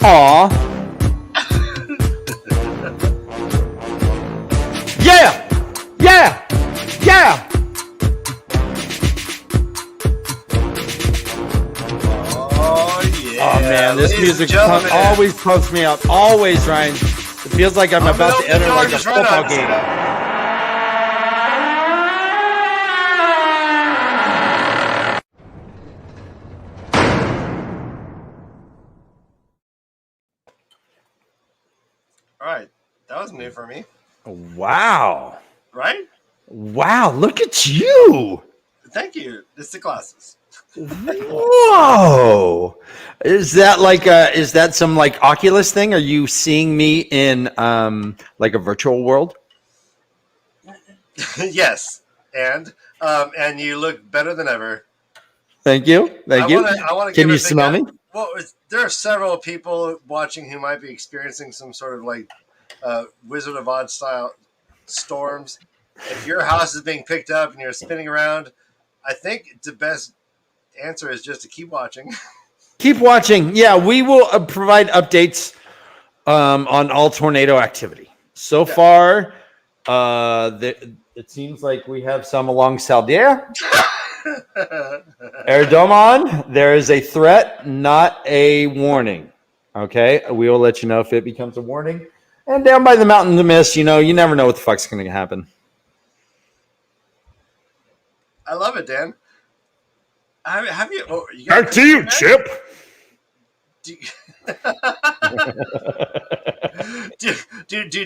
Aw. Yeah! Yeah! Yeah! Oh man, this music always pumps me up. Always, Ryan. It feels like I'm about to enter like a football game. All right, that was new for me. Wow. Right? Wow, look at you. Thank you. It's the glasses. Whoa. Is that some like Oculus thing? Are you seeing me in like a virtual world? Yes. And you look better than ever. Thank you. Thank you. Can you smell me? Well, there are several people watching who might be experiencing some sort of like Wizard of Oz style storms. If your house is being picked up and you're spinning around, I think the best answer is just to keep watching. Keep watching. Yeah, we will provide updates on all tornado activity. So far, it seems like we have some along Saldia. Erdoman, there is a threat, not a warning. Okay, we will let you know if it becomes a warning. And down by the mountain, the mist, you never know what the fuck's going to happen. I love it, Dan. Have you? Oh, back to you, Chip.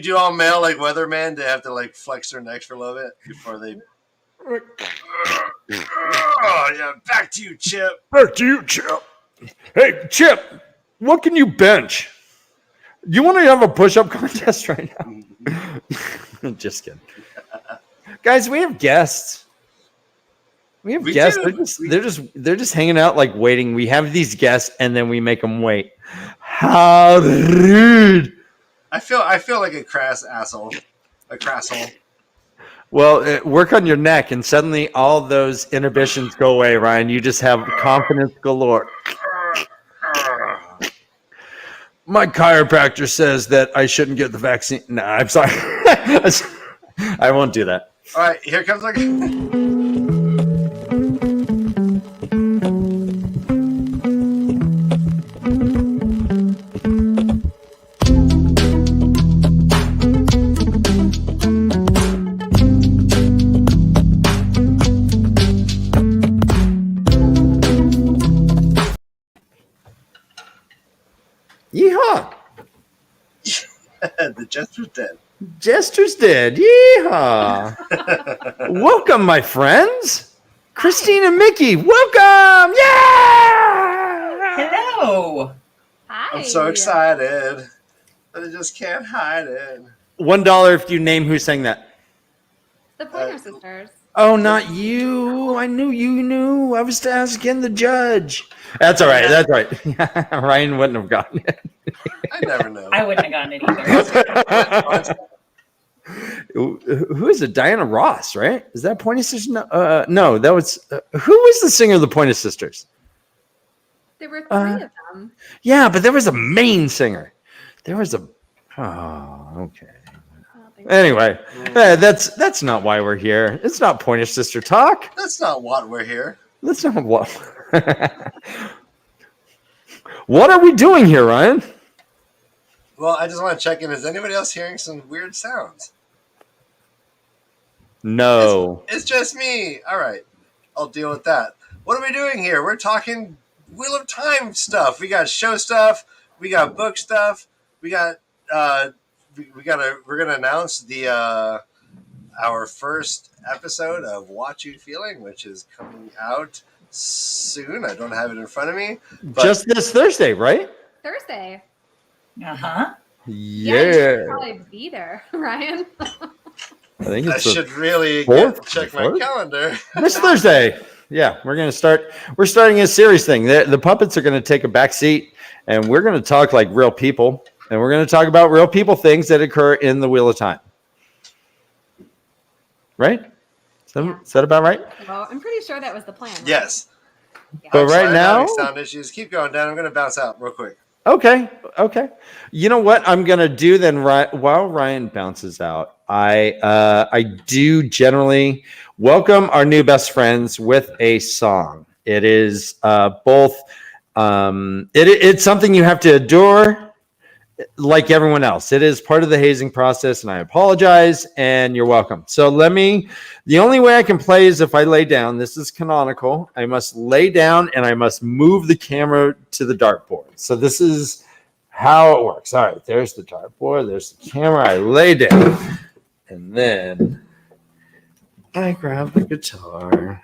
Do all male like weatherman? They have to like flex their necks for a little bit before they. Oh yeah, back to you, Chip. Back to you, Chip. Hey, Chip, what can you bench? You want to have a push-up contest right now? Just kidding, guys. We have guests. We have guests. They're just hanging out, like waiting. We have these guests, and then we make them wait. How rude! I feel like a crass asshole. A crasshole. Well, work on your neck, and suddenly all those inhibitions go away, Ryan. You just have confidence galore. My chiropractor says that I shouldn't get the vaccine. No, I'm sorry. I won't do that. All right, here comes like. Yeehaw! The Jester's dead. Jester's dead. Yeehaw! Welcome, my friends. Christine and Miki, welcome! Yeah! Hello. Hi. I'm so excited, but I just can't hide it. $1 if you name who sang that. The Pointer Sisters. Oh, not you. I knew you knew. I was asking the judge. That's all right. That's right. Ryan wouldn't have gotten it. I never know. I wouldn't have gotten it either. Who is it? Diana Ross, right? Is that Pointer Sisters? No, that was... who was the singer of the Pointer Sisters? There were three of them. Yeah, but there was a main singer. There was a... Oh, okay. Anyway, that's not why we're here. It's not Pointer Sister talk. That's not what we're here. That's not what. What are we doing here, Ryan? Well, I just want to check in. Is anybody else hearing some weird sounds? No. It's just me. All right. I'll deal with that. What are we doing here? We're talking Wheel of Time stuff. We got show stuff. We got book stuff. We got... we're gonna announce the our first episode of Watch You Feeling, which is coming out soon. I don't have it in front of me. But just this Thursday, right? Thursday. Uh-huh. Yeah. You should probably be there, Ryan. I think I should really check my calendar. This Thursday. Yeah, we're starting a series thing. The puppets are going to take a back seat, and we're going to talk like real people. And we're going to talk about real people things that occur in the Wheel of Time. Right? Is that about right? Well, I'm pretty sure that was the plan. Right? Yes. Yeah. But right now... sound issues. Keep going, Dan. I'm going to bounce out real quick. Okay. You know what I'm gonna do then? While Ryan bounces out, I do generally welcome our new best friends with a song. It is both. It's something you have to endure, like everyone else. It is part of the hazing process, and I apologize. And you're welcome. So the only way I can play is if I lay down. This is canonical. I must lay down, and I must move the camera to the dartboard. So this is how it works. All right, there's the dartboard. There's the camera. I lay down, and then I grab the guitar.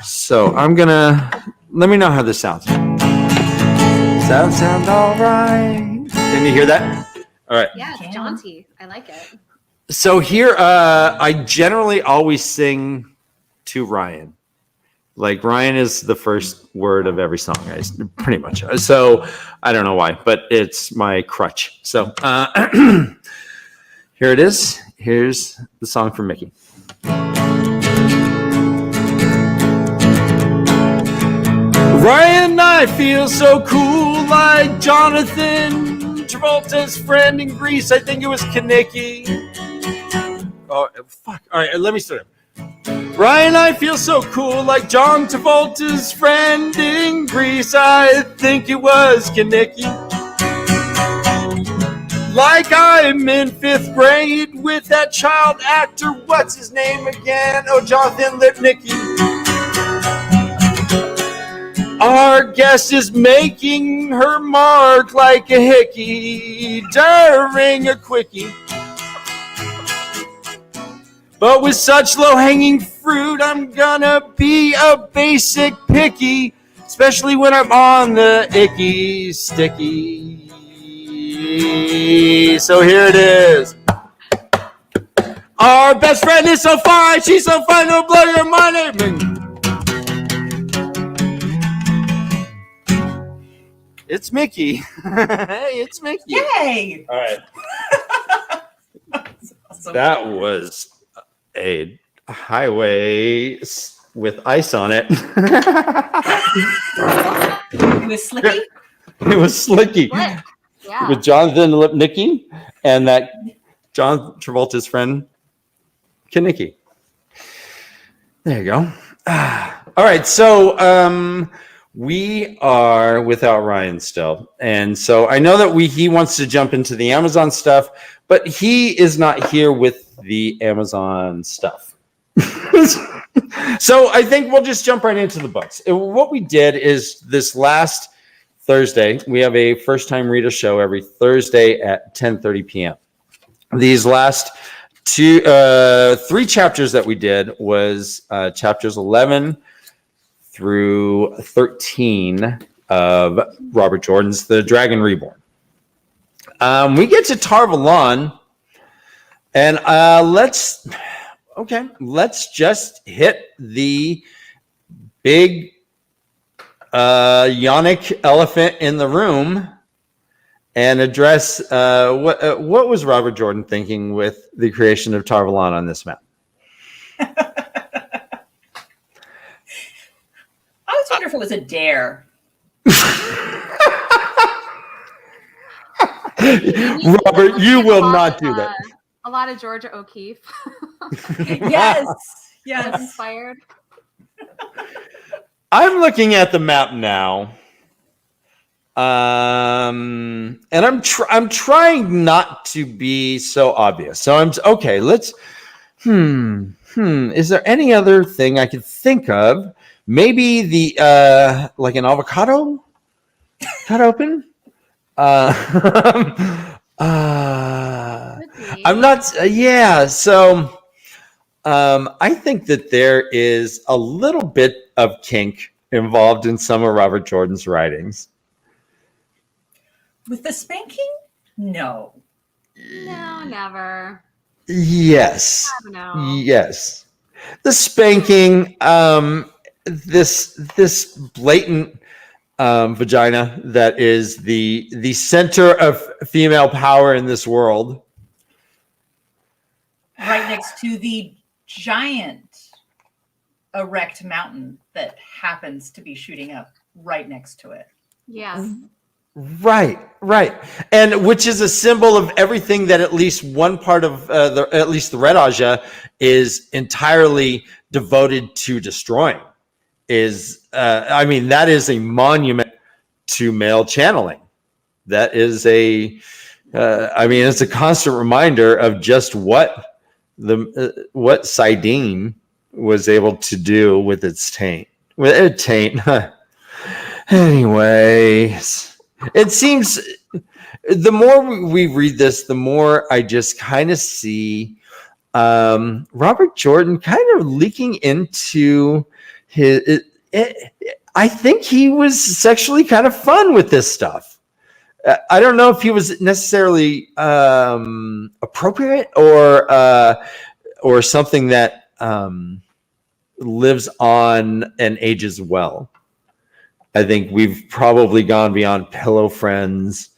So let me know how this sounds. Does that sound all right? Can you hear that? All right. Yeah, it's jaunty. I like it. So here, I generally always sing to Ryan. Like Ryan is the first word of every song, guys, pretty much. So I don't know why, but it's my crutch. So here it is. Here's the song from Miki. Ryan, I feel so cool, like Jonathan Travolta's friend in Greece. I think it was Kaneki. Oh, fuck. All right, let me start. Ryan, I feel so cool, like John Travolta's friend in Greece. I think it was Kaneki. Like I'm in 5th grade with that child actor. What's his name again? Oh, Jonathan Lipnicki. Our guest is making her mark like a hickey during a quickie. But with such low-hanging fruit, I'm gonna be a basic picky, especially when I'm on the icky sticky. So here it is. Our best friend is so fine, she's so fine, it'll blow your mind. It's Miki. Hey, it's Miki. Yay! All right. Awesome. That was a highway with ice on it. It was slicky. It was slicky. What? Yeah. With Jonathan Lipnicki and that John Travolta's friend, Kaneki. There you go. All right. So we are without Ryan still. And so I know that he wants to jump into the Amazon stuff, but he is not here with the Amazon stuff. So I think we'll just jump right into the books. What we did is this last Thursday, we have a first-time reader show every Thursday at 10:30 p.m. These last three chapters that we did was chapters 11 through 13 of Robert Jordan's The Dragon Reborn. We get to Tar Valon, and let's just hit the big yonic elephant in the room and address what was Robert Jordan thinking with the creation of Tar Valon on this map. I always wonder if it was a dare. Robert, you will not do that. A lot of Georgia O'Keeffe. Yes. Was Yes. inspired. I'm looking at the map now, and I'm trying not to be so obvious. So I'm okay. Let's. Is there any other thing I could think of? Maybe the like an avocado cut open. I'm not. Yeah. So. I think that there is a little bit of kink involved in some of Robert Jordan's writings. With the spanking? No. No, never. Yes. I don't know. Yes. The spanking, this blatant vagina that is the center of female power in this world. Right next to the giant erect mountain that happens to be shooting up right next to it. Yes. Right. And which is a symbol of everything that at least one part of at least the Red Aja is entirely devoted to destroying. That is a monument to male channeling. That is it's a constant reminder of just what Sidene was able to do with its taint. Anyways, it seems the more we read this, the more I just kind of see Robert Jordan kind of leaking into I think he was sexually kind of fun with this stuff. I don't know if he was necessarily appropriate or something that lives on and ages well. I think we've probably gone beyond pillow friends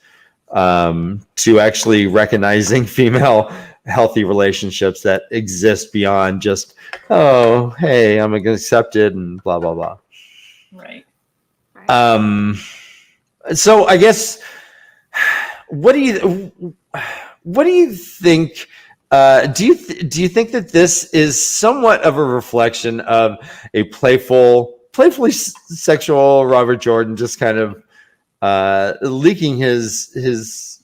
to actually recognizing female healthy relationships that exist beyond just, oh, hey, I'm accepted and blah, blah, blah. Right. So I guess, what do you think? Do you think that this is somewhat of a reflection of a playfully sexual Robert Jordan, just kind of leaking his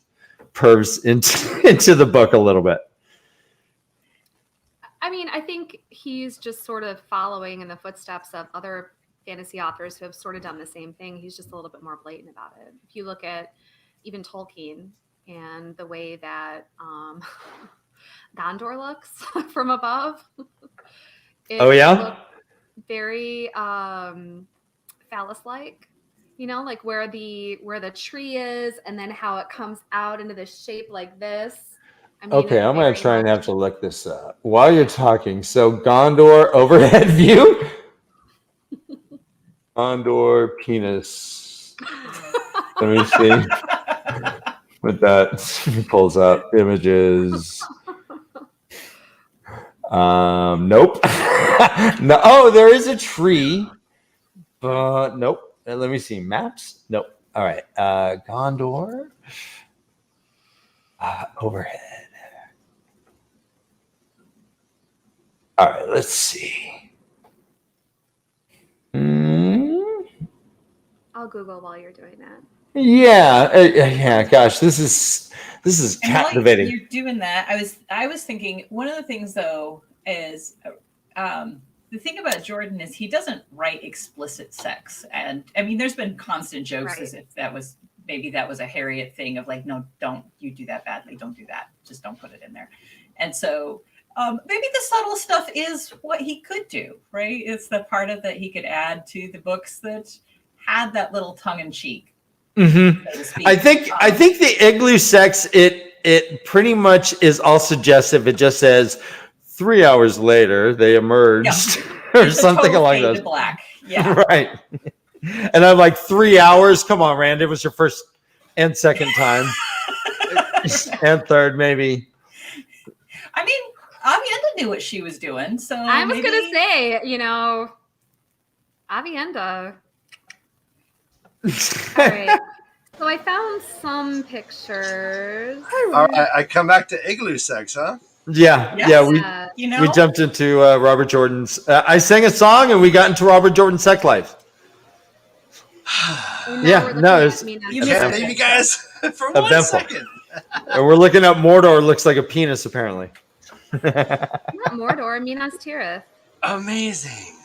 pervs into the book a little bit? I mean, I think he's just sort of following in the footsteps of other fantasy authors who have sort of done the same thing. He's just a little bit more blatant about it. If you look at even Tolkien and the way that Gondor looks from above, it looks very phallus-like, like where the tree is, and then how it comes out into this shape like this. Okay, I'm going to try and have to look this up while you're talking. So Gondor overhead view. Gondor penis. Let me see what that pulls up. Images. Nope. No. Oh, there is a tree. But nope. Let me see. Maps. Nope. All right. Gondor. Overhead. All right, let's see. I'll Google while you're doing that. Yeah. Gosh, this is captivating. While you're doing that, I was thinking one of the things though is the thing about Jordan is he doesn't write explicit sex, and I mean there's been constant jokes as if that was a Harriet thing of like, no, don't you do that badly, don't do that, just don't put it in there, and so. Maybe the subtle stuff is what he could do, right? It's the part of that he could add to the books that had that little tongue in cheek. Mm-hmm. So to speak. I think the igloo sex it pretty much is all suggestive. It just says 3 hours later they emerged or something along those. Black, yeah, right. And I'm like 3 hours. Come on, Rand. It was your first and second time, and third maybe. I mean. Avienda knew what she was doing, so I was gonna say, Avienda. All right, so I found some pictures. All right, I come back to igloo sex, huh? Yeah. We jumped into Robert Jordan's. I sang a song and we got into Robert Jordan's sex life. You can't leave you guys for 1 second. And we're looking at Mordor. Looks like a penis, apparently. Not Mordor, Minas Tirith. Amazing.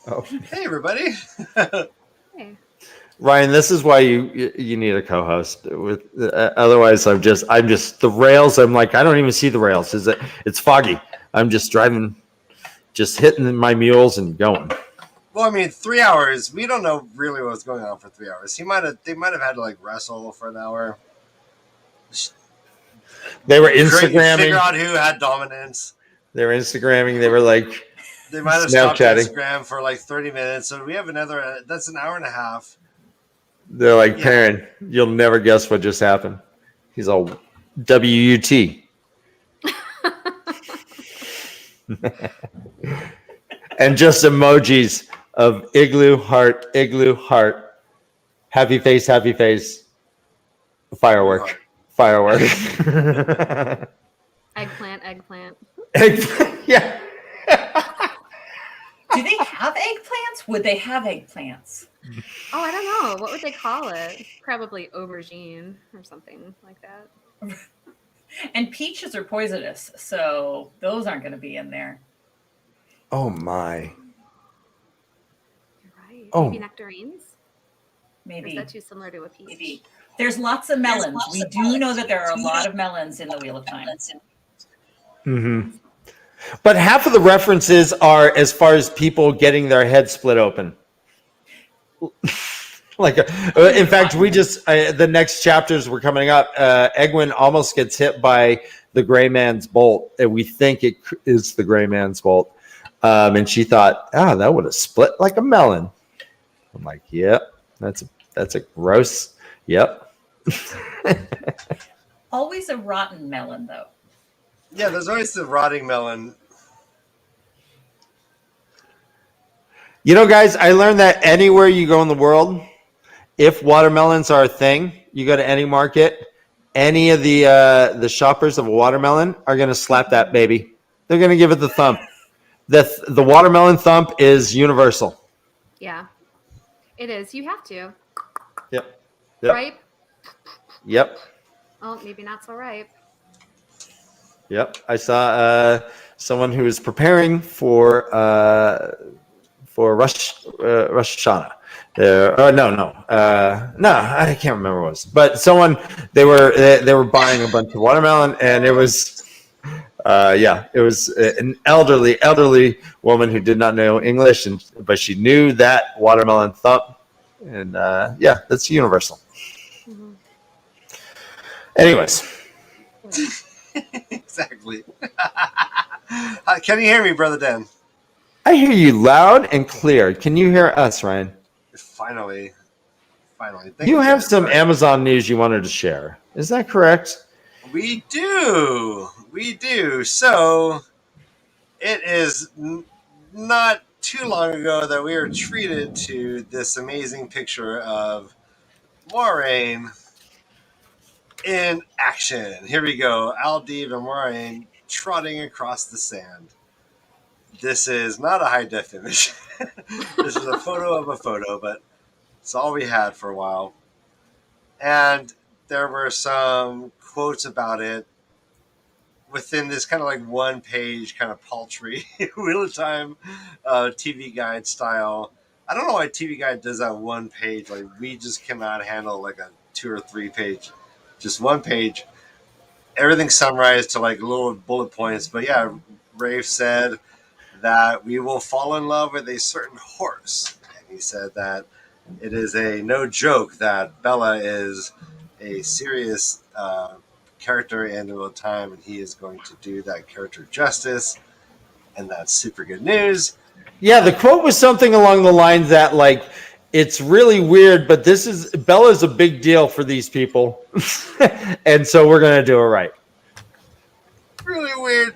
Oh. Hey, everybody. Hey. Ryan, this is why you need a co-host. With otherwise, I'm just the rails. I'm like, I don't even see the rails. It's foggy. I'm just driving, just hitting my mules and going. Well, I mean, 3 hours. We don't know really what was going on for 3 hours. They might have had to like wrestle for an hour. They were Instagramming. Figure out who had dominance. They were Instagramming. They were like, they might have stopped Instagram for like 30 minutes. So we have another. That's an hour and a half. They're like, Perrin, you'll never guess what just happened. He's all WUT. And just emojis of igloo heart, happy face, Firework. Firework. Eggplant. Yeah. Do they have eggplants? Would they have eggplants? Oh, I don't know. What would they call it? Probably aubergine or something like that. And peaches are poisonous, so those aren't going to be in there. Oh my. You're right. Oh. Maybe nectarines? Or Maybe. is that too similar to a peach? Maybe. There's lots of melons. We do know that there are a lot of melons in the Wheel of Time. Mm-hmm. But half of the references are as far as people getting their head split open. Like, in fact, we just the next chapters were coming up. Egwene almost gets hit by the Gray Man's bolt, and we think it is the Gray Man's bolt. And she thought, that would have split like a melon. I'm like, yep, that's a gross. Yep. Always a rotten melon, though. Yeah, there's always the rotting melon. You know, guys, I learned that anywhere you go in the world, if watermelons are a thing, you go to any market, any of the shoppers of a watermelon are going to slap that baby. They're going to give it the thump. The watermelon thump is universal. Yeah, it is. You have to. Yep. Ripe? Yep. Oh, maybe not so ripe. Yep. I saw someone who was preparing for Rosh Hashanah. No, I can't remember what it was. But someone they were buying a bunch of watermelon, and it was it was an elderly woman who did not know English, but she knew that watermelon thump, and that's universal. Mm-hmm. Anyways. Exactly. Can you hear me, Brother Dan? I hear you loud and clear. Can you hear us, Ryan? Finally. You have some Amazon news you wanted to share. Is that correct? We do. So, it is not too long ago that we were treated to this amazing picture of Moiraine in action. Here we go. Aldeib and Moiraine trotting across the sand. This is not a high definition. This is a photo of a photo, but it's all we had for a while. And there were some quotes about it within this kind of like one page, kind of paltry Wheel of Time TV guide style. I don't know why TV guide does that one page. Like, we just cannot handle like a 2 or 3 page, just one page. Everything summarized to like little bullet points. But yeah, Rafe said that we will fall in love with a certain horse. And he said that it is a no joke that Bella is a serious character in the Wheel of Time, and he is going to do that character justice. And that's super good news. Yeah, the quote was something along the lines that, like, it's really weird, but Bella's a big deal for these people. And so we're going to do it right. Really weird.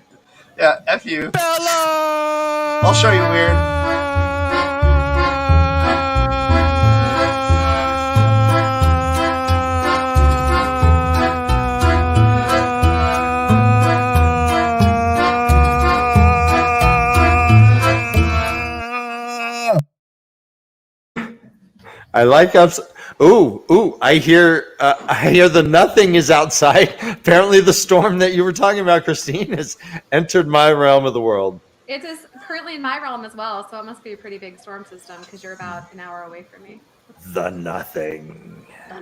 Yeah, F you. Bella! I'll show you weird. I like ups. Ooh! I hear the nothing is outside. Apparently, the storm that you were talking about, Christine, has entered my realm of the world. It is currently in my realm as well, so it must be a pretty big storm system because you're about an hour away from me. The nothing. Here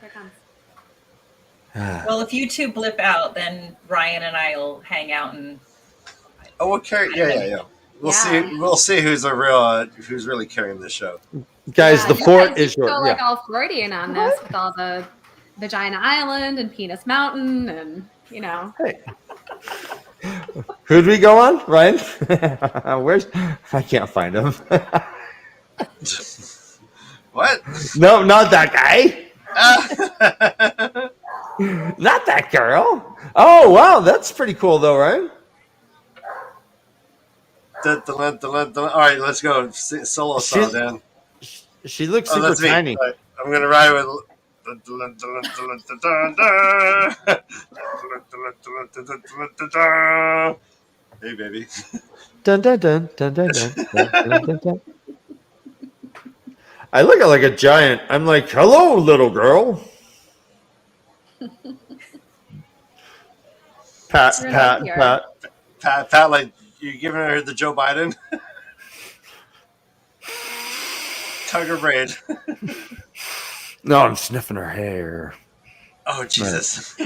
it comes. Well, if you two blip out, then Ryan and I will hang out and. Oh, we'll carry. Yeah. We'll see who's really carrying this show. Guys, the fort is yours. yours. Like all Freudian on this with all the Vagina Island and Penis Mountain and Hey. Who'd we go on, Ryan? I can't find him. What? No, not that guy. Not that girl. Oh, wow, that's pretty cool, though, right? All right, let's go. Solo style, Dan. She looks super tiny. Right. I'm gonna ride with. Hey, baby. Dun, dun, dun, dun, dun, dun, dun, dun, dun, dun. I look at like a giant. I'm like, hello, little girl. Pat, You're pat, Malkier. pat. Pat, like you giving her the Joe Biden? Tug her braid. No, I'm sniffing her hair. Oh, Jesus.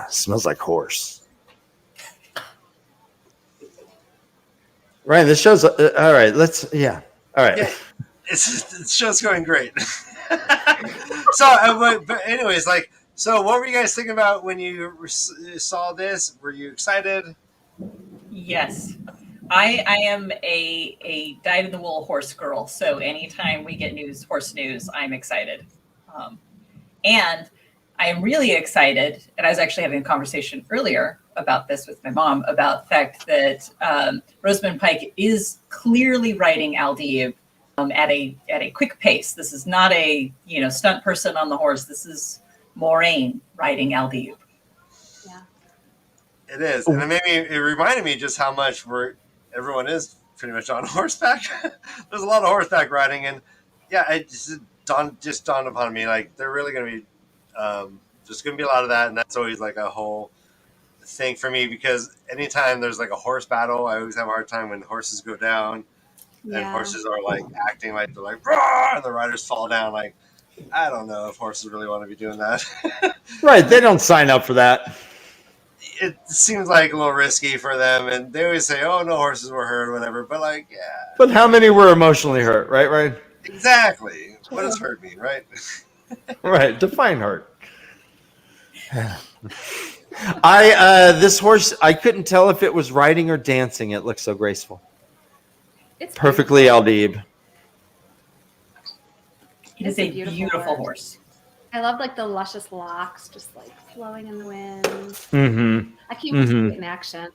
Smells like horse. Ryan, this show's all right. All right. Yeah, the show's going great. But anyways, like, so what were you guys thinking about when you saw this? Were you excited? Yes. I am a dyed-in-the-wool horse girl, so anytime we get horse news, I'm excited. And I am really excited, and I was actually having a conversation earlier about this with my mom, about the fact that Rosamund Pike is clearly writing Aldeib at a quick pace. This is not a stunt person on the horse. This is Moiraine writing Aldeib. Yeah. It is, and it reminded me just how much everyone is pretty much on horseback. There's a lot of horseback riding, and yeah, it just dawned upon me, like, they're really going to be there's going to be a lot of that, and that's always like a whole thing for me, because anytime there's like a horse battle, I always have a hard time when horses go down and horses are like acting like they're like roar, and the riders fall down. Like, I don't know if horses really want to be doing that. Right, they don't sign up for that. It seems like a little risky for them, and they always say, "Oh, no horses were hurt," or whatever. But like, yeah. But how many were emotionally hurt? Right. Exactly. What does hurt mean, right? Right. Define hurt. This horse, I couldn't tell if it was riding or dancing. It looked so graceful. It's Perfectly Aldeib. It is a beautiful horse. I love like the luscious locks just like flowing in the wind. Mm-hmm. I can't wait to see it in action.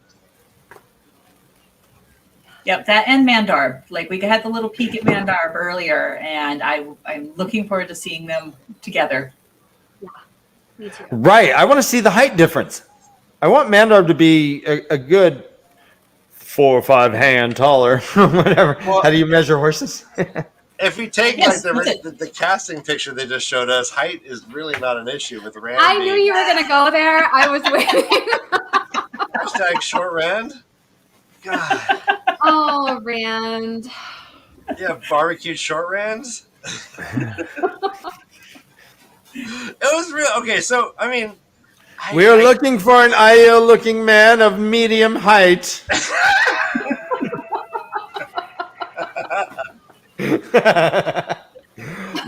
Yep, that and Mandarb. Like, we had the little peek at Mandarb earlier, and I'm looking forward to seeing them together. Yeah, me too. Right. I want to see the height difference. I want Mandarb to be a good 4 or 5 hand taller, whatever. Well, how do you measure horses? If we take Yes, like the casting picture they just showed us, height is really not an issue with Rand. I knew you were gonna go there. I was waiting. Hashtag short Rand. God. Oh, Rand. Yeah, barbecued short Rands. It was real. Okay, so I mean, We're looking for an ideal-looking man of medium height.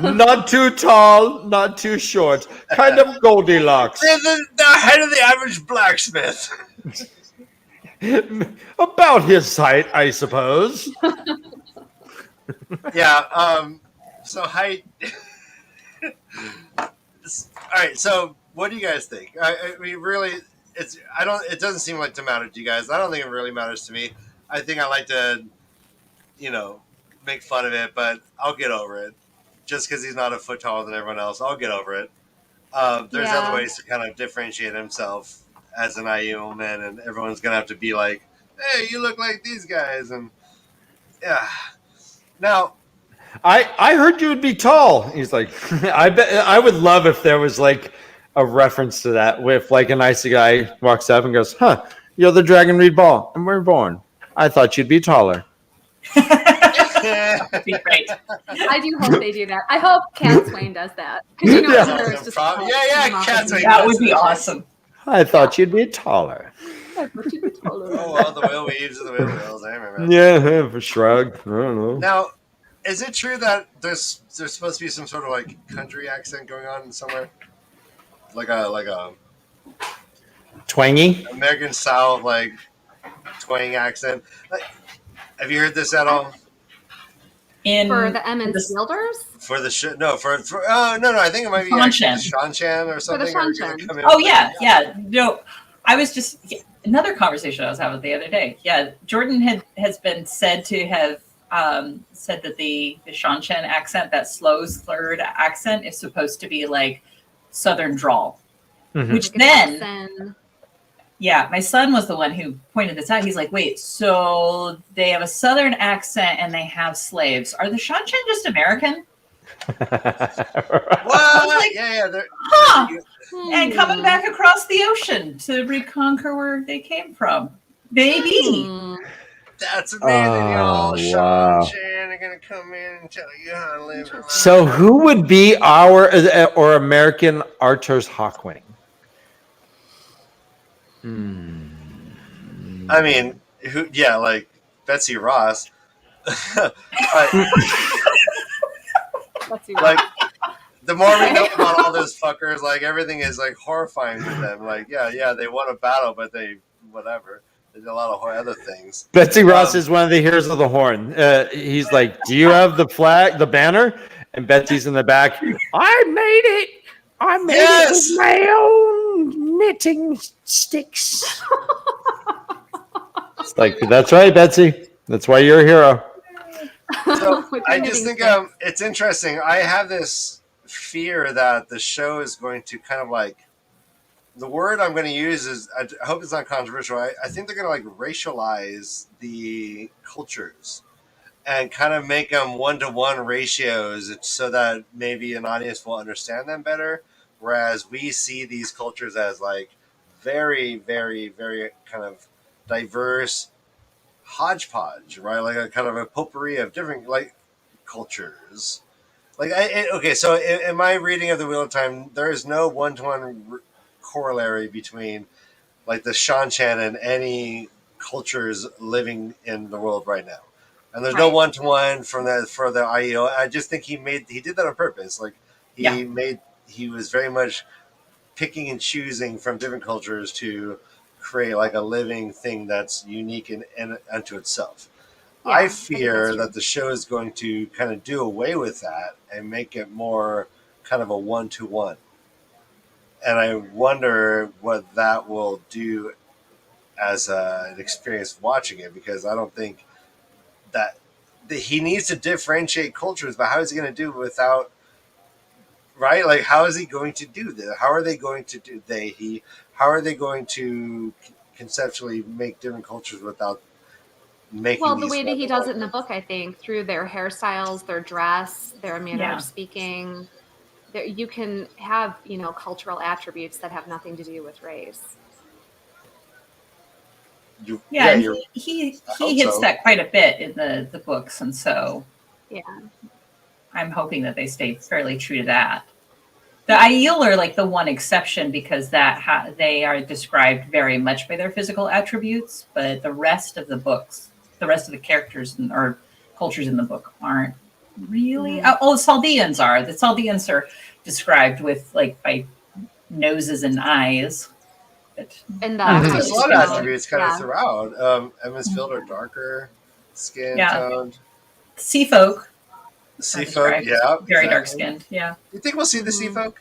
Not too tall, not too short. Kind of Goldilocks. the head of the average blacksmith. About his height, I suppose. Yeah. So height. All right. So what do you guys think? I mean, really, it doesn't seem like to matter to you guys. I don't think it really matters to me. I think I like to, make fun of it, but I'll get over it. Just because he's not a foot taller than everyone else, I'll get over it. There's other ways to kind of differentiate himself as an IU man, and everyone's gonna have to be like, "Hey, you look like these guys," and yeah. Now, I heard you would be tall. He's like, I bet I would love if there was like a reference to that, with like a nice guy walks up and goes, "Huh, you're the Dragon Reed Ball, and we're born. I thought you'd be taller." That'd be great. I do hope they do that. I hope Cat Swain does that. Because Yeah. there's just Cat Swain. That would be awesome. I thought you'd be taller. oh, well, the whale weaves and the whale wheels. I remember. Yeah, for shrug. I don't know. Now, is it true that there's supposed to be some sort of like country accent going on somewhere, like a Twangy. American style like twang accent? Like, have you heard this at all? For the Emmons Builders? For the shit? No, no. I think it might be Shanchan or something. For the Shanchan. Oh yeah. No, I was just another conversation I was having the other day. Yeah, Jordan has been said to have said that the Shanshan accent, that slow slurred accent, is supposed to be like Southern drawl. Mhm. Which then, yeah, my son was the one who pointed this out. He's like, wait, so they have a Southern accent and they have slaves. Are the Shanshan just American? What? Like, yeah. Huh. And coming back across the ocean to reconquer where they came from. Maybe. That's amazing, y'all. Oh, Sean wow. Chan are gonna come in and tell you how to live your life. So who would be our or American Arthur's Hawkwing? I mean, who? Yeah, like Betsy Ross. Like, the more we know about all those fuckers, like everything is like horrifying to them. Like, yeah, they won a battle, but they whatever. They did a lot of other things. Betsy Ross is one of the heroes of the horn. He's like, "Do you have the flag, the banner?" And Betsy's in the back. I made it. I made it with my own knitting sticks. It's like, that's right, Betsy. That's why you're a hero. So I just think it's interesting. I have this fear that the show is going to kind of like, the word I'm going to use is, I hope it's not controversial. I think they're going to like racialize the cultures and kind of make them 1-to-1 ratios so that maybe an audience will understand them better. Whereas we see these cultures as like very, very, very kind of diverse hodgepodge, right? Like a kind of a potpourri of different like cultures. Like okay, so in my reading of the Wheel of Time, there is no 1-to-1 corollary between like the Shanshan and any cultures living in the world right now, and there's no 1-to-1 from that for the IEO. I just think he did that on purpose. Like he was very much picking and choosing from different cultures to create like a living thing that's unique and unto itself. Yeah, I fear that the show is going to kind of do away with that and make it more kind of a 1-to-1. And I wonder what that will do as an experience watching it, because I don't think that he needs to differentiate cultures, but how is he going to do it without, right? Like, how is he going to do this? How are they going to do how are they going to conceptually make different cultures without making the way that he does it in the book, I think, through their hairstyles, their dress, their manner of speaking, you can have, cultural attributes that have nothing to do with race. He hits that quite a bit in the books, and so I'm hoping that they stay fairly true to that. The Aiel are like the one exception, because they are described very much by their physical attributes, but the rest of the books, the rest of the characters or cultures in the book aren't really. The Chaldeans are. The Chaldeans are described with like by noses and eyes. And there's a lot of attributes kind of throughout. Emma's Field are darker skin toned. Sea folk. Sea folk, yeah. Very dark skinned, yeah. You think we'll see the sea folk?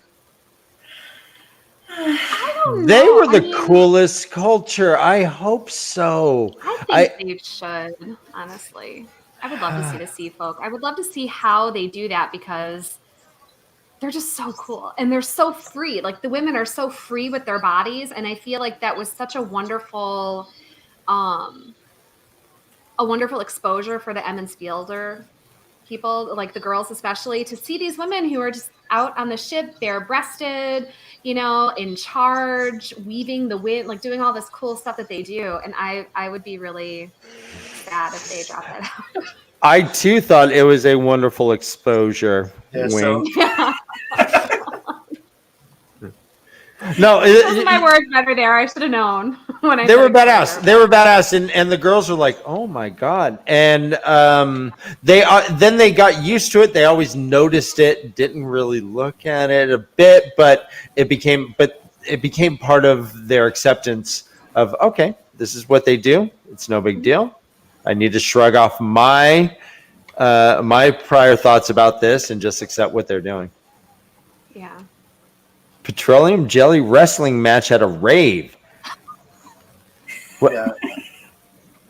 I don't know. They were the coolest culture. I hope so. I think they should, honestly. I would love to see the sea folk. I would love to see how they do that, because they're just so cool. And they're so free. Like, the women are so free with their bodies. And I feel like that was such a wonderful exposure for the Emmonsfielder people, like the girls especially, to see these women who are just out on the ship, bare-breasted, in charge, weaving the wind, like doing all this cool stuff that they do. And I would be really sad if they dropped that out. I too thought it was a wonderful exposure. No, my words better there. I should have known when I. They were badass. They were badass, and the girls were like, "Oh my god!" And then they got used to it. They always noticed it, didn't really look at it a bit, but it became part of their acceptance of, okay, this is what they do. It's no big deal. I need to shrug off my prior thoughts about this and just accept what they're doing. Yeah. Petroleum jelly wrestling match at a rave. What? Yeah.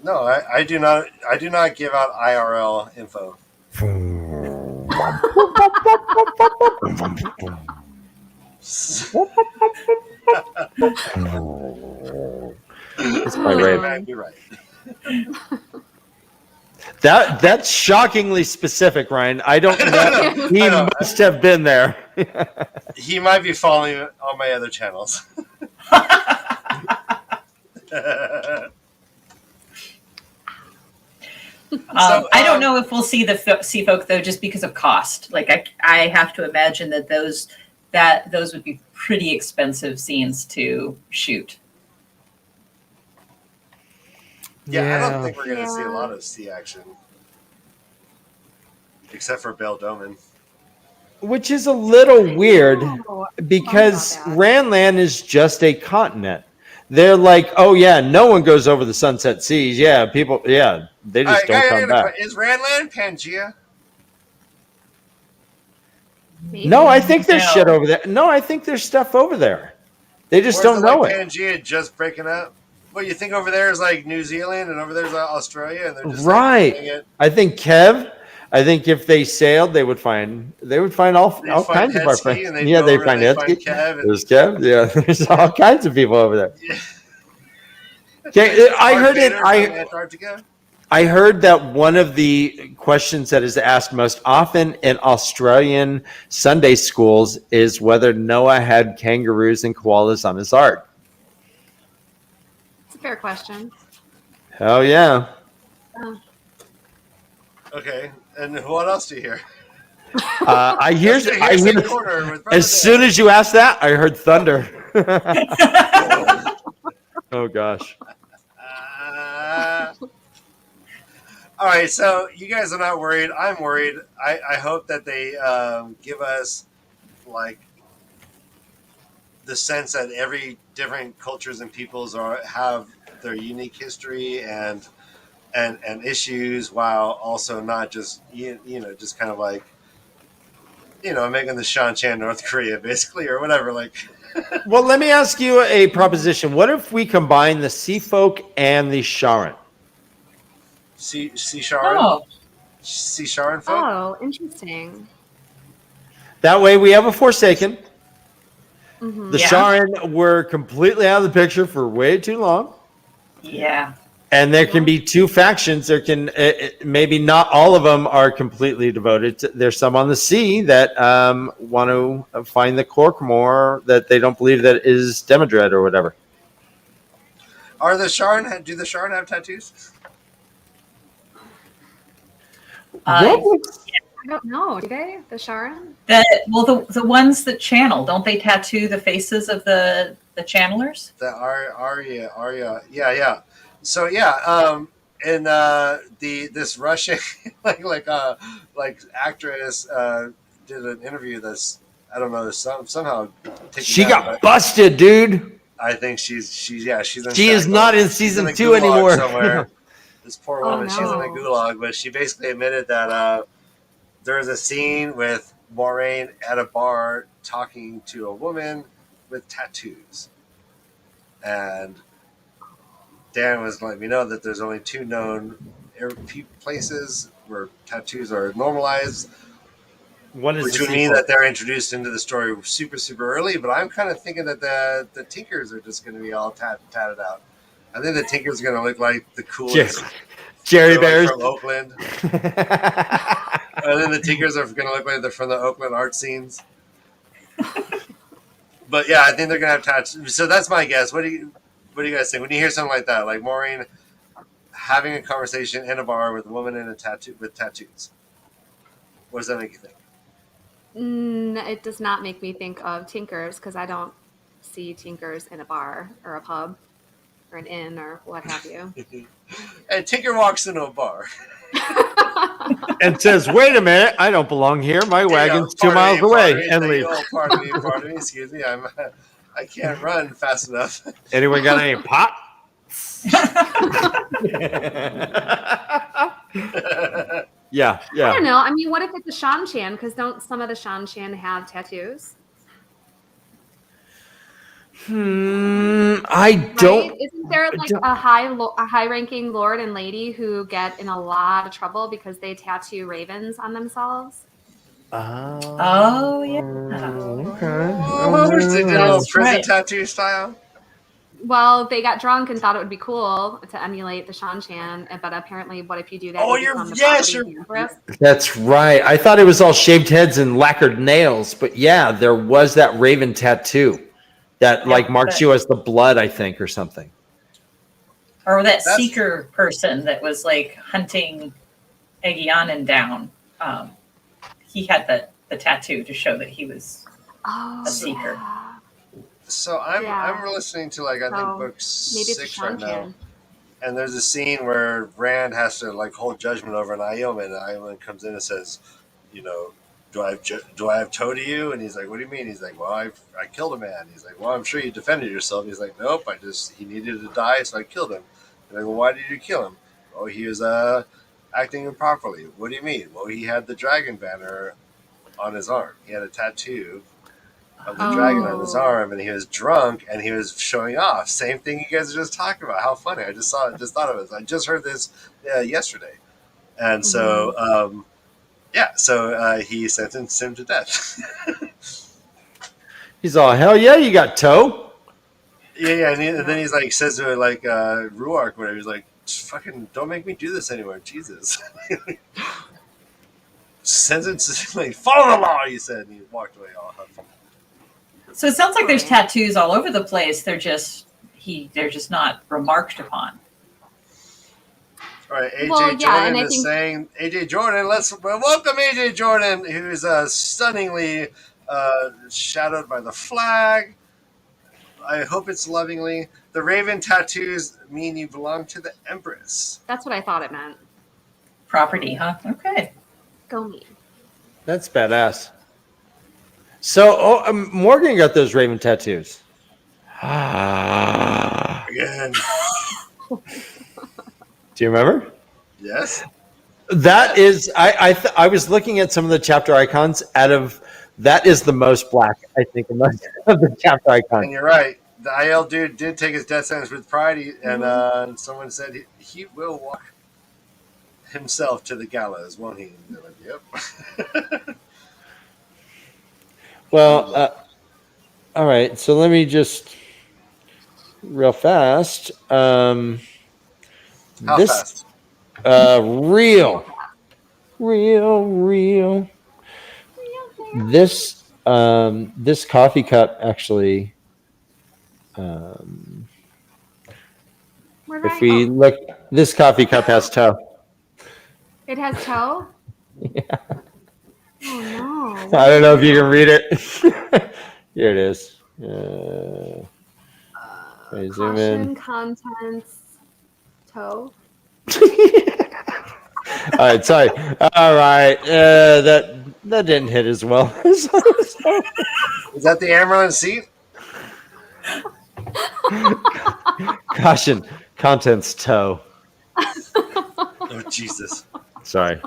No, I do not. I do not give out IRL info. It's my You rave. might be right. That's shockingly specific, Ryan. I don't know. He I know. must have been there. He might be following on my other channels. I don't know if we'll see the sea folk though, just because of cost. Like I have to imagine that those would be pretty expensive scenes to shoot. Yeah, I don't think we're going to see a lot of sea action, except for Bale Doman. Which is a little weird Oh, because about that. Ranland is just a continent. They're like, oh yeah, no one goes over the Sunset Seas. Yeah, people. Yeah, they just don't come back. Is Ranland Pangea? Maybe. No, I think there's No. shit over there. No, I think there's stuff over there. They just Or is don't know like it. Pangea just breaking up? What you think over there is like New Zealand and over there's Australia, and they're just Right. Like, it. I think Kev. I think if they sailed, they would find all Find kinds of our Hetsky, friends. and they'd Yeah, go they over, find they'd Hetsky. Kev, and There's Kev. Yeah, there's all kinds of people over there. Yeah. Okay, I Mark heard it. Vader from Antarctica. I heard that one of the questions that is asked most often in Australian Sunday schools is whether Noah had kangaroos and koalas on his ark. It's a fair question. Hell yeah. Okay, and what else do you hear? I hear Corner with as soon as you asked that, I heard thunder. Oh gosh. All right, so you guys are not worried. I'm worried. I hope that they give us like the sense that every different cultures and peoples have their unique history and issues, while also not just just kind of like making the Shan North Korea basically or whatever. Like, Well, let me ask you a proposition. What if we combine the Sea Folk and the Sharan? Sea Sharan, Oh, Sea Sharan folk. Oh, interesting. That way we have a Forsaken. Mhm. The Yeah. Sharan were completely out of the picture for way too long. yeah. And there can be two factions. There can maybe not all of them are completely devoted. There's some on the sea that want to find the Corkmore that they don't believe that is Demodred or whatever. Do the Sharan have tattoos? What would- I don't know. Do they? The Sharan? The ones that channel, don't they tattoo the faces of the channelers? The Arya, yeah. So and this Russian like actress did an interview that's I don't know somehow taken She down, got but busted, dude. I think she's in She is shackles. not in She's season a 2 gulag anymore. somewhere. This poor Oh, woman, she's in a no. gulag, but she basically admitted that there's a scene with Moiraine at a bar talking to a woman with tattoos, and Dan was letting me know that there's only 2 known places where tattoos are normalized, What is which the would mean sequel? that they're introduced into the story super, super early. But I'm kind of thinking that the Tinkers are just going to be all tatted out. I think the Tinkers are going to look like the coolest Jerry they're Bears. like from Oakland. And then the Tinkers are going to look like they're from the Oakland art scenes. But yeah, I think they're going to have tattoos. So that's my guess. What do you guys think when you hear something like that? Like Moiraine having a conversation in a bar with a woman in a tattoos. What does that make you think? It does not make me think of Tinkers because I don't see Tinkers in a bar or a pub or an inn or what have you. And Tinker walks into a bar. And says, wait a minute, I don't belong here. My wagon's 2 miles away. And leave. Pardon me, excuse me. I can't run fast enough. Anyone got any pot? Yeah. I don't know. I mean, what if it's a Shan-Chan? Because don't some of the Shan-Chan have tattoos? I don't. Right? Isn't there like a high-ranking lord and lady who get in a lot of trouble because they tattoo ravens on themselves? Oh, yeah. Oh, they did a little That's prison right. tattoo style. Well, they got drunk and thought it would be cool to emulate the Shan-Chan, but apparently, what if you do that? Oh, you you're become the yes, property of the Empress? That's right. I thought it was all shaved heads and lacquered nails, but yeah, there was that raven tattoo that like marks you as the blood, I think, or something. Or that seeker person that was like hunting Aegyanan down. He had the tattoo to show that he was a seeker. Yeah. So I'm listening to like I think book maybe it's 6 right now, Shan-Chan. and there's a scene where Rand has to like hold judgment over an Ioman, and Ioman comes in and says, you know, do I have toe to you? And he's like, what do you mean? He's like, well, I killed a man. He's like, well, I'm sure you defended yourself. He's like, nope, he needed to die, so I killed him. And I go, why did you kill him? Oh, he was acting improperly. What do you mean? Well, he had the dragon banner on his arm. He had a tattoo of the dragon on his arm, and he was drunk, and he was showing off. Same thing you guys are just talking about. How funny! I just thought of it. I just heard this yesterday, and so he sentenced him to death. He's all, hell yeah, you got toe. Yeah, and then he's like says to like Ruark, whatever. He's like, fucking, don't make me do this anymore, Jesus. Sentence, like, follow the law, he said, and he walked away all huffy. So it sounds like there's tattoos all over the place. They're just not remarked upon. All right, AJ Jordan is saying, AJ Jordan, let's welcome AJ Jordan, who's stunningly shadowed by the flag. I hope it's lovingly. The raven tattoos mean you belong to the Empress. That's what I thought it meant. Property, huh? Okay. Go me. That's badass. So, Morgan got those raven tattoos. Again. Do you remember? Yes. That is, I was looking at some of the chapter icons. That is the most black, I think, of the chapter icons. And you're right. The IL dude did take his death sentence with pride, and someone said he will walk himself to the gallows, won't he? And they're like, yep. Well, all right. So let me just real fast. How fast? Real. This coffee cup actually. If we look, this coffee cup has toe. It has toe? Yeah. Oh no. I don't know if you can read it. Here it is. Zoom in. Contents, toe. All right, sorry. All right, that didn't hit as well. Is that the Amaranth seat? Caution, contents toe. Oh Jesus! Sorry.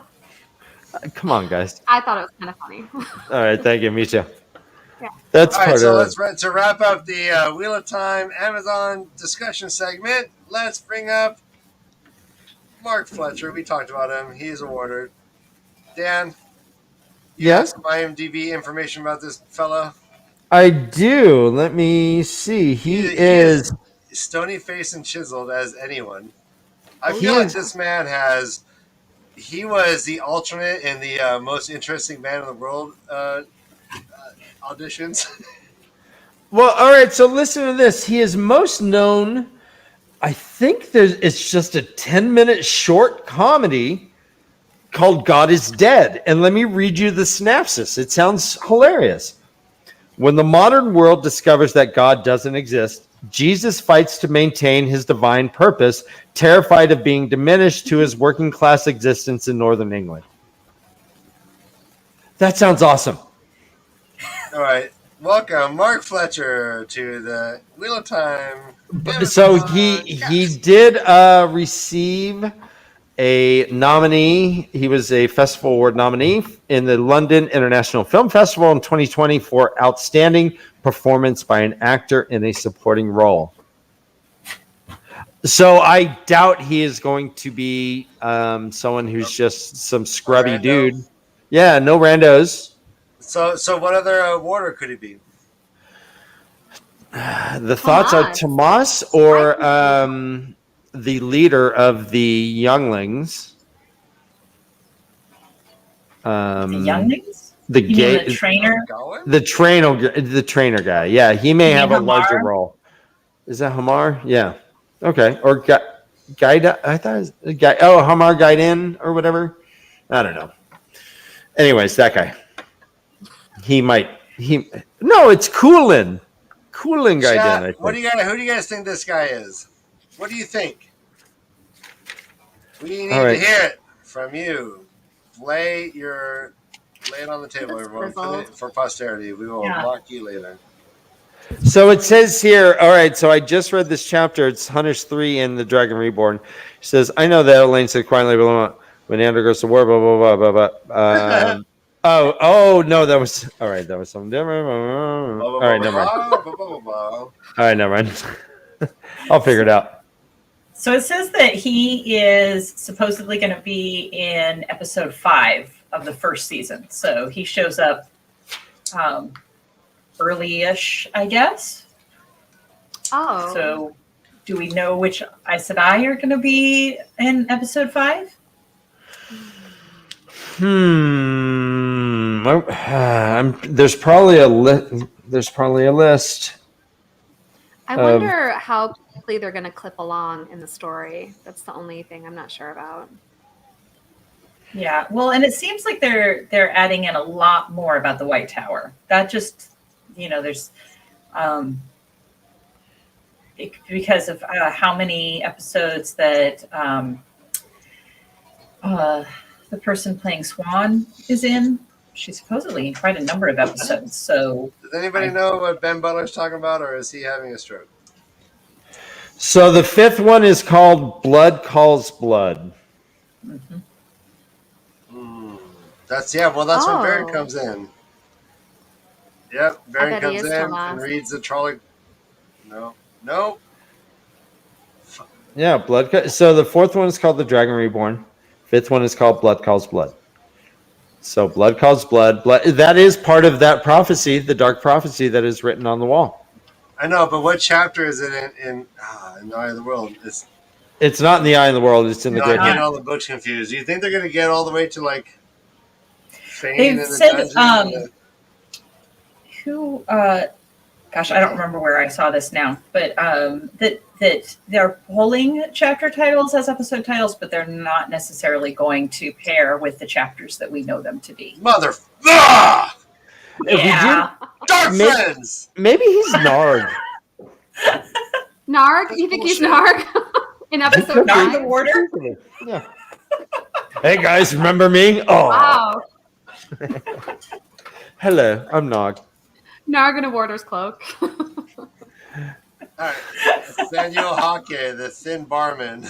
Come on, guys. I thought it was kind of funny. All right, thank you. Me too. Yeah. That's all right. part So of. let's to wrap up the Wheel of Time Amazon discussion segment. Let's bring up Mark Fletcher. We talked about him. He's a warder. Dan, you have some IMDb information about this fellow? I do. Let me see. He is stony faced and chiseled as anyone. I feel like this man has. He was the alternate in the most interesting man in the world auditions. Well, all right. So listen to this. He is most known. I think it's just a 10-minute short comedy called God is Dead. And let me read you the synopsis. It sounds hilarious. When the modern world discovers that God doesn't exist, Jesus fights to maintain his divine purpose, terrified of being diminished to his working class existence in northern England. That sounds awesome. All right. Welcome, Mark Fletcher, to the Wheel of Time. So he did receive a nominee. He was a Festival Award nominee in the London International Film Festival in 2020 for outstanding performance by an actor in a supporting role. So I doubt he is going to be someone who's just some scrubby dude. Yeah, no randos. So what other awarder could he be? The thoughts are Tomas or the leader of the younglings. The younglings? The You mean gay, the trainer? the trainer guy. Yeah, he may have a larger role. Is that Hamar? Yeah. Okay. Or Gaida? I thought it was guy. Oh, Hamar Gaiden or whatever. I don't know. Anyways, that guy. No, it's Coolin. Coolin Gaiden. Who do you guys think this guy is? What do you think? We need to hear it from you. Lay it on the table, everyone. Put it for posterity. We will mock you later. So it says here, all right, so I just read this chapter. It's Hunters 3 in The Dragon Reborn. It says, I know that Elaine said quietly, when Andrew goes to war, blah, blah, blah, blah, blah. No, that was, all right, that was something different. All right, never mind. All right, never mind. I'll figure it out. So it says that he is supposedly going to be in episode 5 of the first season. So he shows up early-ish, I guess. Oh. So do we know which Aes Sedai are going to be in episode 5? There's probably a list. I wonder how quickly they're going to clip along in the story. That's the only thing I'm not sure about. Yeah, well, and it seems like they're adding in a lot more about the White Tower. That just, there's because of how many episodes that the person playing Swan is in. She's supposedly in quite a number of episodes. So, does anybody know what Ben Butler's talking about, or is he having a stroke? So the 5th one is called Blood Calls Blood. Mm-hmm. That's when Baron comes in. Yep, Baron comes in and reads the trolley. No. Yeah, so the 4th one is called The Dragon Reborn. 5th one is called Blood Calls Blood. So Blood Calls Blood. That is part of that prophecy, the dark prophecy that is written on the wall. I know, but what chapter is it in the Eye of the World? It's not in the Eye of the World. It's in the Great. I'm getting all the books confused. Do you think they're going to get all the way to Fane they've in the said dungeon? Who? Gosh, I don't remember where I saw this now, but that they're pulling chapter titles as episode titles, but they're not necessarily going to pair with the chapters that we know them to be. Mother. Yeah. Dark friends. Maybe he's Narg. Narg? You think he's Narg? In episode 9? The warder? Yeah. Hey guys, remember me? Oh. Wow. Hello, I'm Narg. Narg in a warder's cloak. All right. Samuel Hake, the thin barman.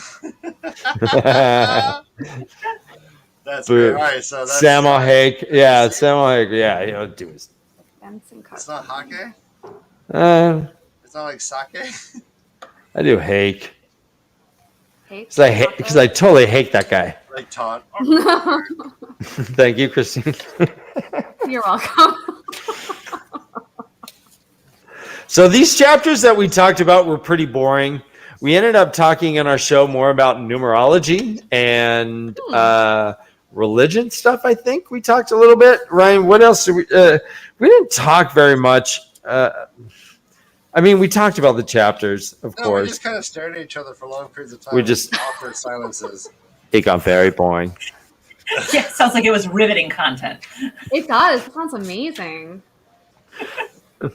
That's great. All right, so that's Samuel Hake. Yeah, Samuel Hake. Yeah, he'll do his. It's not Hake? It's not like sake? I do Hake. Hake? Because I totally hate that guy. Like taunt. Thank you, Christine. You're welcome. So these chapters that we talked about were pretty boring. We ended up talking in our show more about numerology and religion stuff. I think we talked a little bit. Ryan, what else did we didn't talk very much. We talked about the chapters, of course. We just kind of stared at each other for long periods of time. We just awkward silences. It got very boring. Yeah, sounds like it was riveting content. It does. It sounds amazing.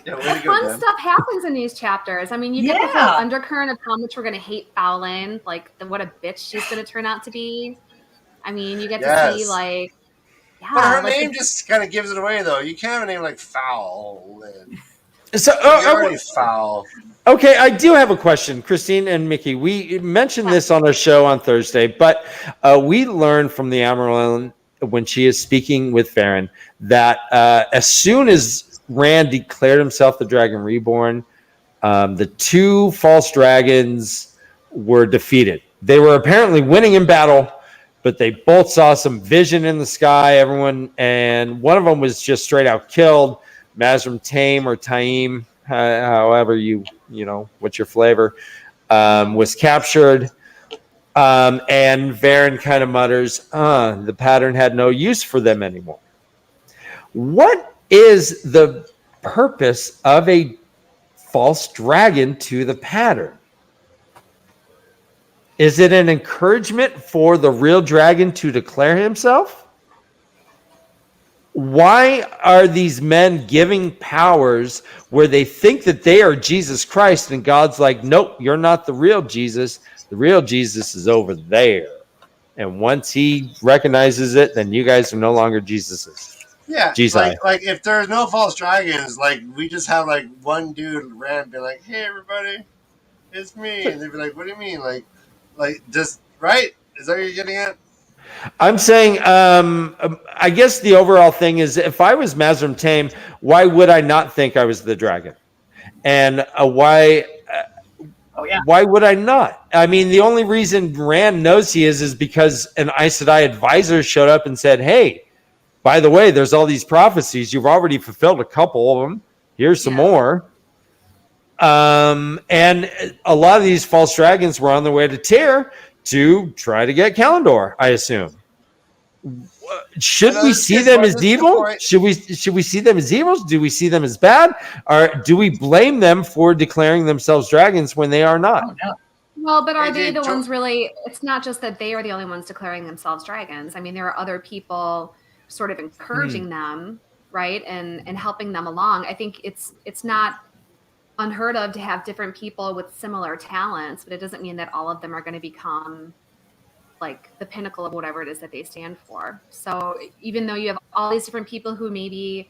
Yeah, fun stuff happens in these chapters. You get the whole undercurrent of how much we're going to hate Fowlin, what a bitch she's going to turn out to be. You get to see but her name just kind of gives it away, though. You can't have a name like Fowlin. So, already foul. Okay, I do have a question, Christine and Miki. We mentioned this on our show on Thursday, but we learned from the Amaranth when she is speaking with Farron that as soon as Rand declared himself the Dragon Reborn, the two false dragons were defeated. They were apparently winning in battle, but they both saw some vision in the sky. Everyone, and one of them was just straight out killed. Mazrim Taim or Taim, however you know what's your flavor, was captured. And Varen kind of mutters, the pattern had no use for them anymore. What is the purpose of a false dragon to the pattern? Is it an encouragement for the real dragon to declare himself? Why are these men giving powers where they think that they are Jesus Christ and God's like, nope, you're not the real Jesus. The real Jesus is over there. And once he recognizes it, then you guys are no longer Jesus's. Yeah, Jesus. like if there's no false dragons, like we just have like one dude Rand be like, "Hey everybody, it's me," and they'd be like, "What do you mean?" Like just right? Is that what you're getting at? I'm saying, I guess the overall thing is, if I was Mazrim Taim, why would I not think I was the dragon? And why would I not? I mean, the only reason Rand knows he is because an Aes Sedai advisor showed up and said, hey, by the way, there's all these prophecies. You've already fulfilled a couple of them. Here's some more. And a lot of these false dragons were on their way to Tyr to try to get Kalandor, I assume. Should we see them as evil? Should we see them as evil? Do we see them as bad? Or do we blame them for declaring themselves dragons when they are not? Oh, no. Well, but are they the ones really? It's not just that they are the only ones declaring themselves dragons. I mean, there are other people sort of encouraging them, right, and helping them along. I think it's not unheard of to have different people with similar talents, but it doesn't mean that all of them are going to become like the pinnacle of whatever it is that they stand for. So even though you have all these different people who maybe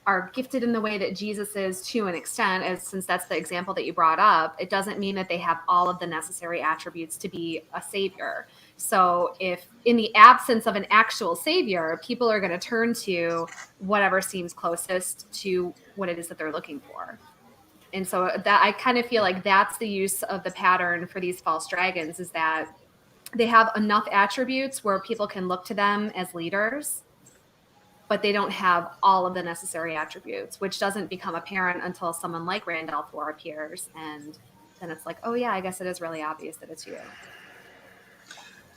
are gifted in the way that Jesus is to an extent, as since that's the example that you brought up, it doesn't mean that they have all of the necessary attributes to be a savior. So if in the absence of an actual savior, people are going to turn to whatever seems closest to what it is that they're looking for. And so that I kind of feel like that's the use of the pattern for these false dragons, is that they have enough attributes where people can look to them as leaders, but they don't have all of the necessary attributes, which doesn't become apparent until someone like Randall Thor appears. And then it's like, oh yeah, I guess it is really obvious that it's you.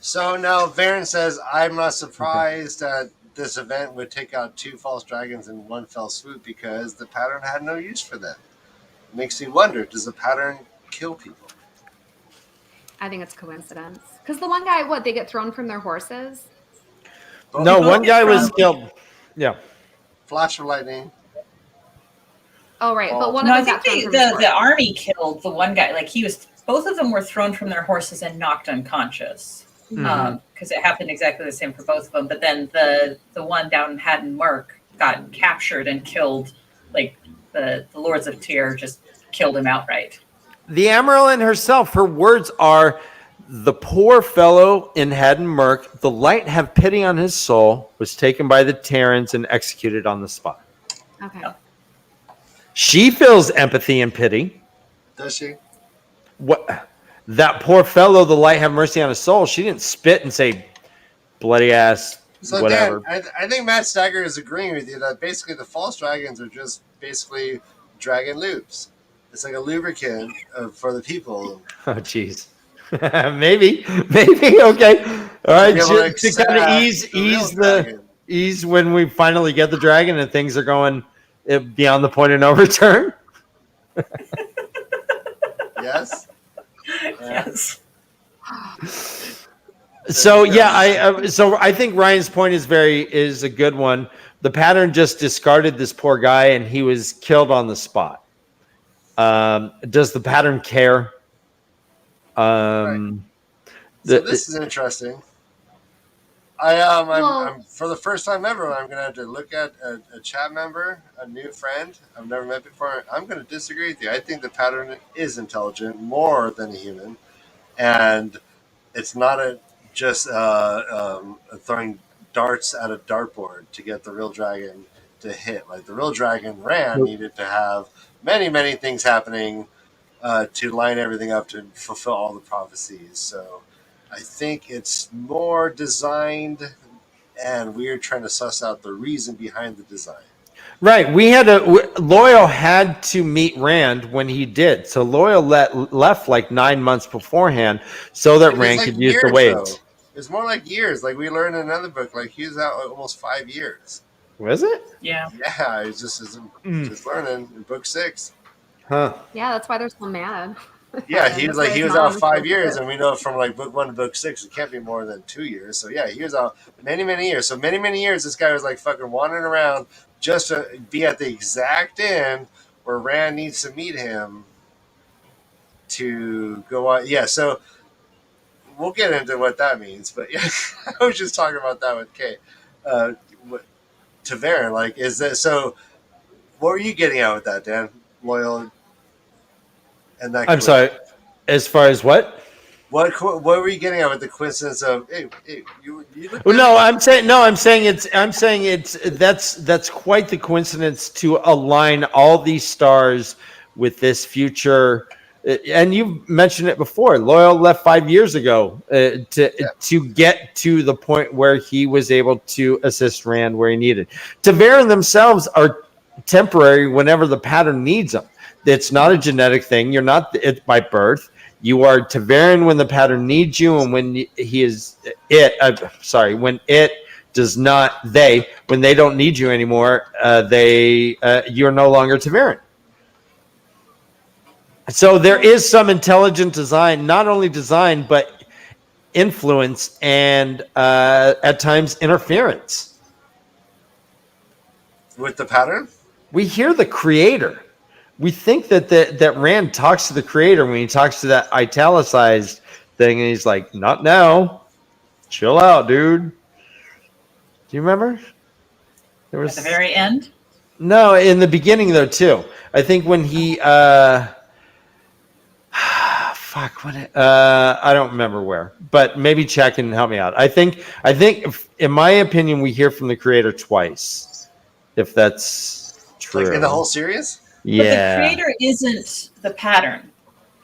So now Varen says, I'm not surprised that this event would take out two false dragons in one fell swoop because the pattern had no use for them. Makes me wonder, does the pattern kill people? I think it's coincidence. Because the one guy, they get thrown from their horses? No, one guy was killed. Yeah. Flash of lightning. Oh, right. But one of them got thrown from his horse. The army killed the one guy. Like both of them were thrown from their horses and knocked unconscious. Because it happened exactly the same for both of them. But then the one down in Haddon Mark got captured and killed. Like the Lords of Tyr just killed him outright. The Amaranth herself, her words are, the poor fellow in Haddon Merk, the light have pity on his soul, was taken by the Terrans and executed on the spot. Okay. She feels empathy and pity. Does she? What? That poor fellow, the light have mercy on his soul. She didn't spit and say, bloody ass, so whatever. Dan, I think Matt Stagger is agreeing with you that basically the false dragons are just basically dragon lubes. It's like a lubricant for the people. Oh, jeez. maybe. Okay. All right. To kind of ease when we finally get the dragon and things are going beyond the point of no return. Yes. Yes. So yeah, so I think Ryan's point is a good one. The pattern just discarded this poor guy and he was killed on the spot. Does the pattern care? Right. So this is interesting. I Well- I'm for the first time ever. I'm gonna have to look at a chat member, a new friend I've never met before. I'm gonna disagree with you. I think the pattern is intelligent more than a human, and it's not just throwing darts at a dartboard to get the real dragon to hit. Like the real dragon Rand needed to have many things happening to line everything up to fulfill all the prophecies. So I think it's more designed, and we're trying to suss out the reason behind the design. Right. Loyal had to meet Rand when he did. So Loyal left like 9 months beforehand so that It was Rand like could use the years, waves. though. It's more like years. Like we learned in another book, like he was out almost 5 years. Was it? Yeah. Yeah, he's just learning in book 6. Huh. Yeah, that's why they're so mad. Yeah, And he was that's why like he his was mom out is 5 so years, pissed. and we know from like book 1 to book 6, it can't be more than 2 years. So yeah, he was out many years. So many years, this guy was like fucking wandering around just to be at the exact end where Rand needs to meet him to go on. Yeah, so we'll get into what that means. But yeah, I was just talking about that with Kay. What, Tavern, like, is that so? What were you getting at with that, Dan? Loyal and that. I'm sorry. As far as what? What were you getting at with the coincidence of hey you look Well, no, I'm saying it's that's quite the coincidence to align all these stars with this future. And you've mentioned it before. Loyal left 5 years ago to get to the point where he was able to assist Rand where he needed. Tavern themselves are temporary whenever the pattern needs them. It's not a genetic thing. You're not it's by birth. You are Tavern when the pattern needs you, and when he is when it does not, when they don't need you anymore, you're no longer Tavern. So there is some intelligent design, not only design, but influence and at times interference. with the pattern. We hear the creator. We think that Rand talks to the creator when he talks to that italicized thing, and he's like, "Not now, chill out, dude." Do you remember? There was At the very end. no in the beginning though too. I think when he I don't remember where, but maybe Chad can help me out. I think in my opinion, we hear from the creator twice, if that's true. Like in the whole series? Yeah. But the creator isn't the pattern.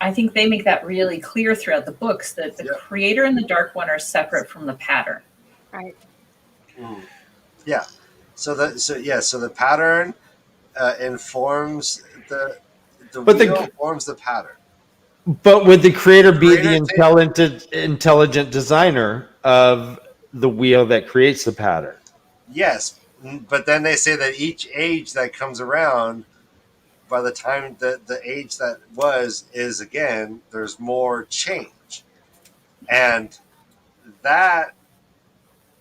I think they make that really clear throughout the books that the creator and the Dark One are separate from the pattern. Right. Yeah. So the pattern informs the wheel forms the pattern. But would the creator be the Creator intelligent designer of the wheel that creates the pattern? Yes, but then they say that each age that comes around, by the time the age that is again, there's more change. And that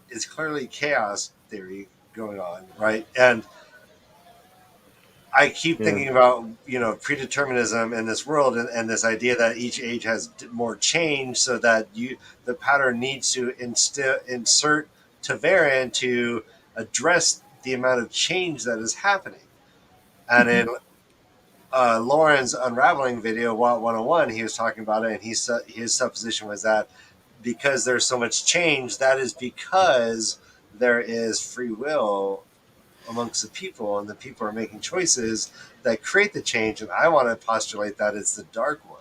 is clearly chaos theory going on, right? And I keep thinking about, predeterminism in this world and this idea that each age has more change so that the pattern needs to insert Tavern to address the amount of change that is happening. And in Lauren's Unraveling video, Wild 101, he was talking about it, and his supposition was that because there's so much change, that is because there is free will amongst the people, and the people are making choices that create the change. And I want to postulate that it's the Dark One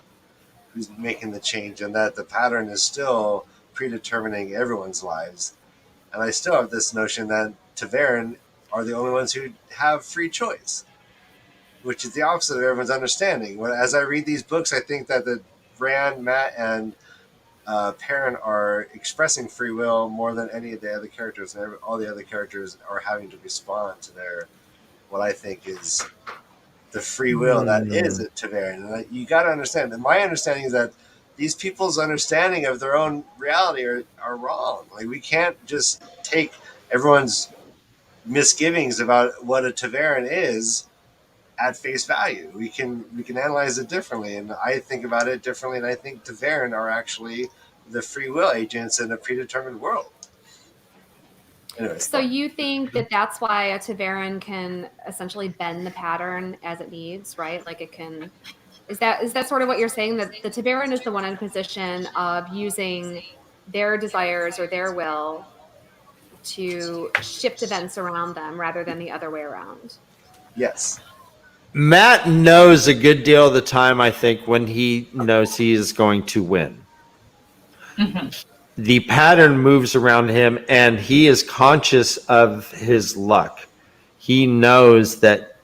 who's making the change, and that the pattern is still predetermining everyone's lives. And I still have this notion that Tavern are the only ones who have free choice, which is the opposite of everyone's understanding. As I read these books, I think that the Rand, Matt, and Perrin are expressing free will more than any of the other characters, and all the other characters are having to respond to what I think is the free will that is a Tavern. And you got to understand that my understanding is that these people's understanding of their own reality are wrong. Like, we can't just take everyone's misgivings about what a Tavern is at face value. We can analyze it differently, and I think about it differently, and I think Tavern are actually the free will agents in a predetermined world. Anyways, So you think that that's why a Tavern can essentially bend the pattern as it needs, right? Like it can. Is that sort of what you're saying? That the Tavern is the one in a position of using their desires or their will to shift events around them rather than the other way around. yes. Matt knows a good deal of the time, I think, when he knows he is going to win. Mhm. The pattern moves around him, and he is conscious of his luck. He knows that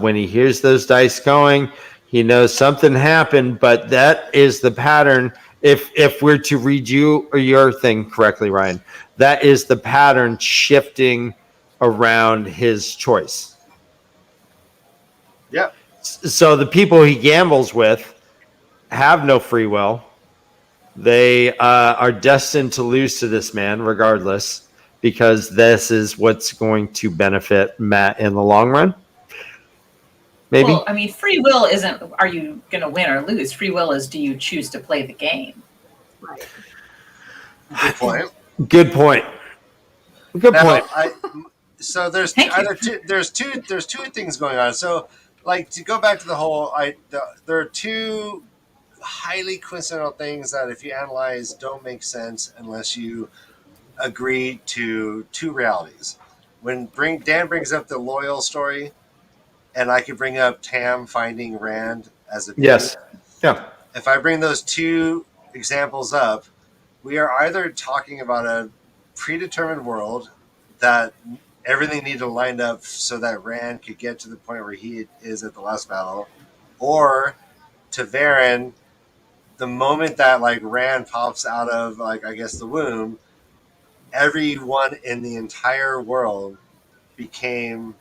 when he hears those dice going, he knows something happened, but that is the pattern. If we're to read you or your thing correctly, Ryan, that is the pattern shifting around his choice. Yep. So the people he gambles with have no free will. They are destined to lose to this man regardless, because this is what's going to benefit Matt in the long run. Maybe. Well, I mean, free will isn't, are you going to win or lose? Free will is, do you choose to play the game? Right. Good point. Good point. Good point. So there's Thank you. there's two things going on. So like to go back to the whole, there are two highly coincidental things that if you analyze don't make sense unless you agree to two realities. When Dan brings up the loyal story, and I could bring up Tam finding Rand as a Yes. Yeah. If I bring those two examples up, we are either talking about a predetermined world that everything needed to line up so that Rand could get to the point where he is at the last battle, or Tavern, the moment that like Rand pops out of like I guess the womb, everyone in the entire world became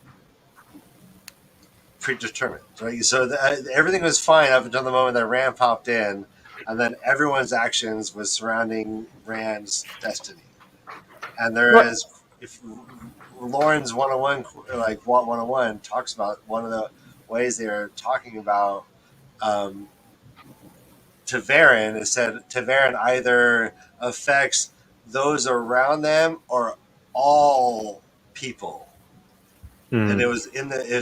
predetermined. Right? So everything was fine up until the moment that Rand popped in, and then everyone's actions was surrounding Rand's destiny. And there is, if Lauren's 101, like 101, talks about one of the ways they are talking about Tavern, it said Tavern either affects those around them or all people. And it was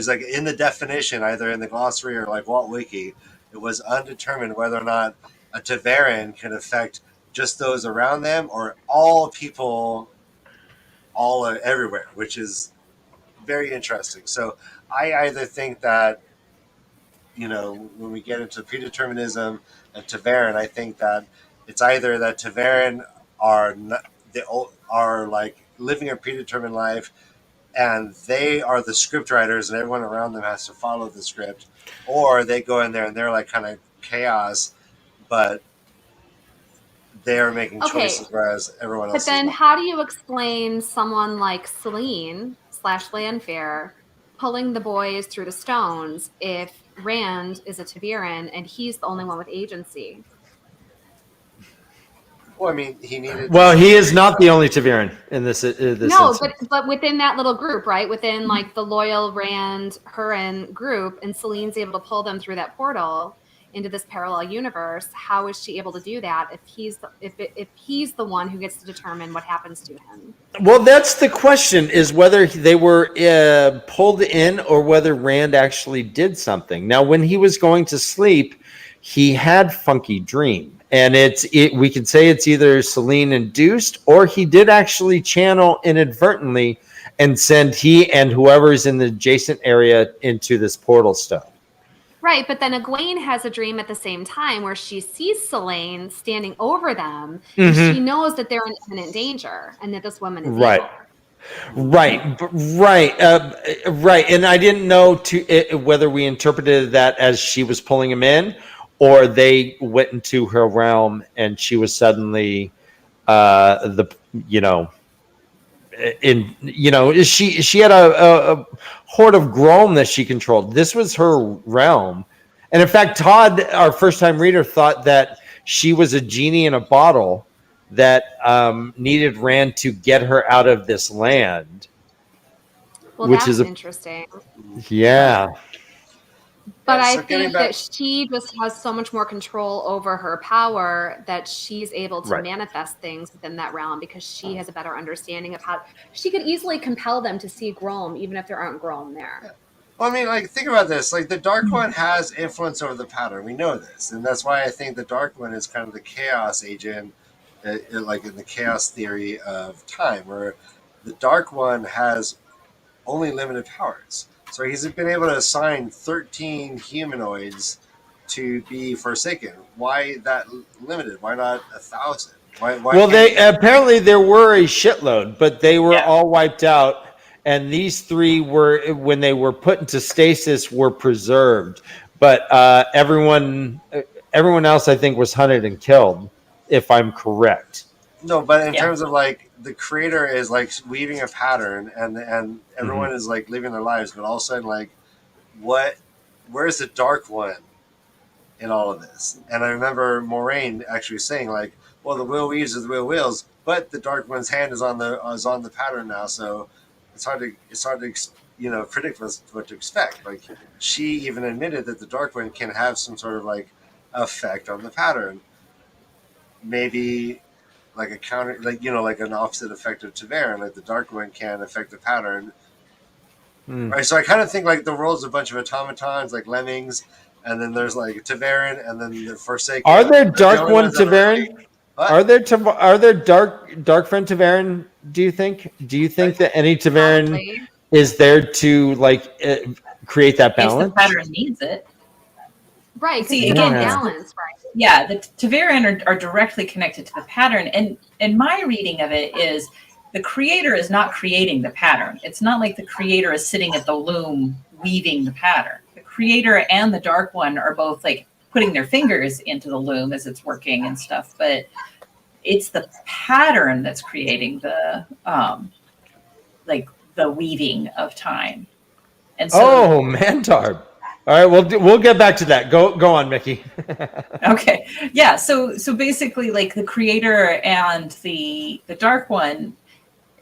like in the definition, either in the glossary or like Walt Wiki, it was undetermined whether or not a Tavern can affect just those around them or all people, all everywhere, which is very interesting. So I either think that, when we get into predeterminism and Tavern, I think that it's either that Tavern are like living a predetermined life, and they are the script writers and everyone around them has to follow the script, or they go in there and they're like kind of chaos, but they're making choices whereas everyone else But then is not. how do you explain someone like Celine / Landfair pulling the boys through the stones if Rand is a Taviran and he's the only one with agency? Well, I mean, he needed. Well, he is not the only Tavern in this. No, instance. but within that little group, right? Within like the loyal Rand Hurin group, and Celine's able to pull them through that portal into this parallel universe. How is she able to do that if he's the one who gets to determine what happens to him? Well, that's the question: is whether they were pulled in or whether Rand actually did something. Now, when he was going to sleep, he had funky dream. And we could say it's either Celine induced or he did actually channel inadvertently and send he and whoever's in the adjacent area into this portal stuff. Right, but then Egwene has a dream at the same time where she sees Celine standing over them, and she knows that they're in imminent danger and that this woman is evil. Right. And I didn't know whether we interpreted that as she was pulling him in, or they went into her realm and she was suddenly she had a horde of Grom that she controlled. This was her realm. And in fact, Todd, our first time reader, thought that she was a genie in a bottle that needed Rand to get her out of this land. Well, which that's is interesting. Yeah. But Yeah, I so getting think back- that she just has so much more control over her power that she's able to Right. manifest things within that realm because she has a better understanding of how she could easily compel them to see Grom, even if there aren't Grom there. Well, I mean, like, think about this. Like, the Dark One has influence over the pattern. We know this. And that's why I think the Dark One is kind of the chaos agent, like in the chaos theory of time, where the Dark One has only limited powers. So he's been able to assign 13 humanoids to be Forsaken. Why that limited? Why not 1,000? Why Well, can't they apparently there were a shitload, but they were Yeah. all wiped out. And these three were, when they were put into stasis, were preserved. But everyone else, I think, was hunted and killed, if I'm correct. No, but in Yeah. terms of like the creator is like weaving a pattern, and everyone is like living their lives, but all of a sudden, like, where's the Dark One in all of this? And I remember Moiraine actually saying like, well, the will weaves as the will wills, but the Dark One's hand is on the pattern now, so it's hard to predict what to expect. Like, she even admitted that the Dark One can have some sort of like effect on the pattern, maybe like a counter, like an opposite effect of Tavern. Like the Dark One can affect the pattern, right? So I kind of think like the world's a bunch of automatons, like lemmings, and then there's like Tavern, and then the Forsaken. Are there The Dark only One ones that are Tavern? really- What? Are there dark friend Tavern? Do you think? Do you think that any Tavern Probably. is there to like create that If the balance? pattern needs it. Right. 'cause See, you again, want Yeah. balance, right? Yeah, the Tavern are directly connected to the pattern. And my reading of it is the creator is not creating the pattern. It's not like the creator is sitting at the loom weaving the pattern. The creator and the Dark One are both like putting their fingers into the loom as it's working and stuff, but it's the pattern that's creating the like the weaving of time. And so Oh, Mantarb. All right, we'll get back to that. Go on, Mickey. okay. Yeah, so basically like the creator and the Dark One,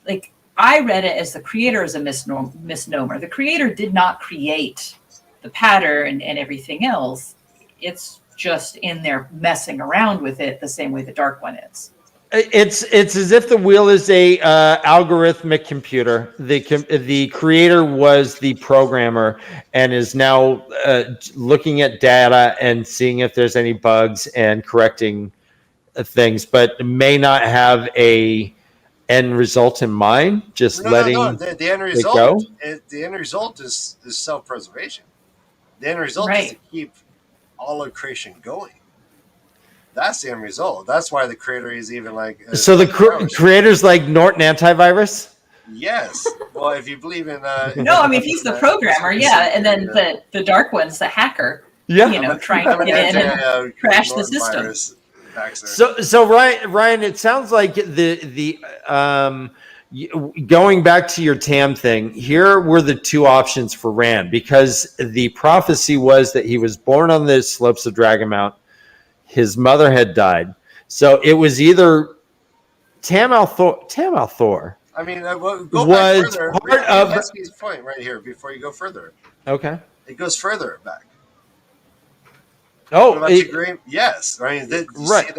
like I read it as the creator is a misnomer. The creator did not create the pattern and everything else. It's just in there messing around with it the same way the Dark One is. It's as if the wheel is a algorithmic computer. The creator was the programmer and is now looking at data and seeing if there's any bugs and correcting things, but may not have a end result in mind. Just letting No. The end it result. go. The end result is self-preservation. The end result is to Right. keep all of creation going. That's the end result. That's why the creator is even like. So the creator's like Norton antivirus. Yes. Well, if you believe in. No, I mean if he's the programmer, yeah, and then the Dark One's the hacker. Yeah. You know, trying to get in and crash the system. So Ryan, it sounds like the going back to your Tam thing. Here were the two options for Rand, because the prophecy was that he was born on the slopes of Dragonmount. His mother had died, so it was either Tam Althor. I mean, go was back further. part of- That's his point right here. Before you go further, Okay. it goes further back. Oh, What about Tigrean? Yes, I mean, right.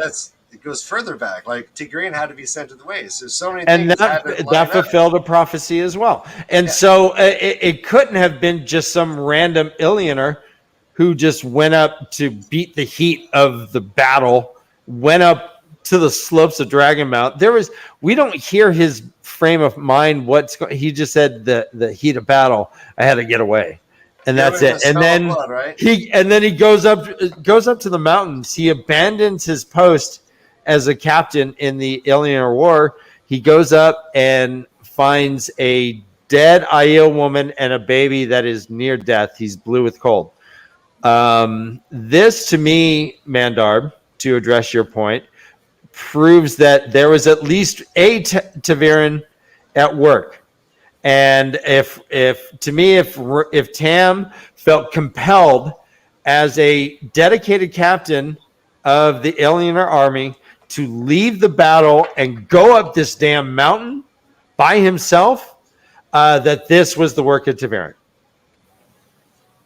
It goes further back. Like Tigrean had to be sent to the waste. So many and things had to line that up. fulfilled a prophecy as well. And Yeah. so it couldn't have been just some random Ilioner who just went up to beat the heat of the battle, went up to the slopes of Dragonmount. We don't hear his frame of mind. He just said the heat of battle. I had to get away, and Yeah, that's with it. the And smell of then blood, right? he goes up to the mountains. He abandons his post as a captain in the Ilioner War. He goes up and finds a dead Aiel woman and a baby that is near death. He's blue with cold. This to me, Mandarb, to address your point, proves that there was at least a Tavern at work. And if Tam felt compelled as a dedicated captain of the Ilioner army to leave the battle and go up this damn mountain by himself, that this was the work of Tavern.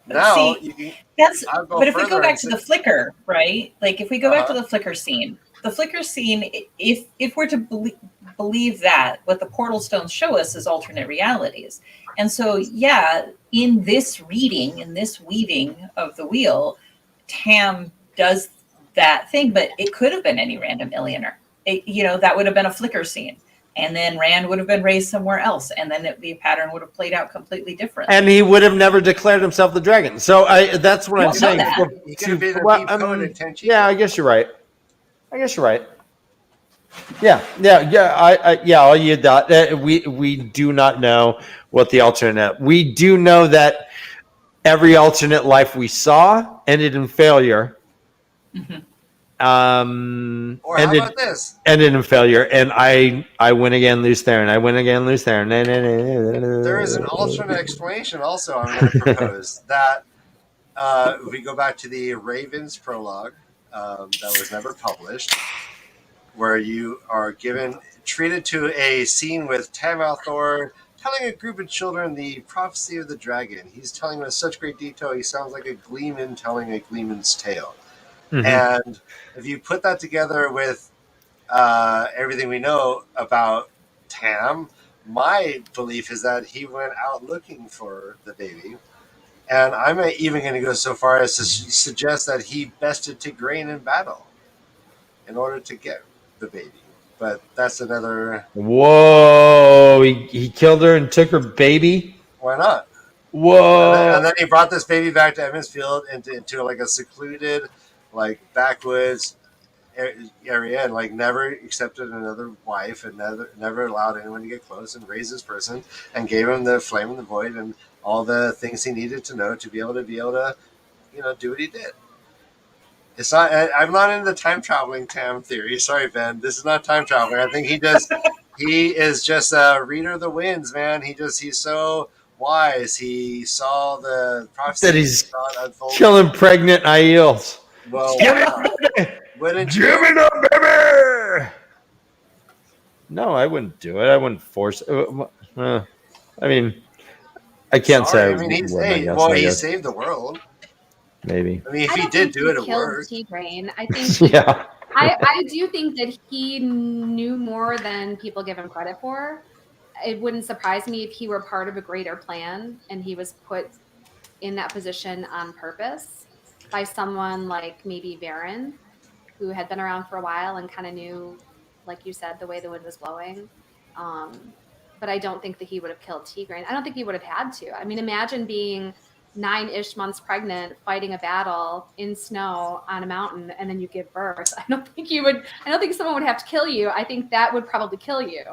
Now See, you can. That's I'll go but if we further go back and to say- the flicker, right? Like if we go back to Uh-huh. the flicker scene, if we're to believe that, what the portal stones show us is alternate realities. And so yeah, in this reading, in this weaving of the wheel, Tam does that thing, but it could have been any random Illionaire. That would have been a flicker scene. And then Rand would have been raised somewhere else, and then the pattern would have played out completely different. And he would have never declared himself the dragon. So that's what You I'm don't know saying. that. He could have been a Well, deep code in Tenchi. yeah, I guess you're right. Yeah. All you thought. We do not know what the alternate. We do know that every alternate life we saw ended in failure. Mhm. Or how about this? Ended in failure, and I win again, lose there, and I win again, lose there. There is an alternate explanation also I'm going to propose that if we go back to the Ravens prologue that was never published, where you are treated to a scene with Tam Althor telling a group of children the prophecy of the dragon. He's telling with such great detail, he sounds like a gleeman telling a gleeman's tale. Mhm. And if you put that together with everything we know about Tam, my belief is that he went out looking for the baby. And I'm even going to go so far as to suggest that he bested Tigraine in battle in order to get the baby. But that's another... Whoa! He killed her and took her baby. Why not? Whoa! And then he brought this baby back to Emmonsfield into like a secluded, like backwoods area, and like never accepted another wife, and never allowed anyone to get close, and raised this person and gave him the flame in the void and all the things he needed to know to be able to do what he did. It's not. I'm not into the time traveling Tam theory. Sorry, Ben. This is not time traveling. I think he is just a reader of the winds, man. He's so wise. He saw the prophecy That he's saw it unfold. killing pregnant Aiels. Well, Give wow. Give it up, baby! No, I wouldn't do it. I wouldn't force it. I mean, I can't say. I mean, he saved the world. Maybe. I mean, if I he don't did think do it, it killed worked. Tigraine. I think Yeah. I do think that he knew more than people give him credit for. It wouldn't surprise me if he were part of a greater plan and he was put in that position on purpose by someone like maybe Varen, who had been around for a while and kind of knew, like you said, the way the wind was blowing. But I don't think that he would have killed Tigraine. I don't think he would have had to. I mean, imagine being 9-ish months pregnant, fighting a battle in snow on a mountain, and then you give birth. I don't think someone would have to kill you. I think that would probably kill you.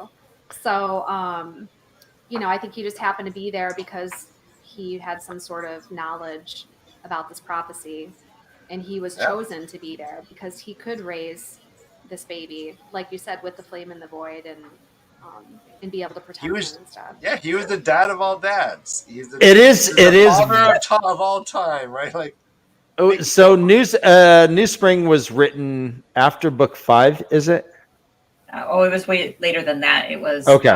So, I think he just happened to be there because he had some sort of knowledge about this prophecy, and he was chosen to be there because he could raise this baby, like you said, with the flame in the void and be able to protect him and stuff. Yeah, he was the dad of all dads. It is father of all time, right? Like, so New Spring was written after book 5, is it? It was way later than that. It was okay.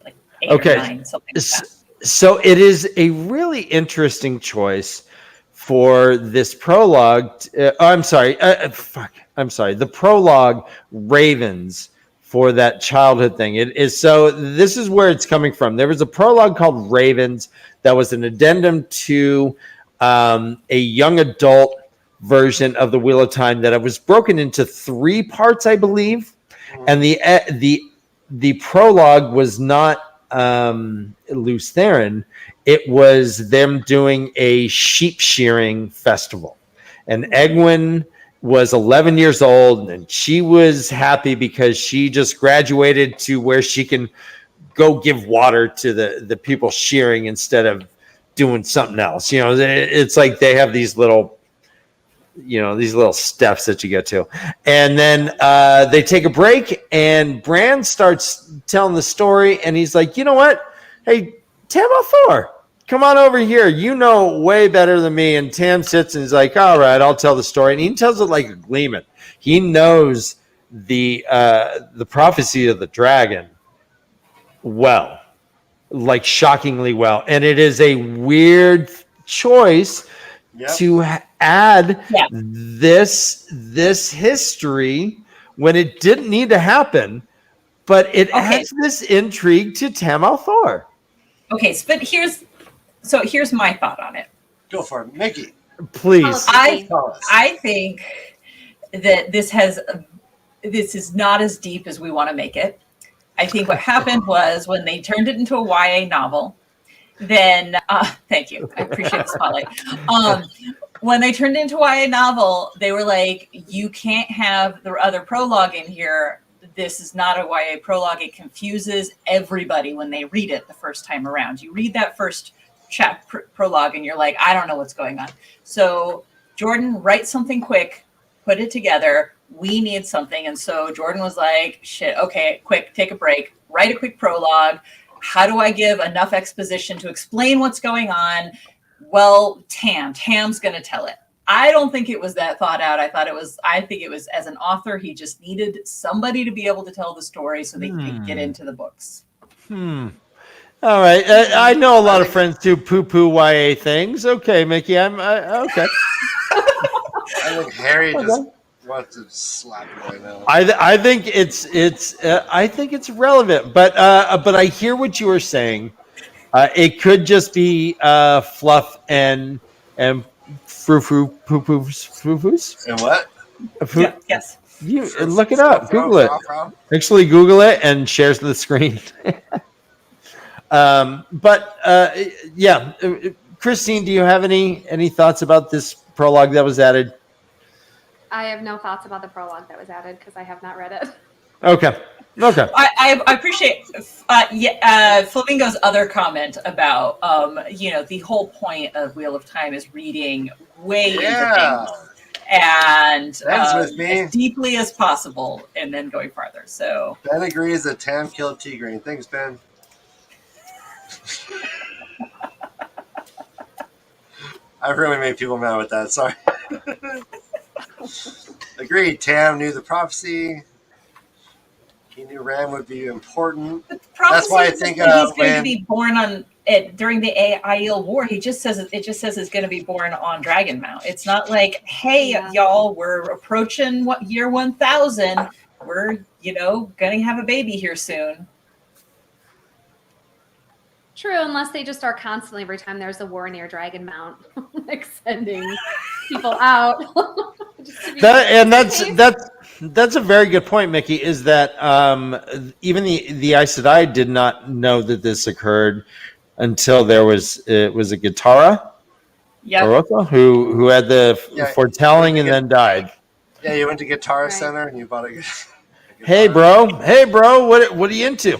Like 8 or 9, something like that. So it is a really interesting choice for this prologue. I'm sorry. The prologue Ravens for that childhood thing. It is so. This is where it's coming from. There was a prologue called Ravens that was an addendum to a young adult version of the Wheel of Time that was broken into 3 parts, I believe, and the prologue was not Lews Therin. It was them doing a sheep shearing festival, and Egwene was 11 years old, and she was happy because she just graduated to where she can go give water to the people shearing instead of doing something else. It's like they have these little steps that you get to. And then they take a break, and Bran starts telling the story, and he's like, you know what? Hey, Tam Althor, come on over here. You know way better than me. And Tam sits and he's like, all right, I'll tell the story. And he tells it like a gleeman. He knows the prophecy of the dragon well, like shockingly well. And it is a weird choice Yep. to add Yeah. this history when it didn't need to happen, but it Okay. adds this intrigue to Tam Althor. Okay, but here's my thought on it. Go for it, Mickey. Please. Tell us. I think that this is not as deep as we want to make it. I think what happened was when they turned it into a YA novel, then thank you. I appreciate the spotlight. When they turned it into a YA novel, they were like, you can't have the other prologue in here. This is not a YA prologue. It confuses everybody when they read it the first time around. You read that first prologue and you're like, I don't know what's going on. So Jordan, write something quick, put it together. We need something. And so Jordan was like, shit, okay, quick, take a break, write a quick prologue. How do I give enough exposition to explain what's going on? Well, Tam's going to tell it. I don't think it was that thought out. I think it was, as an author, he just needed somebody to be able to tell the story so they could get into the books. All right. I know a lot of friends do poo-poo YA things. Okay, Mickey, okay. I think Harry just wants to slap you right now. I think it's relevant, but I hear what you are saying. It could just be And fluff what? and Yes. You look it up. Google it. Actually, Google it and shares the screen. Yeah, Christine, do you have any thoughts about this prologue that was added? I have no thoughts about the prologue that was added because I have not read it. Okay. I appreciate Flamingo's other comment about the whole point of Wheel of Time is reading way into things and as deeply as possible and then going farther. So Ben agrees that Tam killed Tigraine. Thanks, Ben. I've really made people mad with that. Sorry. Agreed. Tam knew the prophecy. He knew Ram would be important. That's why I think he's going to be born on it during the Aiel War. He just says it's going to be born on Dragon Mount. It's not like, hey, y'all, we're approaching year 1000. We're going to have a baby here soon. True, unless they just are constantly, every time there's a war near Dragon Mount, like sending people out. That's a very good point, Mickey. Is that even the Aes Sedai did not know that this occurred until it was a Guitarra, who had the foretelling and then died. Yeah, you went to Guitar Center and you bought a guitar. Hey, bro, what are you into?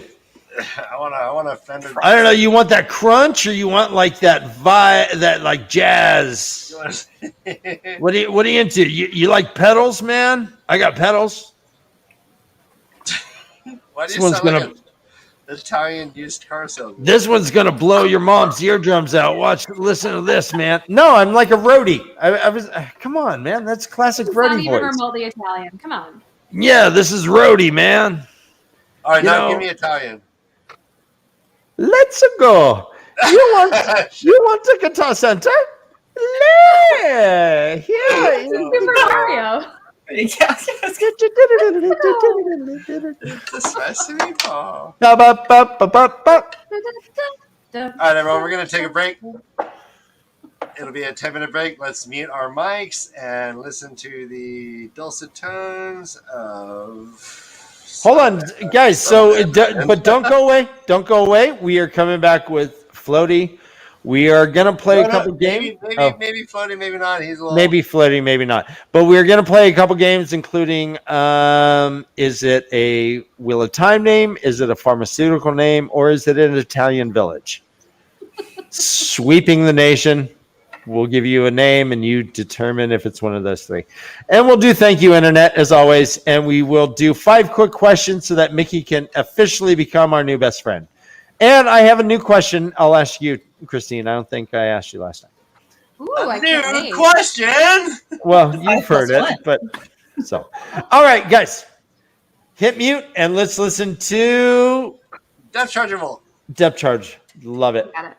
I want a Fender. I don't know. You want that crunch, or you want like that vibe, that like jazz? What are you into? You like pedals, man? I got pedals. Why do you sound like an Italian used car salesman? This one's gonna blow your mom's eardrums out. Listen to this, man. No, I'm like a roadie. I was. Come on, man. That's classic roadie voice. Not even remotely Italian. Come on. Yeah, this is roadie, man. All right, now give me Italian. Let's go. You want a guitar center? Yeah. Super Mario. Sesame ball. All right, everyone, we're going to take a break. It'll be a 10-minute break. Let's mute our mics and listen to the dulcet tones of... Hold on, guys. But don't go away. Don't go away. We are coming back with Floaty. We are gonna play a couple games. Maybe Floaty, maybe not. He's a little... Maybe Floaty, maybe not. But we're gonna play a couple games, including is it a Wheel of Time name? Is it a pharmaceutical name? Or is it an Italian village? Sweeping the nation. We'll give you a name, and you determine if it's one of those three. And we'll do thank you, Internet, as always. And we will do 5 quick questions so that Mickey can officially become our new best friend. And I have a new question I'll ask you, Christine. I don't think I asked you last time. Ooh, a new question! Well, you've heard it, but so. All right, guys. Hit mute, and let's listen to... Depth Charge Revolt. Depth Charge. Love it. Got it.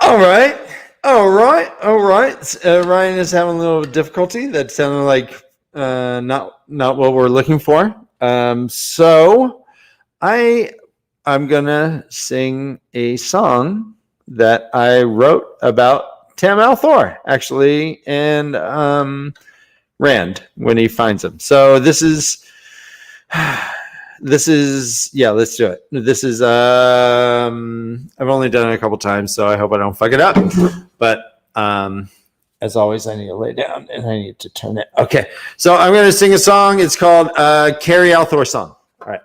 All right. Ryan is having a little difficulty. That sounded like not what we're looking for. So I'm gonna sing a song that I wrote about Tam Althor, actually, and Rand when he finds him. So this is let's do it. This is I've only done it a couple times, so I hope I don't fuck it up. But as always, I need to lay down and I need to turn it. Okay, so I'm going to sing a song. It's called Carrie Althor Song. All right.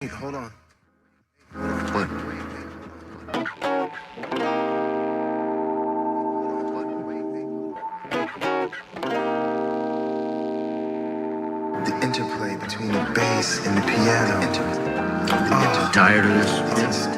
Hey, hold on. What? The interplay between the bass and the piano. Tired of this? Bass.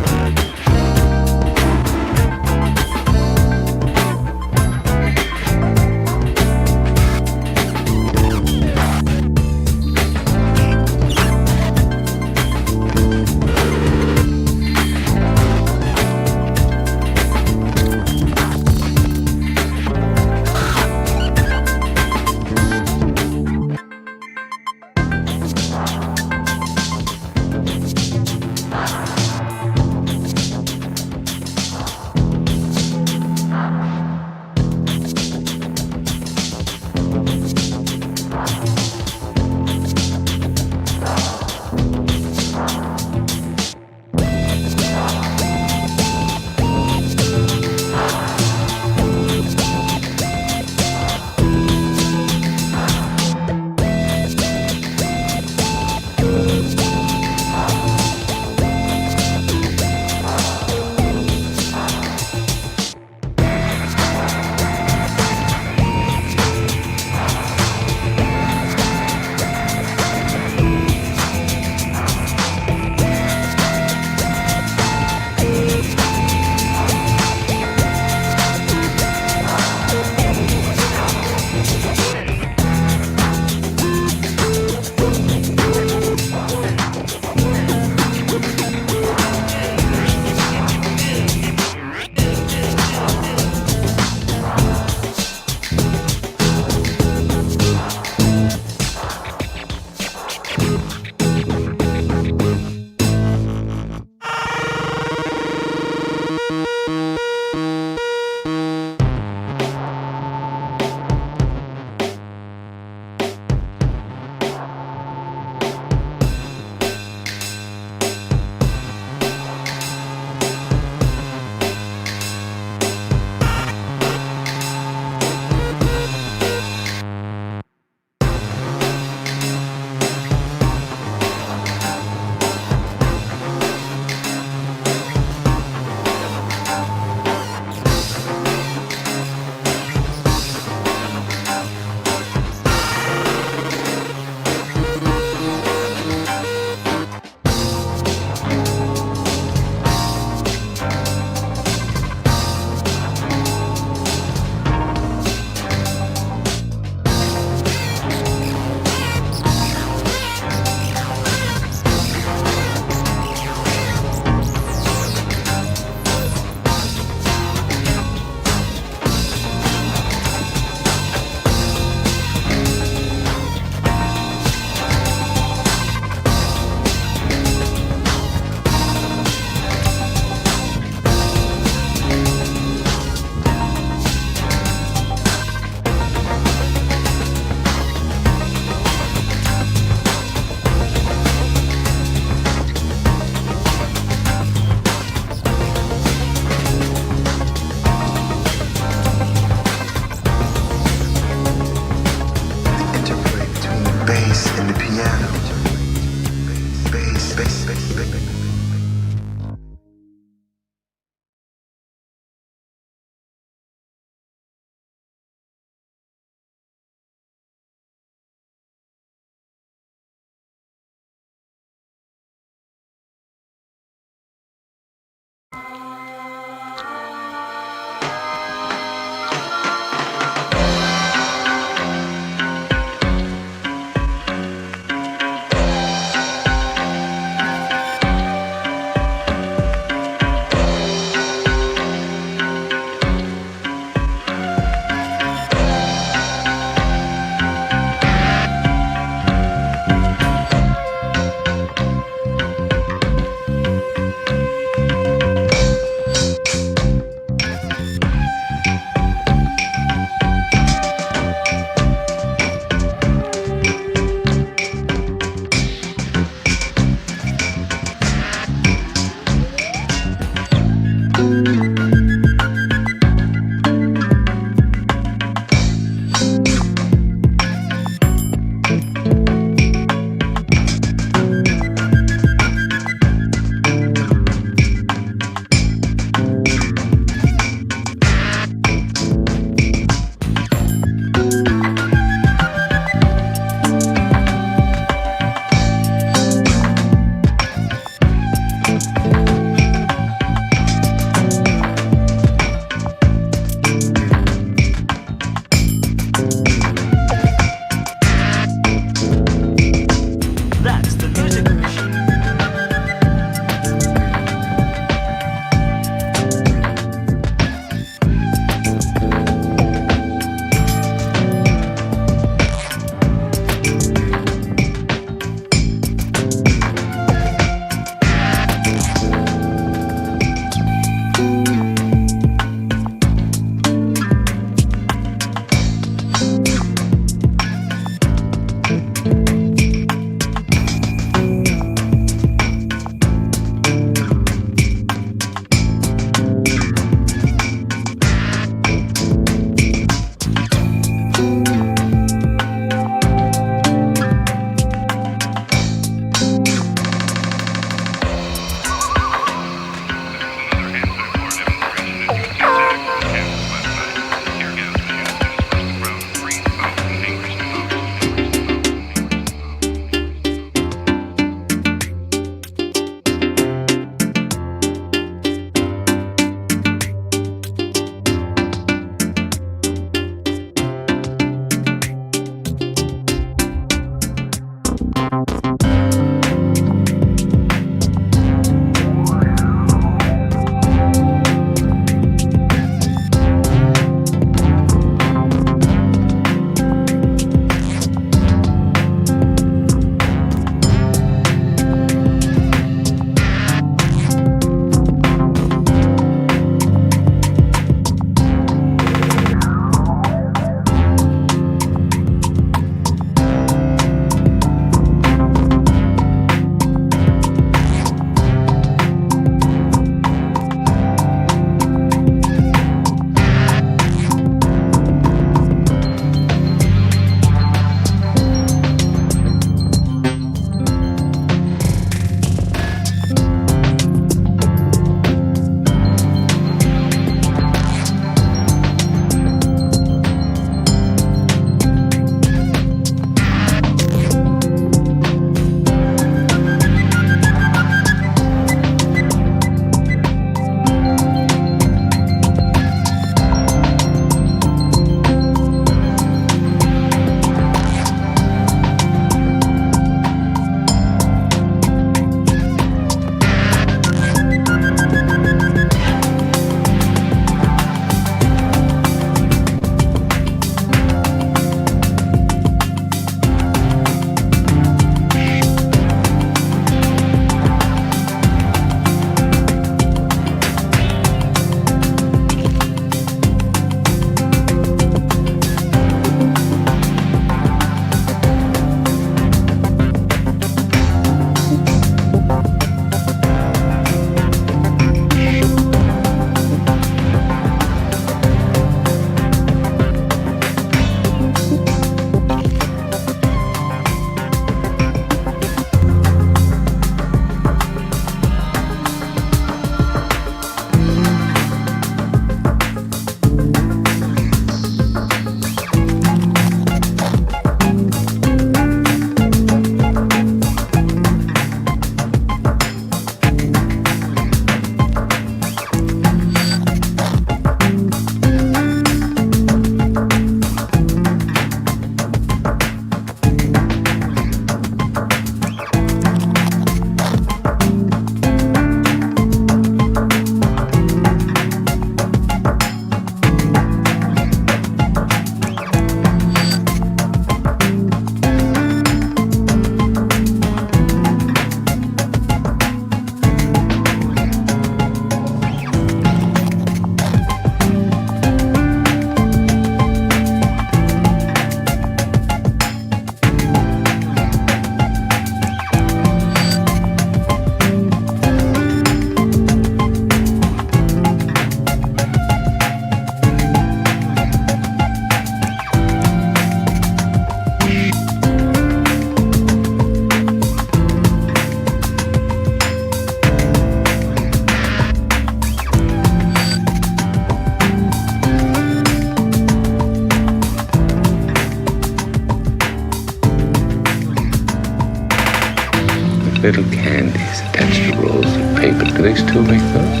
still make those?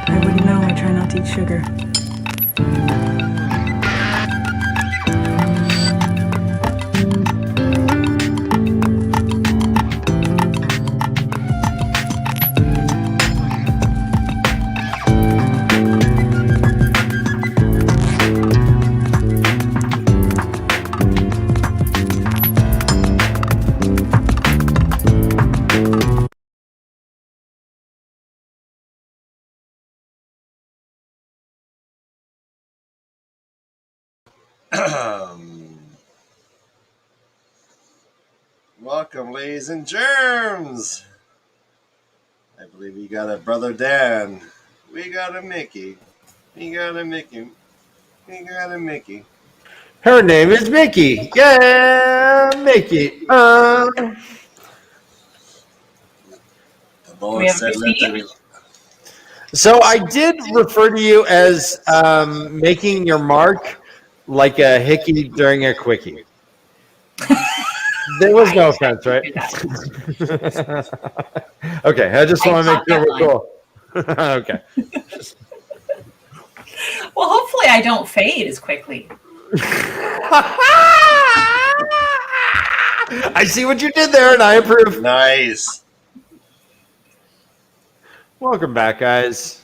I wouldn't know. I try not to eat sugar. Welcome, ladies and germs. I believe we got a brother Dan. We got a Mickey. We got a Mickey. We got a Mickey. Her name is Miki. Yeah, Miki. The Lord We have said, "Let there be." So I did refer to you as making your mark like a hickey during a quickie. There was no offense, right? Okay, I just want to make sure we're cool. Okay. Well, hopefully I don't fade as quickly. I see what you did there, and I approve. Nice. Welcome back, guys.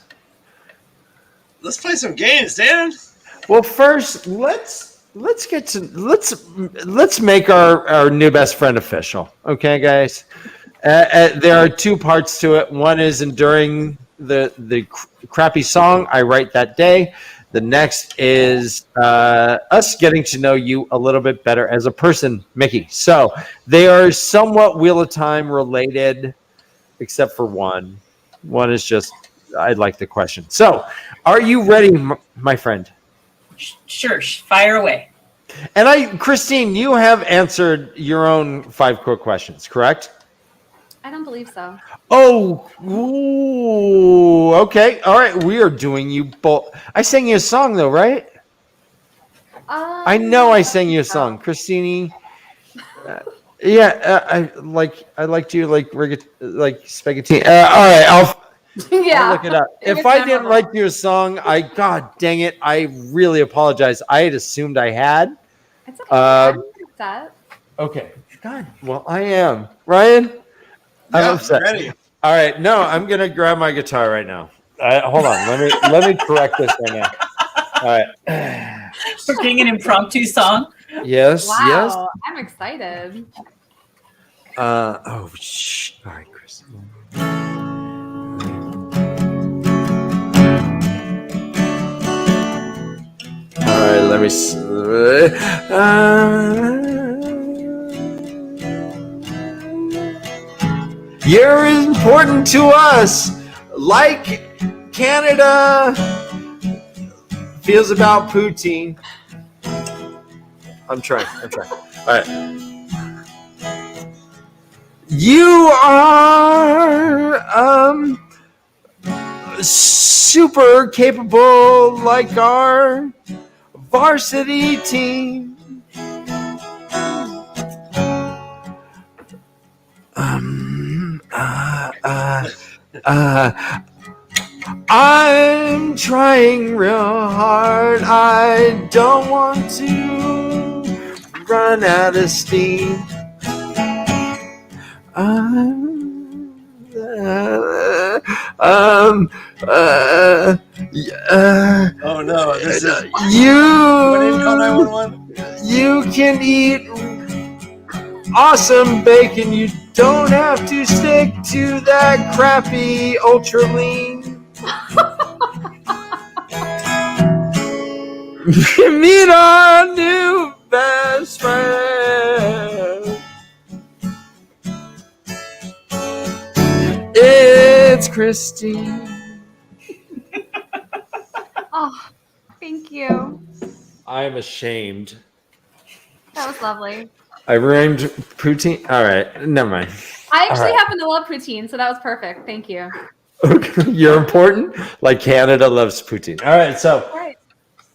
Let's play some games, Dan. Well, first, let's make our new best friend official. Okay, guys. There are two parts to it. One is enduring the crappy song I write that day. The next is us getting to know you a little bit better as a person, Miki. So they are somewhat Wheel of Time related, except for one. One is just, I'd like the question. So, are you ready, my friend? Sure, fire away. And Christine, you have answered your own 5 quick questions, correct? I don't believe so. Oh, ooh, okay. All right, we are doing you both. I sang you a song, though, right? I know I sang you a song, Christine. I liked you like spaghetti. All right, I'll look it up. If I didn't write you a song, God dang it, I really apologize. I had assumed I had. It's okay. I'm upset. Okay. God, well, I am. Ryan? I'm upset. Ready. All right, no, I'm gonna grab my guitar right now. Hold on, let me correct this right now. All right. We're getting an impromptu song. Yes. Wow, Yes. I'm excited. All right, Chris. All right, let me. You're important to us, like Canada feels about poutine. I'm trying. All right. You are super capable, like our varsity team. I'm trying real hard. I don't want to run out of steam. Oh no, this is. You. What did you call 911? You can eat awesome bacon. You don't have to stick to that crappy ultra lean. Meet our new best friend. It's Christine. Oh, thank you. I'm ashamed. That was lovely. I ruined poutine. All right, never mind. I actually right. happen to love poutine, so that was perfect. Thank you. Okay, you're important. Like Canada loves poutine. All right, so. Right.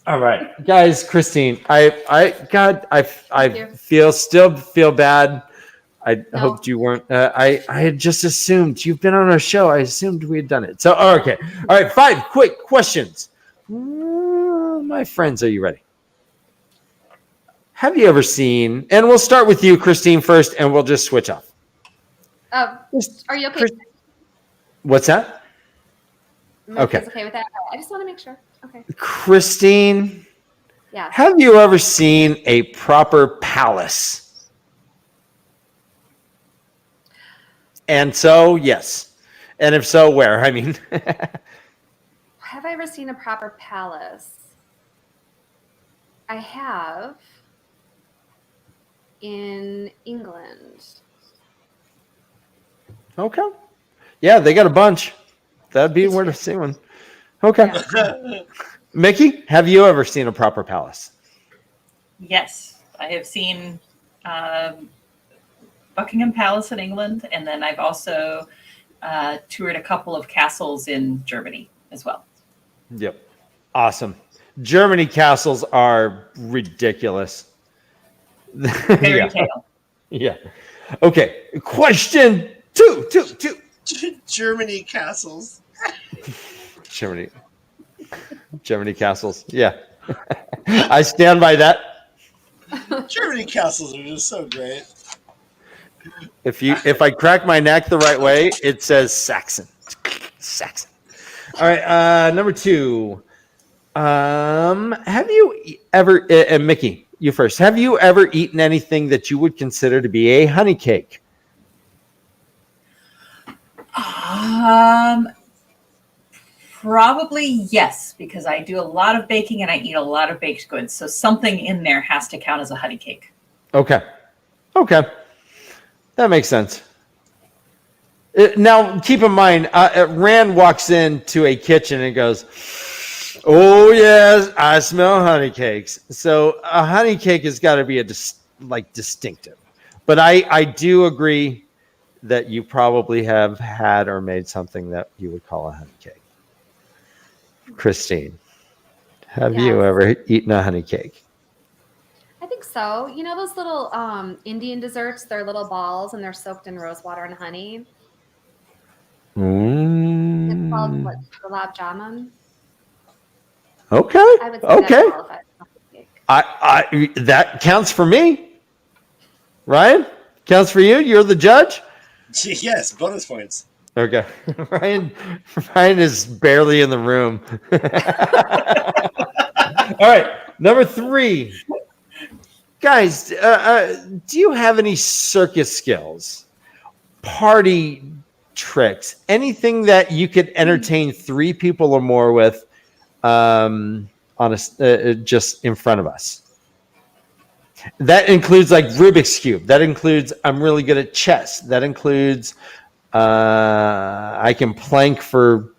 All right, guys, Christine, I you. still feel bad. I No. hoped you weren't. I had just assumed you've been on our show. I assumed we had done it. So, okay. All right. 5 quick questions. My friends, are you ready? Have you ever seen, and we'll start with you, Christine, first, and we'll just switch off. Are you okay? What's that? Okay. Okay with that? I just want to make sure. Okay. Christine, Yeah. have you ever seen a proper palace? And so, yes. And if so, where? I mean, Have I ever seen a proper palace? I have in England. okay. Yeah, they got a bunch. That'd be where to see one. Okay. Yeah. Miki, have you ever seen a proper palace? Yes, I have seen Buckingham Palace in England, and then I've also toured a couple of castles in Germany as well. Yep. Awesome. Germany castles are ridiculous. Fairy Yeah. tale. Yeah. Okay. Question two. Germany castles. Germany castles. Yeah. I stand by that. Germany castles are just so great. If I crack my neck the right way, it says Saxon. Saxon. All right. Number 2. Have you ever, Miki, you first. Have you ever eaten anything that you would consider to be a honey cake? Probably yes, because I do a lot of baking and I eat a lot of baked goods. So something in there has to count as a honey cake. Okay. That makes sense. Now, keep in mind, Rand walks into a kitchen and goes, "Oh, yes, I smell honey cakes." So a honey cake has got to be distinctive. But I do agree that you probably have had or made something that you would call a honey cake. Christine, have you ever eaten a honey cake? I think so. You know those little Indian desserts? They're little balls and they're soaked in rose water and honey. It's called what? Gulab jamun. Okay. I would say that qualifies as a cake. I that counts for me. Ryan, counts for you. You're the judge. Yes, bonus points. Okay. Ryan is barely in the room. All right. Number 3. Guys, do you have any circus skills? Party tricks? Anything that you could entertain 3 people or more with just in front of us? That includes like Rubik's Cube. That includes I'm really good at chess. That includes I can plank for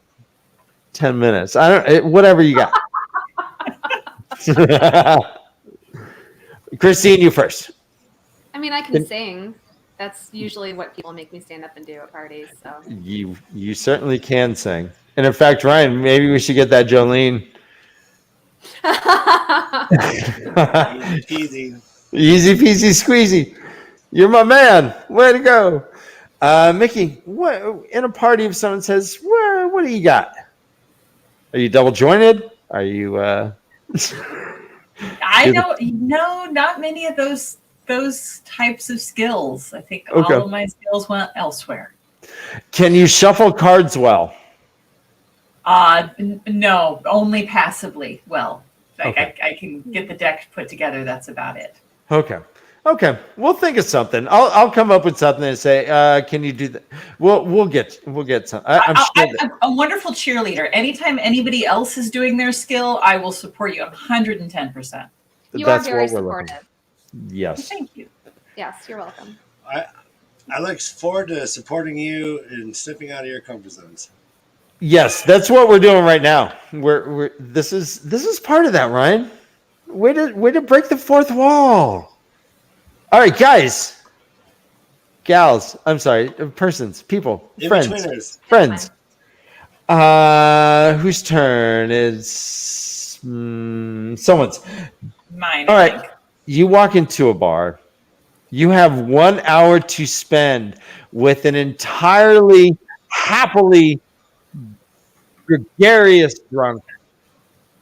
10 minutes. Whatever you got. Christine, you first. I mean, I can sing. That's usually what people make me stand up and do at parties. So You certainly can sing. And in fact, Ryan, maybe we should get that Jolene. Easy peasy squeezy. You're my man. Way to go. Miki, what in a party if someone says, what do you got? Are you double jointed? Are you I don't know, not many of those types of skills. I think all of my skills went elsewhere. Can you shuffle cards well? No, only passively well. I can get the deck put together. That's about it. Okay. We'll think of something. I'll come up with something and say, can you do that? We'll get some. I'm a wonderful cheerleader. Anytime anybody else is doing their skill, I will support you 110%. You are very supportive. Yes. Thank you. Yes, you're welcome. I look forward to supporting you and stepping out of your comfort zones. Yes, that's what we're doing right now. This is part of that, Ryan. Way to break the fourth wall. All right, guys, gals. I'm sorry, persons, people, friends. Whose turn is someone's? Mine. All right, you walk into a bar, You have 1 hour to spend with an entirely happily gregarious drunk.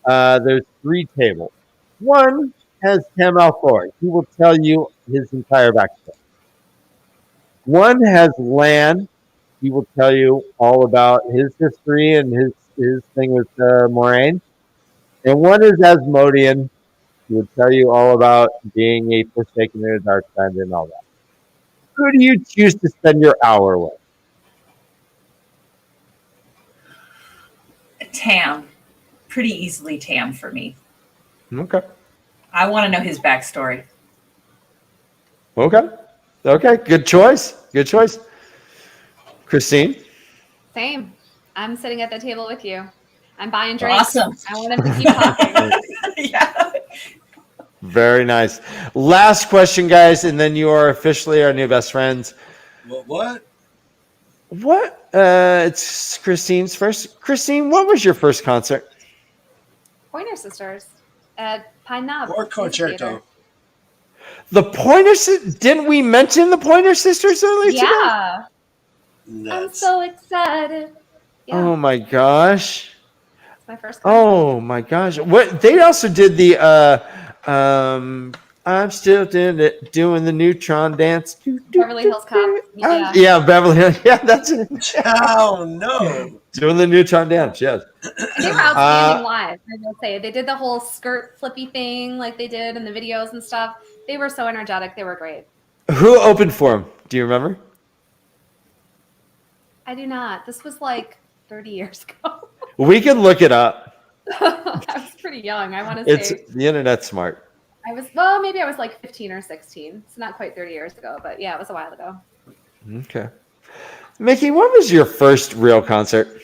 There's 3 tables. One has Tim Alford. He will tell you his entire backstory. One has Lan. He will tell you all about his history and his thing with Moiraine. And one is Asmodean. He will tell you all about being a Forsaken in the Dark Side and all that. Who do you choose to spend your hour with? Tam. Pretty easily Tam for me. Okay. I want to know his backstory. Okay. Good choice. Good choice. Christine? Same. I'm sitting at the table with you. I'm buying drinks. Awesome. I want him to keep talking. Yeah. Very nice. Last question, guys, and then you are officially our new best friends. What? What? It's Christine's first. Christine, what was your first concert? Pointer Sisters at Pine Knob. Or Music concerto? Theater. The Pointer Sisters? Didn't we mention the Pointer Sisters earlier today? Yeah. I'm Nuts. so excited. Yeah, Oh my gosh. it's my first concert. Oh my gosh. What they also did the I'm still doing the Neutron dance. Beverly Hills Cop. Yeah. Yeah, Beverly Hills. Yeah, that's it. Oh, no. Doing the Neutron dance, yes. And they were outstanding live. I will say they did the whole skirt flippy thing like they did in the videos and stuff. They were so energetic. They were great. Who opened for him? Do you remember? I do not. This was like 30 years ago. We can look it up. I was pretty young. I want to It's say the internet's smart. maybe I was like 15 or 16. It's not quite 30 years ago, but yeah, it was a while ago. Okay. Mickey, what was your first real concert?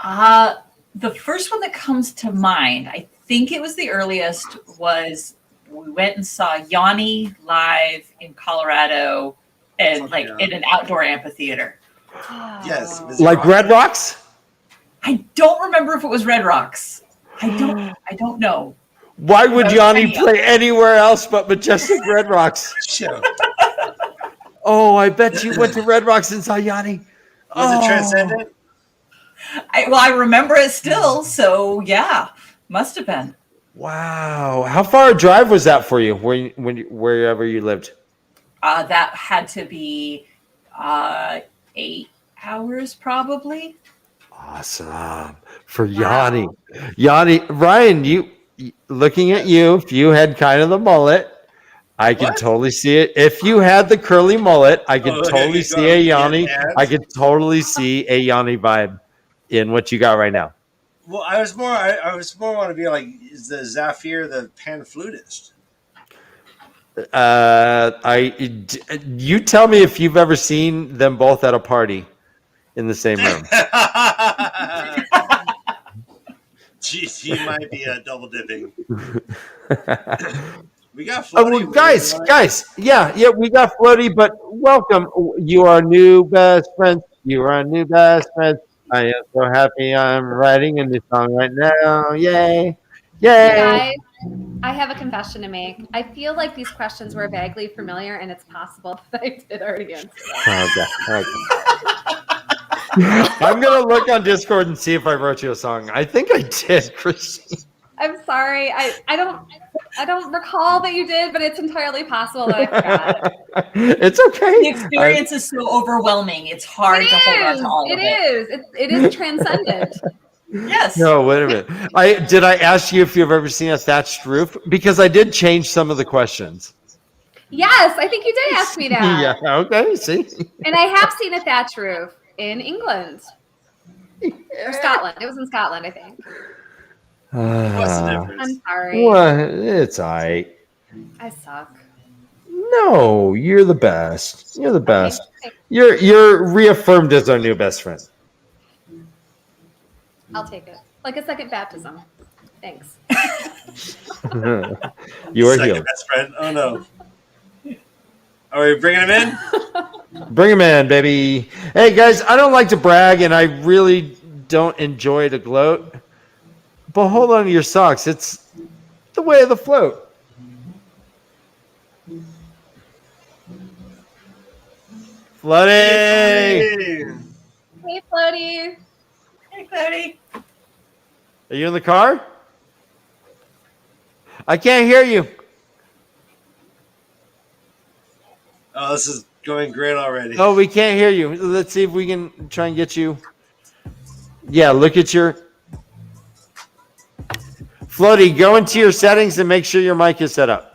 The first one that comes to mind, I think it was the earliest, was we went and saw Yanni live in Colorado and in an outdoor amphitheater. Yes. Like Red Rocks? I don't remember if it was Red Rocks. I don't know. Why would That was Yanni pretty play anywhere else but Majestic Red Rocks? Show. Oh, I bet you went to Red Rocks and saw Yanni. Was it Transcendent? I remember it still, so yeah, must have been. Wow. How far a drive was that for you wherever you lived? That had to be 8 hours probably. Awesome. For Yanni. Yanni, Ryan, looking at you, if you had kind of the mullet, I could totally see it. If you had the curly mullet, I could totally see a Yanni. I could totally see a Yanni vibe in what you got right now. Well, I was more want to be like, is the Zafir the pan flutist? You tell me if you've ever seen them both at a party in the same room. Jeez, he might be double dipping. We got Floaty. Guys, yeah, we got Floaty, but welcome. You are new best friends. You are new best friends. I am so happy I'm writing a new song right now. Yay. Guys, I have a confession to make. I feel like these questions were vaguely familiar, and it's possible that I did already answer them. Okay. I'm going to look on Discord and see if I wrote you a song. I think I did, Christine. I'm sorry. I don't recall that you did, but it's entirely possible that I forgot. It's okay. The experience is so overwhelming. It's hard to hold on to all of it. It is transcendent. Yes. No, wait a minute. Did I ask you if you've ever seen a thatched roof? Because I did change some of the questions. Yes, I think you did ask me that. Yeah, okay, see? And I have seen a thatch roof in England. Or Scotland. It was in Scotland, I think. What's the difference? I'm sorry. What? It's all right. I suck. No, you're the best. You're the best. Okay. You're reaffirmed as our new best friend. I'll take it. Like a second baptism. Thanks. You are Second healed. best friend. Oh no. Are we bringing him in? Bring him in, baby. Hey, guys, I don't like to brag, and I really don't enjoy to gloat. But hold on to your socks. It's the way of the float. Floaty. Hey, Floaty. Hey, Cloudy. Are you in the car? I can't hear you. Oh, this is going great already. Oh, we can't hear you. Let's see if we can try and get you. Yeah, look at your Floaty. Go into your settings and make sure your mic is set up.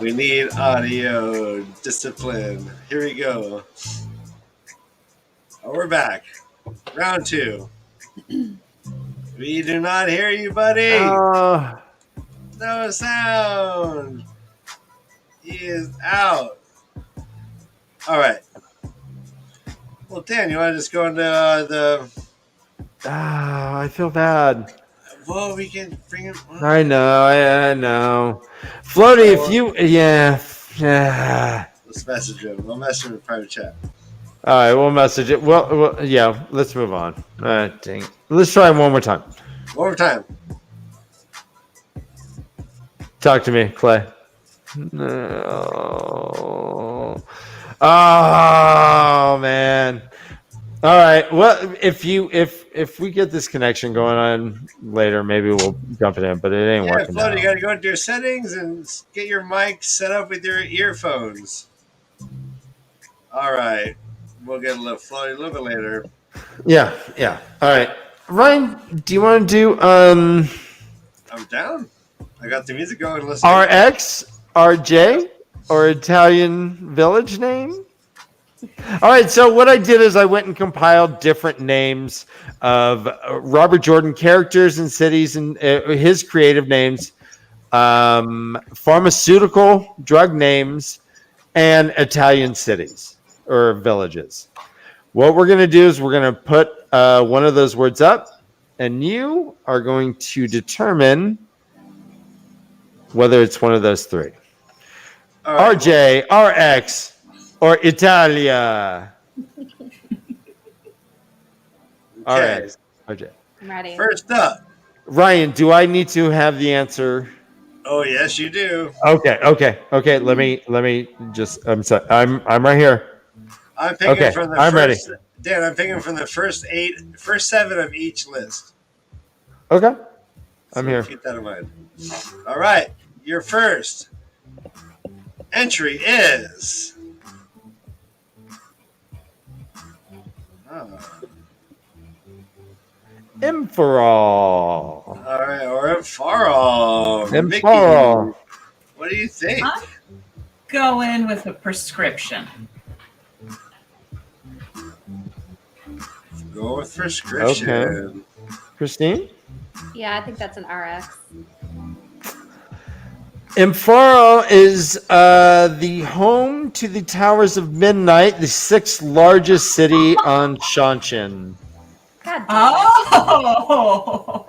We need audio discipline. Here we go. Oh, we're back. Round 2. We do not hear you, buddy. No sound. He is out. All right. Well, Dan, you want to just go into the... I feel bad. Well, we can bring him... I know. Floaty, if you... Yeah. Let's message him. We'll message him in private chat. All right, we'll message it. Well, yeah, let's move on. Dang it. Let's try one more time. One more time. Talk to me, Clay. No. Oh, man. All right. Well, if we get this connection going on later, maybe we'll jump it in, but it ain't working. Floaty, you got to go into your settings and get your mic set up with your earphones. All right. We'll get a little Floaty a little bit later. Yeah. All right. Ryan, do you want to do I'm down. I got the music going. Let's RX, RJ, or Italian village name? All right, so what I did is I went and compiled different names of Robert Jordan characters and cities and his creative names, pharmaceutical drug names, and Italian cities or villages. What we're going to do is we're going to put one of those words up, and you are going to determine whether it's one of those three. All right, RJ, RX, or Italia. Okay. RX, RJ. I'm ready. First up. Ryan, do I need to have the answer? Oh, yes, you do. Okay. Let me just. I'm sorry. I'm right here. I'm picking Okay, from the I'm first. ready. Dan, I'm picking from the first 7 of each list. Okay. I'm So here. Keep that in mind. All right. Your first entry is. Impharal. All right, or Impharal. Miki, Impharal. what do you think? I'm going with a prescription. Go with prescription. Okay. Christine? Yeah, I think that's an RX. Impharal is the home to the Towers of Midnight, the 6th largest city on Shanshan. God damn it. Oh!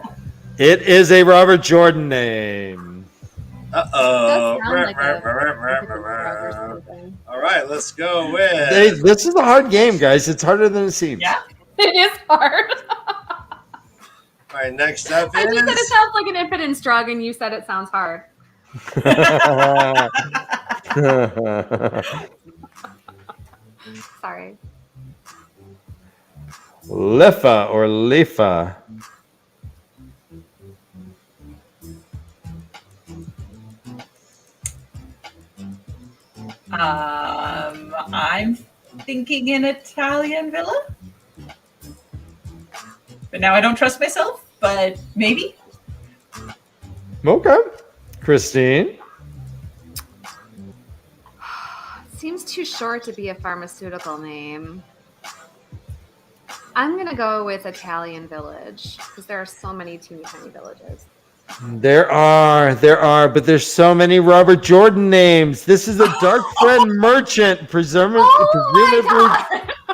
It is a Robert Jordan name. Uh-oh. Does sound like a- All right, let's go with. This is a hard game, guys. It's harder than it seems. Yeah. It is hard. All right, next up I just said it is. sounds like an impotence drug, and you said it sounds hard. Sorry. Lifa or Lifa. I'm thinking an Italian villa. But now I don't trust myself, but maybe. Okay. Christine. Seems too short to be a pharmaceutical name. I'm gonna go with Italian Village because there are so many teeny tiny villages. There are, but there's so many Robert Jordan names. This is a dark friend merchant, presumably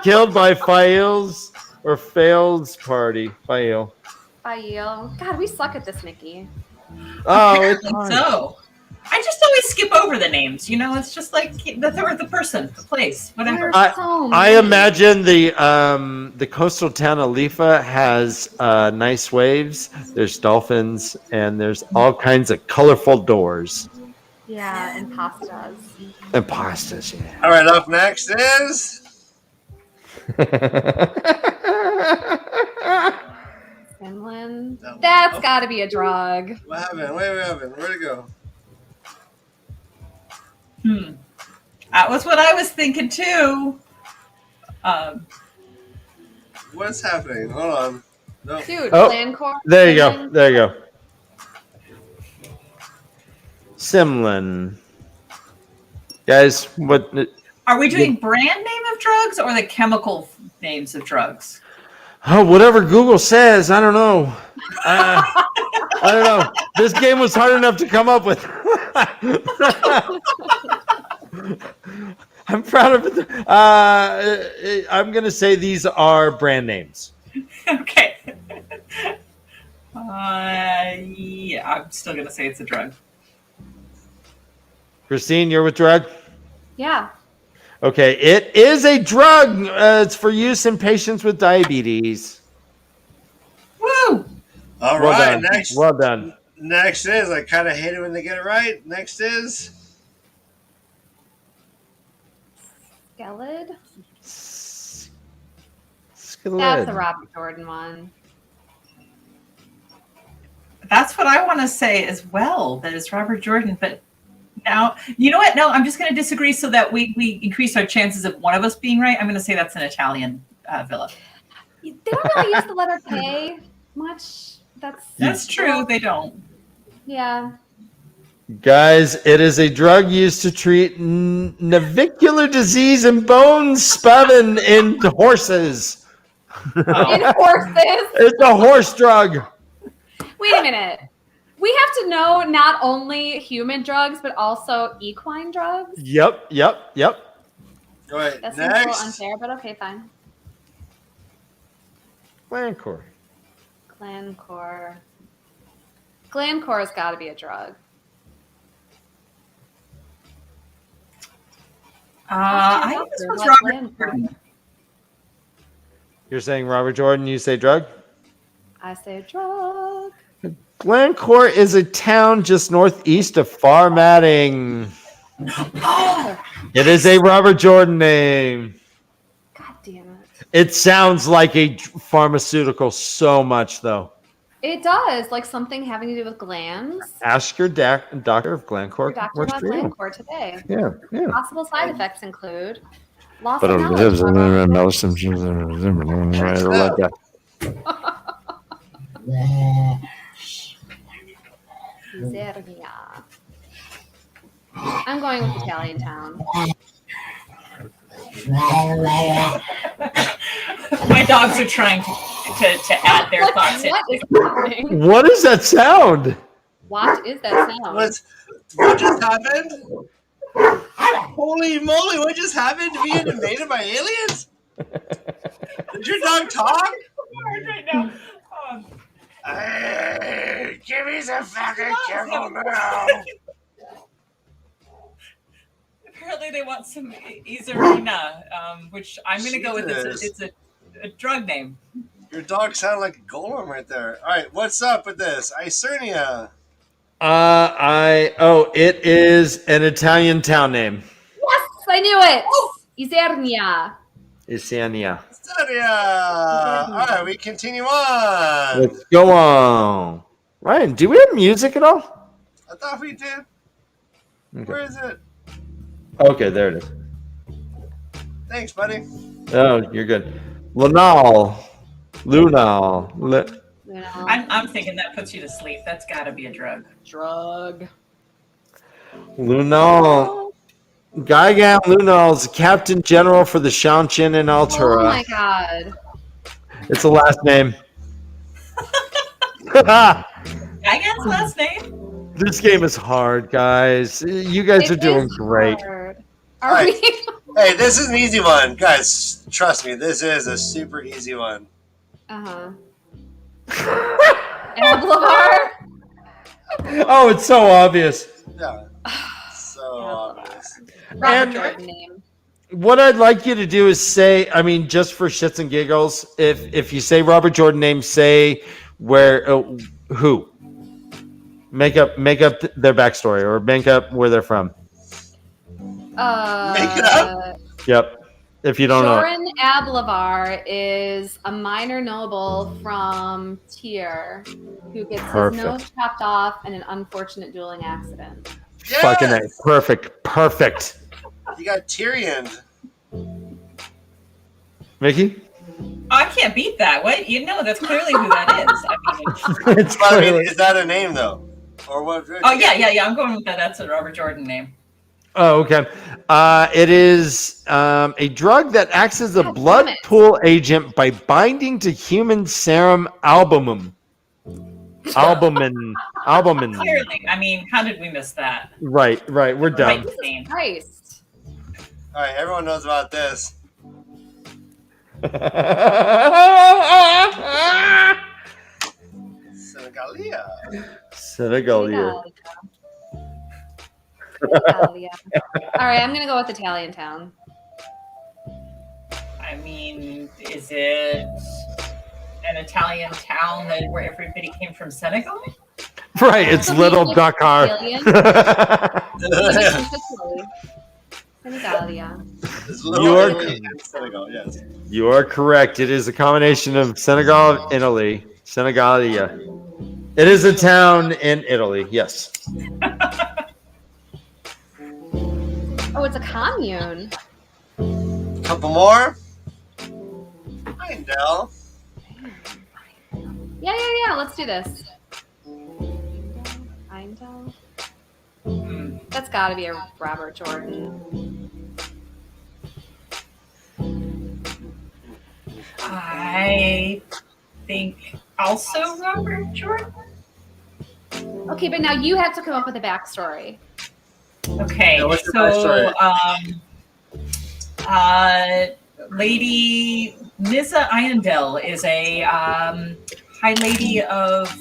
killed by Fael's party. Fael. God, we suck at this, Miki. Oh, it's Apparently fine. so. I just always skip over the names. It's just like the person, the place, whatever. I imagine the coastal town of Lifa has nice waves. There's dolphins, and there's all kinds of colorful doors. Yeah, and pastas. And pastas, yeah. All right, up next is Finland. No. That's got to be a drug. what happened? What happened? Where'd it go? That was what I was thinking too. What's happening? Hold on. No. Dude, Oh, Glencore. There you go. There you go. Simlin. Guys, what? Are we doing brand name of drugs or the chemical names of drugs? Oh, whatever Google says. I don't know. I don't know. This game was hard enough to come up with. I'm proud of it. I'm going to say these are brand names. Okay. Yeah, I'm still gonna say it's a drug. Christine, you're with drug? Yeah. Okay, it is a drug. It's for use in patients with diabetes. Woo! All Well right, done. next. Well done. Next is, I kind of hate it when they get it right. Next is Skelid? Skillet. That's the Robert Jordan one. That's what I want to say as well. That is Robert Jordan. But now, you know what? No, I'm just going to disagree so that we increase our chances of one of us being right. I'm going to say that's an Italian villa. They don't really use the letter K much. That's true. They don't. Yeah. Guys, it is a drug used to treat navicular disease and bone spavin in horses. In horses. It's a horse drug. Wait a minute. We have to know not only human drugs, but also equine drugs. Yep. all right. That seems a little Next, unfair, but okay, fine. Glencore. Glencore. Glencore's got to be a drug. I think this was Like Robert Glencore. Jordan. You're saying Robert Jordan, you say drug? I say drug. Glencore is a town just northeast of Farmatting. Oh, It is a Robert Jordan name. God damn it. It sounds like a pharmaceutical so much, though. It does, like something having to do with glands. Ask your doctor if Glencore Doctor works about for you. Glencore today. Yeah. Possible side effects include loss But of it knowledge. lives in the medicine. Like that. Zernia. I'm going with Italian town. my dogs are trying to add their thoughts in. What is happening? What is that sound? What is that sound? what just happened? Holy moly! What just happened? To be invaded by aliens? Did your dog talk? Right now. Hey, give me some fucking kibble now! Apparently, they want some Izarina, which I'm going to go with. It's a drug name. Your dog sounded like a golem right there. All right, what's up with this? Icernia. It is an Italian town name. Yes, I knew it. Isernia. Isania. Icernia. All right, we continue on. Let's go on. Ryan, do we have music at all? I thought we did. Okay. Where is it? Okay, there it is. Thanks, buddy. Oh, you're good. Lunal. I'm thinking that puts you to sleep. That's got to be a drug. Drug. Lunal. Gaigan Lunal is Captain General for the Shanchin and Altura. Oh my god. It's a last name. Gaigan's last name? This game is hard, guys. You guys are doing great. Hard. All Are right. we? Hey, this is an easy one. Guys, trust me, this is a super easy one. Uh-huh. Ablavar? Oh, it's so obvious. Yeah. So Yeah, obvious. Robert And- Jordan name. What I'd like you to do is say, I mean, just for shits and giggles, if you say Robert Jordan name, say where, who. Make up their backstory or make up where they're from. Make it up? Yep. If you don't know. Joran Ablavar is a minor noble from Tyr who gets Perfect. his nose chopped off in an unfortunate dueling accident. Yes! Fucking A. Perfect. You got Tyrion. Mickey? I can't beat that. What? You know, that's clearly who that is. I mean, It's But I mean, clearly- is that a name though, or what? oh yeah. I'm going with that. That's a Robert Jordan name. Oh, okay. It is a drug that acts as a God blood damn it. pool agent by binding to human serum albumin. Albumin. Clearly, I mean, how did we miss that? Right. We're dumb. Right name. Christ. All right, everyone knows about this. Senegalia. Senegalia. Senegalia. All right, I'm gonna go with Italian town. I mean, is it an Italian town where everybody came from Senegal? Right, it's little Dakar. Alien. Senegalia. It's You little are- Italy and Senegal. Yes. You are correct. It is a combination of Senegal and Italy. Senegalia. It is a town in Italy. Yes. Oh, it's a commune. Couple more. Heindel. Yeah. Let's do this. Heindel. That's got to be a Robert Jordan. I think also Robert Jordan. Okay, but now you have to come up with a backstory. Okay, Yeah, what's your so backstory? Lady Nissa Iondel is a high lady of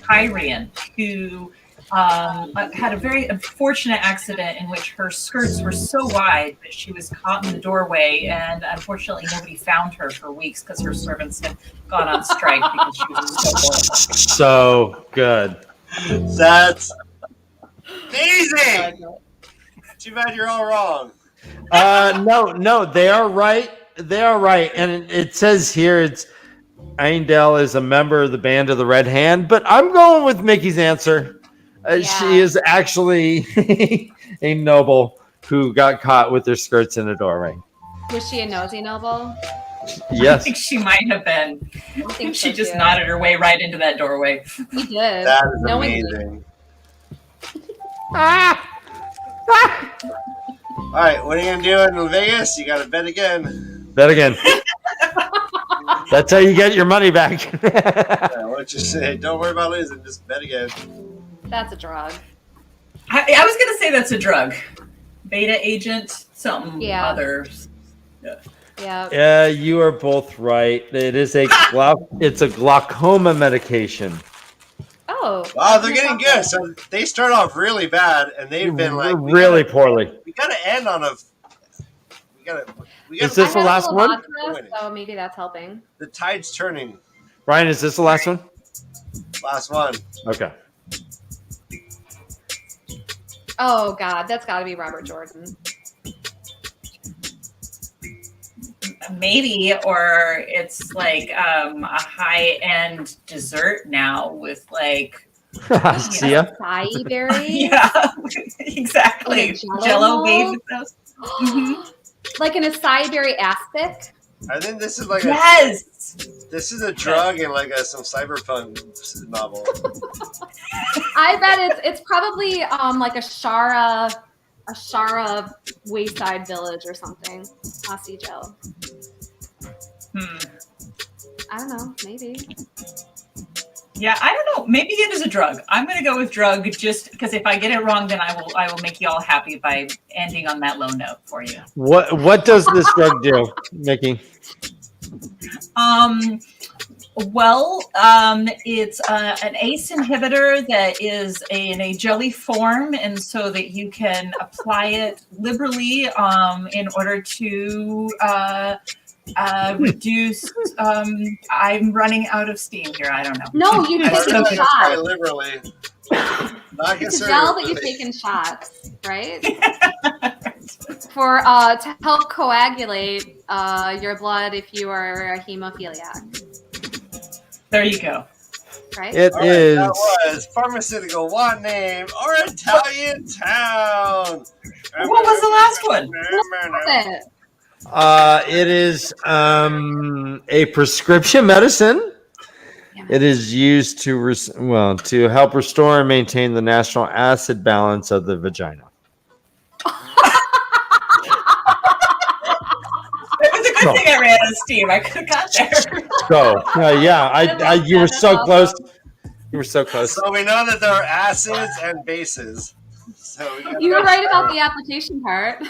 Tyrion who had a very unfortunate accident in which her skirts were so wide that she was caught in the doorway, and unfortunately nobody found her for weeks because her servants had gone on strike because she was so horrible. So good. That's amazing. Too bad you're all wrong. No, they are right. They are right. And it says here it's Eindel is a member of the Band of the Red Hand, but I'm going with Mickey's answer. Yeah. She is actually a noble who got caught with her skirts in a doorway. Was she a nosy noble? I Yes. think she might have been. I think She so, just too. nodded her way right into that doorway. He did. That is Knowingly. amazing. All right, what are you gonna do in Vegas? You gotta bet again. Bet again. That's how you get your money back. Yeah, what you say? Don't worry about losing. Just bet again. That's a drug. I was gonna say that's a drug. Beta agent, something Yeah. other. Yeah. Yeah, you are both right. It is it's a glaucoma medication. Oh. Wow, they're getting good. So they start off really bad, and they've been like really poorly. We gotta end on a. We gotta. Is this I the have last a one? mantra, so maybe that's helping. The tide's turning. Ryan, is this the last one? Last one. Okay. Oh God, that's got to be Robert Jordan. Maybe, or it's like a high-end dessert now with like See ya. Acai berry. yeah, exactly. Like a Jell-O Jello made mold? with those. Mhm. Like an acai berry aspic. I think this is like Yes. this is a drug in like some cyberpunk novel. I bet it's probably like a Shara wayside village or something. Aussie Joe. I don't know. Maybe. Yeah, I don't know. Maybe it is a drug. I'm going to go with drug just because if I get it wrong, then I will make you all happy by ending on that low note for you. What does this drug do, Mickey? Well, it's an ACE inhibitor that is in a jelly form, and so that you can apply it liberally in order to reduce. I'm running out of steam here. I don't know. No, you I take really in like to try shots. liberally. Not It's a gel that you conservatively. take in shots, right? To help coagulate your blood if you are a hemophiliac, There you go. right? It All right, is. that was Pharmaceutical One Name or Italian Town. What was the last one? It is a prescription medicine. It is used to to help restore and maintain the natural acid balance of the vagina. It was a good thing I ran out of steam. I could have got there. So you were so close. You were so close. So we know that there are acids and bases. So You were right about the application part.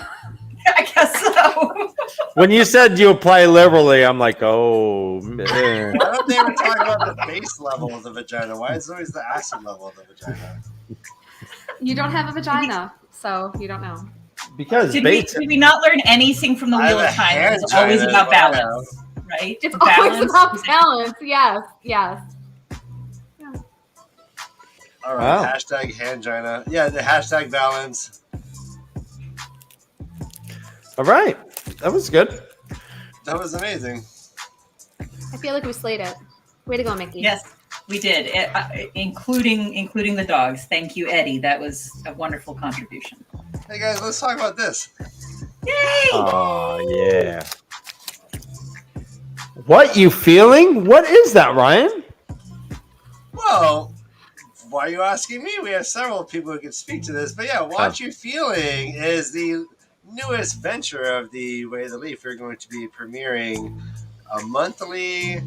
I guess so. When you said you apply liberally, I'm like, oh, man. Why don't they ever talk about the base level of the vagina? Why is it always the acid level of the vagina? You don't have a vagina, so you don't know. Because Did we not learn anything from the I Wheel have of a Time? hand It's always vagina, about is what I balance, right? It's always about balance. Yes, yes. All right, Wow. hashtag handgina. Yeah, the hashtag balance. All right. That was good. That was amazing. I feel like we slayed it. Way to go, Miki. Yes, we did, including the dogs. Thank you, Eddie. That was a wonderful contribution. Hey guys, let's talk about this. Yay! Oh, yeah. What you feeling? What is that, Ryan? Well, why are you asking me? We have several people who can speak to this. But yeah, What You Feeling is the newest venture of the Way of the Leaf. We're going to be premiering a monthly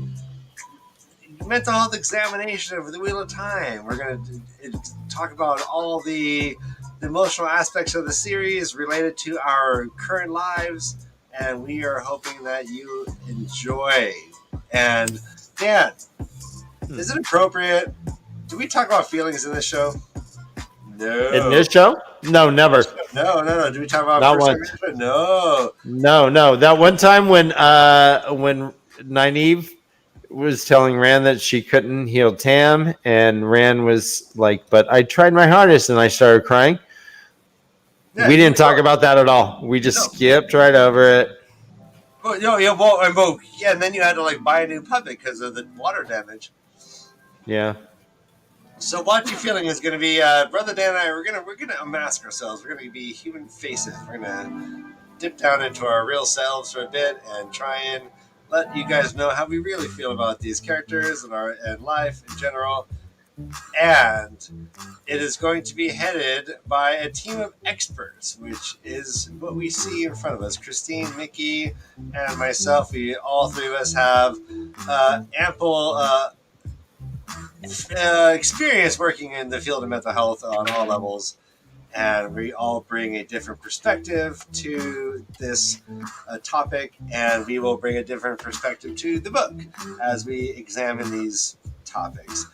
mental health examination of the Wheel of Time. We're going to talk about all the emotional aspects of the series related to our current lives, and we are hoping that you enjoy. And Dan, is it appropriate? Do we talk about feelings in this show? No. In this show? No, never. No. Do we talk about Not first-time once. management? No. No. That one time when Nynaeve was telling Rand that she couldn't heal Tam, and Rand was like, "But I tried my hardest," and I started crying. Yeah, We didn't talk about that at all. We just skipped right over it. and then you had to like buy a new puppet because of the water damage. Yeah. So What You Feeling is going to be Brother Dan and I. We're gonna unmask ourselves. We're gonna be human faces. We're gonna dip down into our real selves for a bit and try and let you guys know how we really feel about these characters and life in general. And it is going to be headed by a team of experts, which is what we see in front of us. Christine, Miki, and myself. All three of us have ample experience working in the field of mental health on all levels, and we all bring a different perspective to this topic, and we will bring a different perspective to the book as we examine these topics.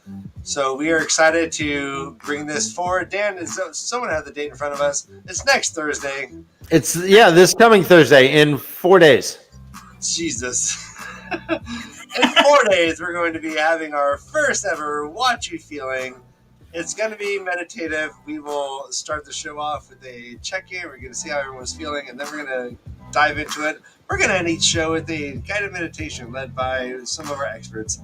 So we are excited to bring this forward. Dan, does someone have the date in front of us? It's next Thursday. It's this coming Thursday in 4 days. Jesus. In 4 days, we're going to be having our first ever What You Feeling. It's going to be meditative. We will start the show off with a check-in. We're going to see how everyone's feeling, and then we're going to dive into it. We're going to end each show with a guided meditation led by some of our experts.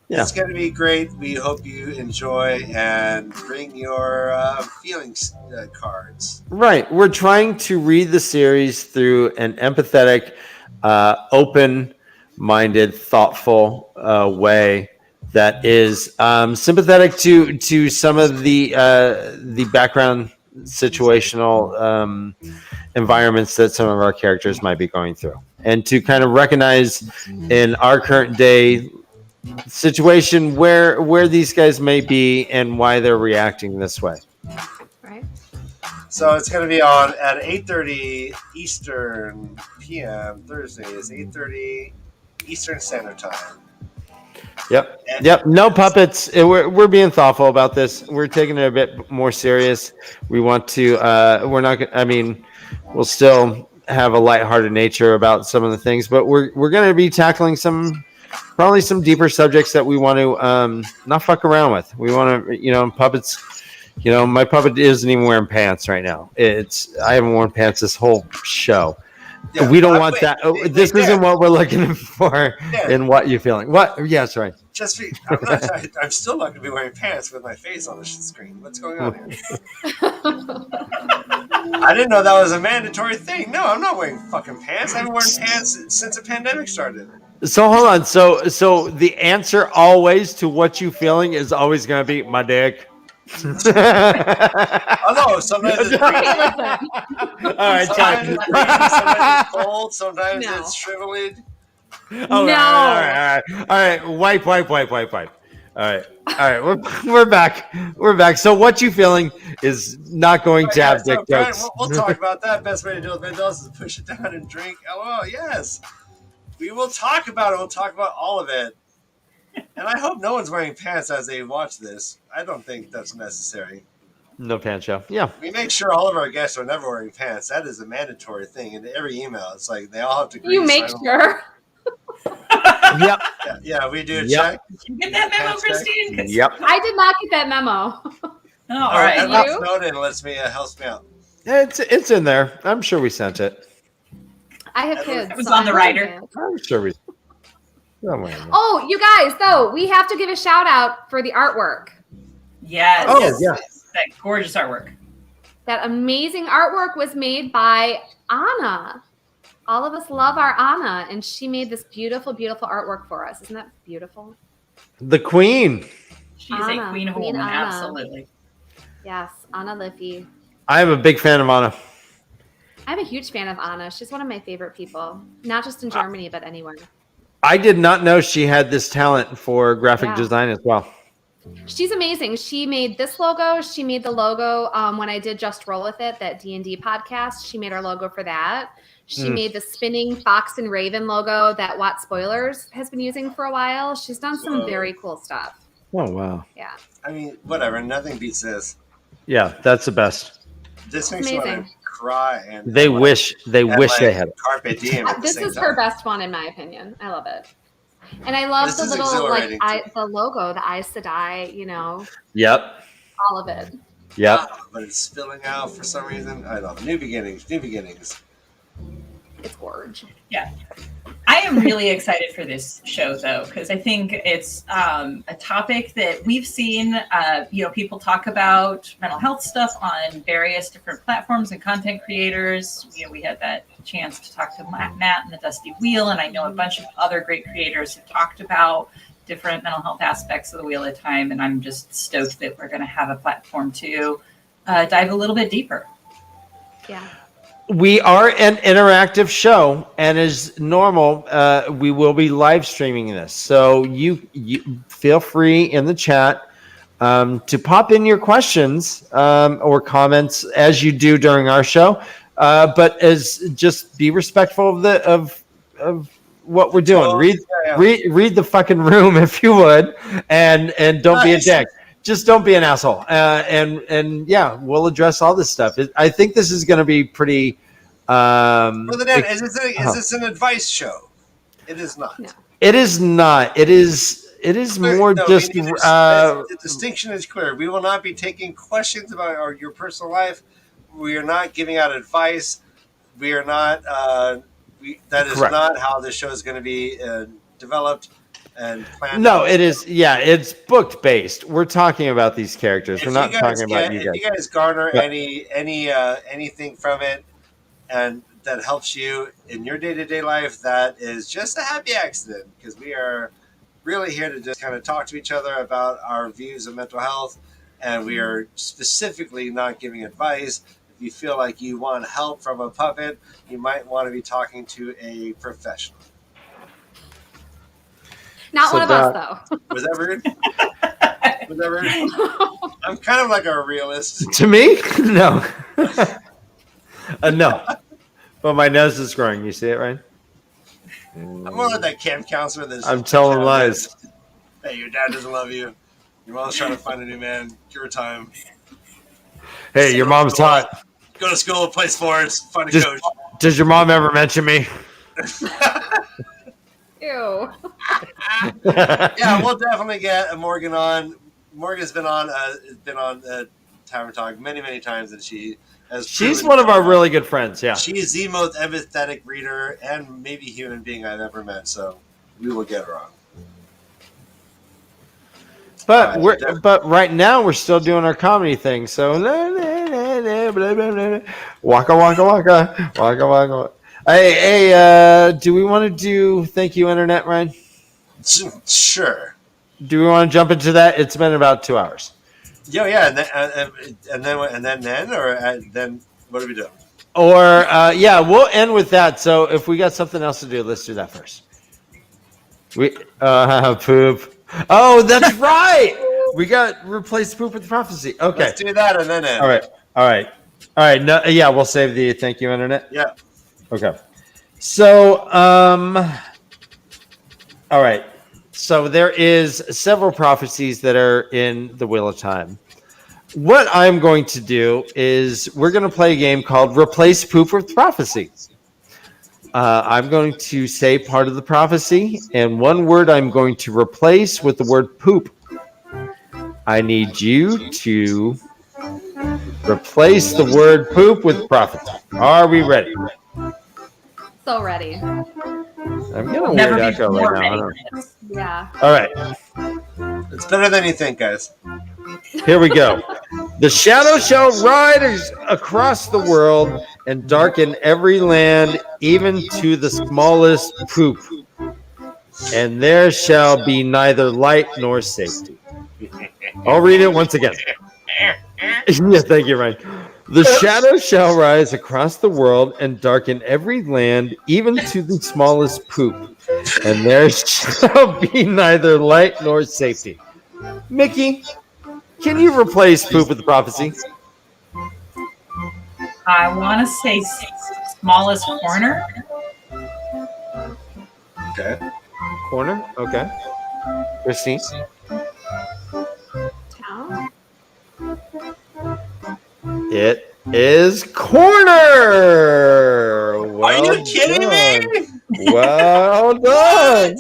Yeah. It's going to be great. We hope you enjoy and bring your feelings cards. Right. We're trying to read the series through an empathetic, open-minded, thoughtful way that is sympathetic to some of the background situational environments that some of our characters might be going through, and to kind of recognize in our current day situation where these guys may be and why they're reacting this way. Right. So it's going to be on at 8:30 Eastern PM. Thursday is 8:30 Eastern Standard Time. Yep. No puppets. We're being thoughtful about this. We're taking it a bit more serious. We want to. We're not. I mean, we'll still have a lighthearted nature about some of the things, but we're going to be tackling probably some deeper subjects that we want to not fuck around with. We want to, puppets. My puppet isn't even wearing pants right now. I haven't worn pants this whole show. Yeah, we don't want that. This isn't what we're looking for in what you're feeling. What? Yeah, sorry. I'm still not going to be wearing pants with my face on the screen. What's going on here? I didn't know that was a mandatory thing. No, I'm not wearing fucking pants. I haven't worn pants since the pandemic started. So hold on. So the answer always to what you feeling is always going to be my dick. Oh no! Sometimes it's breezy. All right, sometimes it's breezy, sometimes it's cold. Sometimes it's shriveled. All right. Wipe. All right. We're back. So what you feeling is not going to have dick jokes. We'll talk about that. Best way to deal with mental illness is push it down and drink. Oh yes, we will talk about it. We'll talk about all of it. And I hope no one's wearing pants as they watch this. I don't think that's necessary. No pants show. Yeah. We make sure all of our guests are never wearing pants. That is a mandatory thing. In every email, it's like they all have to agree. You make sure. Yep. Yeah, we do a check. Did you get that memo, Christine? Yep. I did not get that memo. Oh, all right. Snowden helps me out. It's in there. I'm sure we sent it. I have kids. It was on the writer. I'm sure we. Oh, you guys, though, we have to give a shout out for the artwork. Yes. Oh, yeah. That gorgeous artwork. That amazing artwork was made by Anna. All of us love our Anna, and she made this beautiful, beautiful artwork for us. Isn't that beautiful? The Queen. She is a queen of a woman, absolutely. Yes, Anna Liffey. I am a big fan of Anna. I'm a huge fan of Anna. She's one of my favorite people, not just in Germany, but anywhere. I did not know she had this talent for graphic design as well. She's amazing. She made this logo. She made the logo when I did Just Roll With It, that D&D podcast. She made our logo for that. She made the spinning fox and raven logo that Watt Spoilers has been using for a while. She's done some very cool stuff. Oh, wow. Yeah. I mean, whatever. Nothing beats this. Yeah, that's the best. This makes me want to cry. And they wish they had it. Carpe diem. This is her best one, in my opinion. I love it. And I love the little, the logo, the Aes Sedai, Yep. all of it. Yep. But it's spilling out for some reason. I don't know. New beginnings. It's gorgeous. Yeah. I am really excited for this show, though, because I think it's a topic that we've seen, people talk about mental health stuff on various different platforms and content creators. We had that chance to talk to Matt and the Dusty Wheel, and I know a bunch of other great creators have talked about different mental health aspects of the Wheel of Time, and I'm just stoked that we're going to have a platform to dive a little bit deeper. Yeah. We are an interactive show, and as normal, we will be live streaming this. So you feel free in the chat to pop in your questions or comments as you do during our show. But just be respectful of what we're doing. Read the fucking room if you would, and don't be a dick. Just don't be an asshole. And yeah, we'll address all this stuff. I think this is going to be pretty. Is this an advice show? It is not. No. It is not. It is more just. The distinction is clear. We will not be taking questions about your personal life. We are not giving out advice. We are not. That is Correct. Not how this show is going to be developed. And no, it is. Yeah, it's booked based. We're talking about these characters. We're not talking about you guys. If you guys garner anything from it, and that helps you in your day-to-day life, that is just a happy accident, because we are really here to just kind of talk to each other about our views of mental health, and we are specifically not giving advice. If you feel like you want help from a puppet, you might want to be talking to a professional. Not one of us, though. Was that rude? I'm kind of like a realist. To me? No. No. But my nose is growing. You see it, right? I'm more like that camp counselor. I'm telling lies. Hey, your dad doesn't love you. Your mom's trying to find a new man. Give her time. Hey, your mom's hot. Go to school, play sports, find a coach. Does your mom ever mention me? Ew. Yeah, we'll definitely get a Morgan on. Morgan's been on Tavern Talk many times, and she's one of our really good friends. Yeah, she is the most empathetic reader and maybe human being I've ever met. So we will get her on. But right now we're still doing our comedy thing. So waka waka waka waka waka. Hey, do we want to do thank you internet, Ryan? Sure. Do we want to jump into that? It's been about 2 hours. Yeah, and then what do we do? Or we'll end with that. So if we got something else to do, let's do that first. We poop. Oh, that's right. We got replace poop with prophecy. Okay, let's do that and then end. All right. No, yeah, we'll save the thank you internet. Yeah. Okay. So, all right. So there is several prophecies that are in the Wheel of Time. What I'm going to do is we're going to play a game called Replace Poop with Prophecy. I'm going to say part of the prophecy, and one word I'm going to replace with the word poop. I need you to replace the word poop with prophecy. Are we ready? So ready. I'm getting a weird echo right now. Yeah. All right. It's better than you think, guys. Here we go. The shadow shall ride across the world and darken every land, even to the smallest poop. And there shall be neither light nor safety. I'll read it once again. Yeah, thank you, Ryan. The shadow shall rise across the world and darken every land, even to the smallest poop. And there shall be neither light nor safety. Miki, can you replace poop with the prophecy? I want to say smallest corner. Okay. Corner? Okay. Christine? Town? It is corner. Well Are you kidding me? Well done.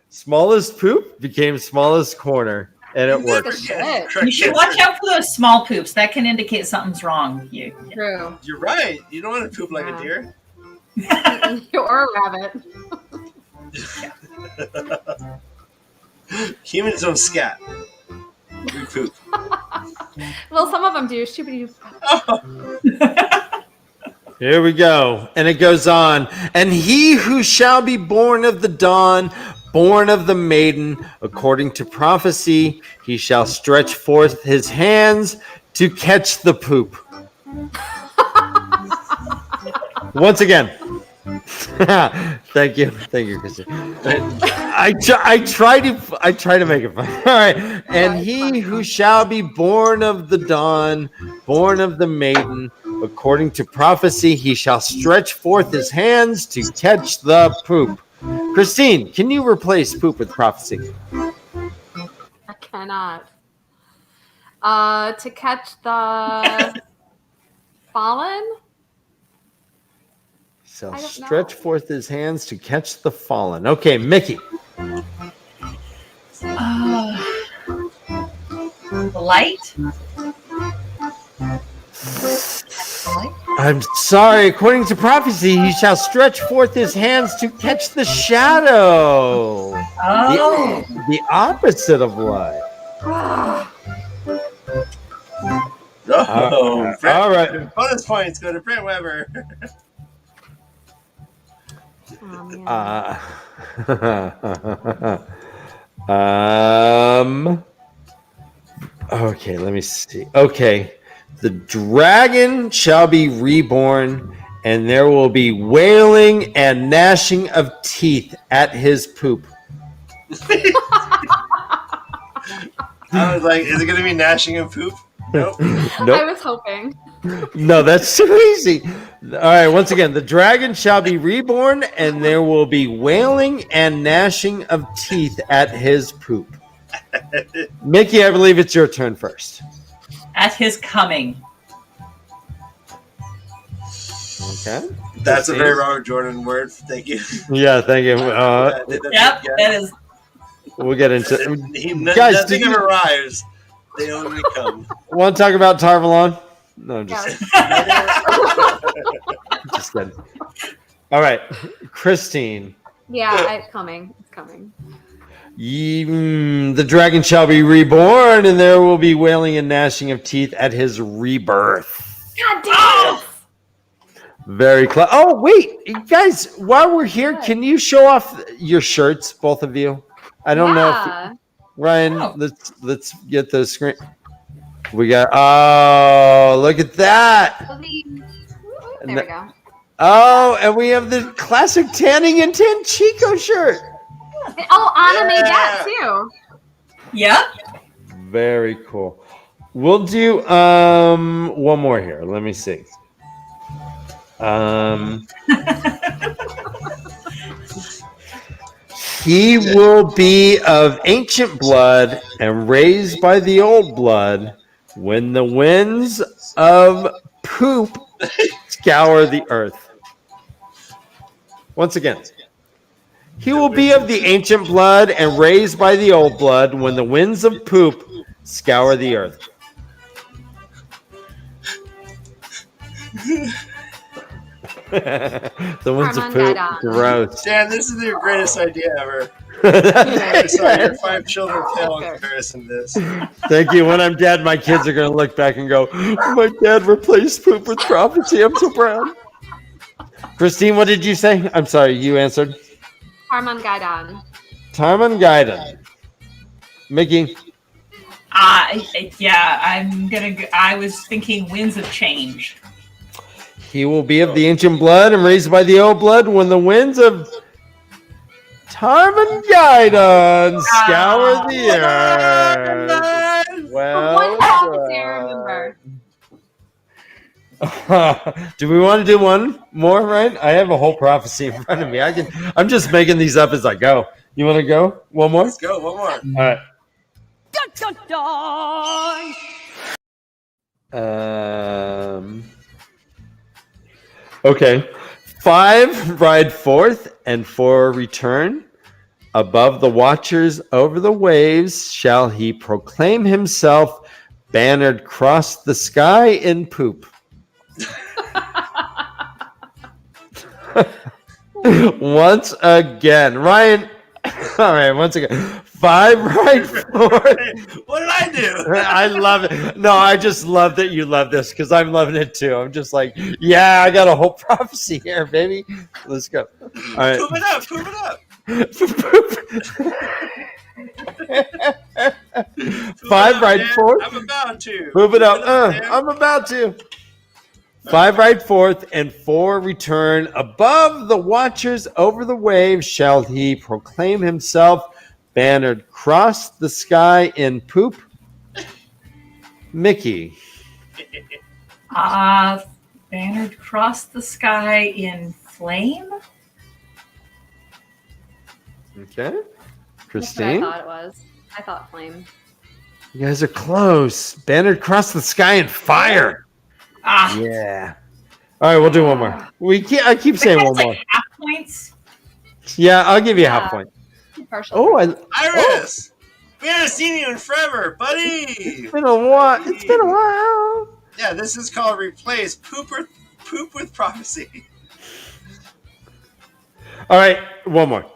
Smallest poop became smallest corner, and it worked. Shit. You should watch out for those small poops. That can indicate something's wrong. True. You're right. You don't want to poop like a deer. Or a rabbit. Humans don't scat. We poop. Well, some of them do. Here we go. And it goes on. And he who shall be born of the dawn, born of the maiden, according to prophecy, he shall stretch forth his hands to catch the poop. Once again. Thank you, Christian. I try to make it fun. All right, and he who shall be born of the dawn, born of the maiden, according to prophecy, he shall stretch forth his hands to catch the poop. Christine, can you replace poop with prophecy? I cannot. To catch the fallen. Shall stretch forth his hands to catch the fallen. Okay, Miki. Light? I'm sorry. According to prophecy, he shall stretch forth his hands to catch the shadow. Oh. The opposite of light. All right. Bonus points go to Brent Weber. Okay, let me see. Okay. The dragon shall be reborn, and there will be wailing and gnashing of teeth at his poop. I was like, is it going to be gnashing and poop? Nope. I was hoping. No, that's too easy. All right, once again, the dragon shall be reborn, and there will be wailing and gnashing of teeth at his poop. Miki, I believe it's your turn first. At his coming. Okay. That's a very Robert Jordan word. Thank you. Yeah, thank you. Yep, that is. We'll get into Guys, nothing ever arrives. They only come. Want to talk about Tarvalon? No, I'm just just kidding. All right, Christine. Yeah, it's coming. It's coming. The dragon shall be reborn, and there will be wailing and gnashing of teeth at his rebirth. God damn it! Very close. Oh, wait, guys! While we're here, can you show off your shirts, both of you? I don't know if Ryan. Let's get the screen. We got. Oh, look at that! There we go. Oh, and we have the classic tanning and Tanchico shirt. Oh, Anna made that too. Yep. Very cool. We'll do one more here. Let me see. He will be of ancient blood and raised by the old blood when the winds of poop scour the earth. Once again. He will be of the ancient blood and raised by the old blood when the winds of poop scour the earth. The winds of poop. Gross. Dan, this is the greatest idea ever. I saw your 5 children tale in comparison to this. Thank you. When I'm dead, my kids are going to look back and go, my dad replaced poop with prophecy. I'm so proud. Christine, what did you say? I'm sorry, you answered. Tarman Gaidan. Tarman Gaidan. Miki. Yeah, I was thinking winds of change. He will be of the ancient blood and raised by the old blood when the winds of Tarman Gaidan scour the earth. Well, do we want to do one more, right? I have a whole prophecy in front of me. I'm just making these up as I go. You want to go? One more? Let's go. One more. All right. Okay. 5 ride forth and 4 return. Above the watchers over the waves shall he proclaim himself, bannered cross the sky in poop. Once again, Ryan. All right, once again, 5 right forward. What did I do? I love it. No, I just love that you love this because I'm loving it too. I'm just like, yeah, I got a whole prophecy here, baby. Let's go. All right. Poop it up. Poop it up. 5 right forth. I'm about to. Move it up. I'm about to. 5 ride forth and 4 return. Above the watchers over the waves shall he proclaim himself, bannered cross the sky in poop. Miki. Bannered cross the sky in flame. Okay. That's Christine. what I thought it was. I thought flame. You guys are close. Bannered cross the sky in fire. Yeah. All right, we'll do one more. I keep saying one more. Half points. Yeah, I'll give you a half point. Partial. Oh, Iris! We haven't seen you in forever, buddy! It's been a while. It's been a while. Yeah, this is called replace poop with prophecy. All right, one more.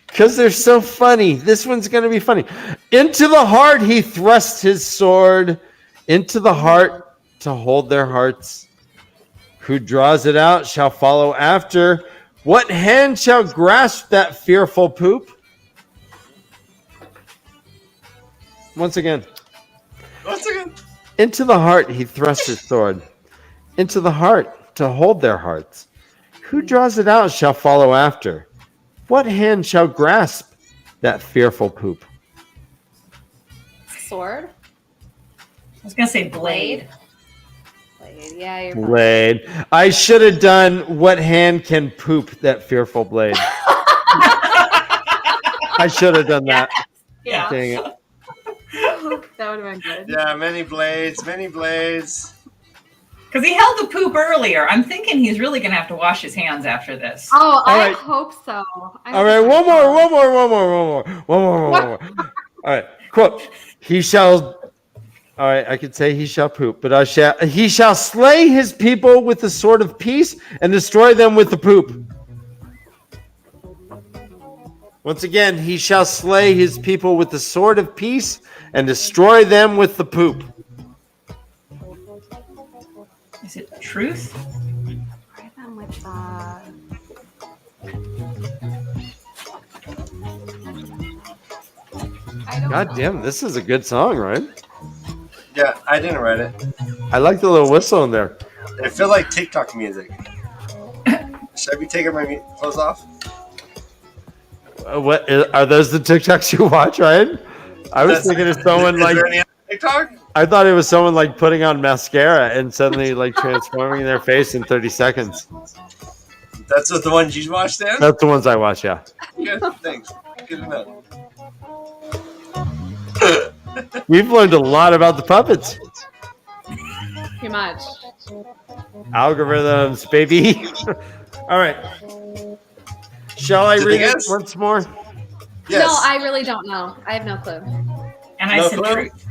Because they're so funny. This one's going to be funny. Into the heart he thrust his sword. Into the heart to hold their hearts. Who draws it out shall follow after. What hand shall grasp that fearful poop? Once again. Into the heart he thrust his sword. Into the heart to hold their hearts. Who draws it out shall follow after. What hand shall grasp that fearful poop? Sword? I was going to say blade. Blade. Yeah, you're Blade. I should have done what hand can poop that fearful blade. I should have done that. Yeah. Dang it. That would have been good. Yeah, many blades, many blades. Because he held the poop earlier. I'm thinking he's really going to have to wash his hands after this. Oh, I right. hope so. All right, one more. All right, quote. He shall. All right, I could say he shall poop, but he shall slay his people with the sword of peace and destroy them with the poop. Once again, he shall slay his people with the sword of peace and destroy them with the poop. Is it truth? Right then with I don't God know. damn, this is a good song, right? Yeah, I didn't write it. I like the little whistle in there. It feels like TikTok music. Should I be taking my clothes off? What are those the TikToks you watch, Ryan? I was thinking of someone Is like there any other TikTok? I thought it was someone like putting on mascara and suddenly like transforming their face in 30 seconds. That's what the ones you watched, Dan? That's the ones I watch, yeah. Good, thanks. Good to know. We've learned a lot about the puppets. Too much. Algorithms, baby. All right. Shall I Did read they it guess? once more? Yes. No, I really don't know. I have no clue. And I No said clue? truth.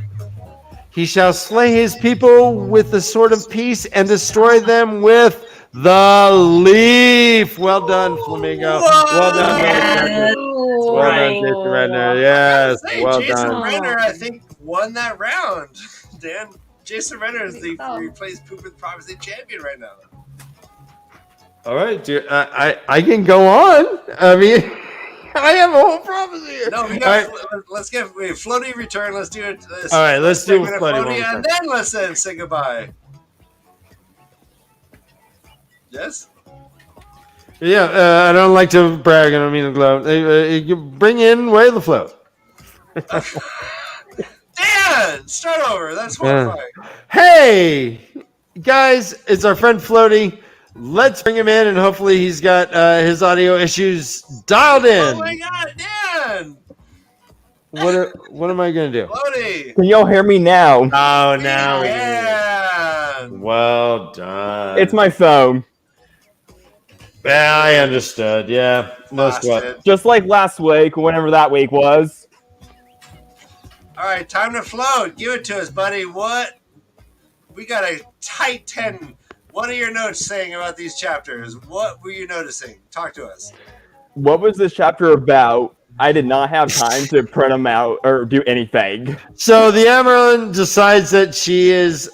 He shall slay his people with the sword of peace and destroy them with the leaf. Well done, Flamingo. Well done, Yes. Well done, Jason Redner. Yes, Say, well Jason done. Renner, I think, won that round. Dan, Jason Renner is the so. replaced Poop with Prophecy champion right now. All right, dude. I can go on. I mean, I have a whole prophecy here. No, we All got. right. Let's get Floaty return. Let's do it. All right, let's do segment of Floaty one more and then let's then say goodbye. Yes. Yeah, I don't like to brag. I don't mean to gloat. You bring in Way of the Float. Dan, start over. That's horrifying. Hey, guys, it's our friend Floaty. Let's bring him in, and hopefully he's got his audio issues dialed in. Oh my God, Dan! What am I going to do? Floaty. Can y'all hear me now? Oh, now we do. Dan. Well done. It's my phone. Yeah, I understood. Yeah, no sweat. Bastard. Just like last week, whenever that week was. All right, time to float. Give it to us, buddy. What? We got a tight 10. What are your notes saying about these chapters? What were you noticing? Talk to us. What was this chapter about? I did not have time to print them out or do anything. So the Amaranth decides that she is.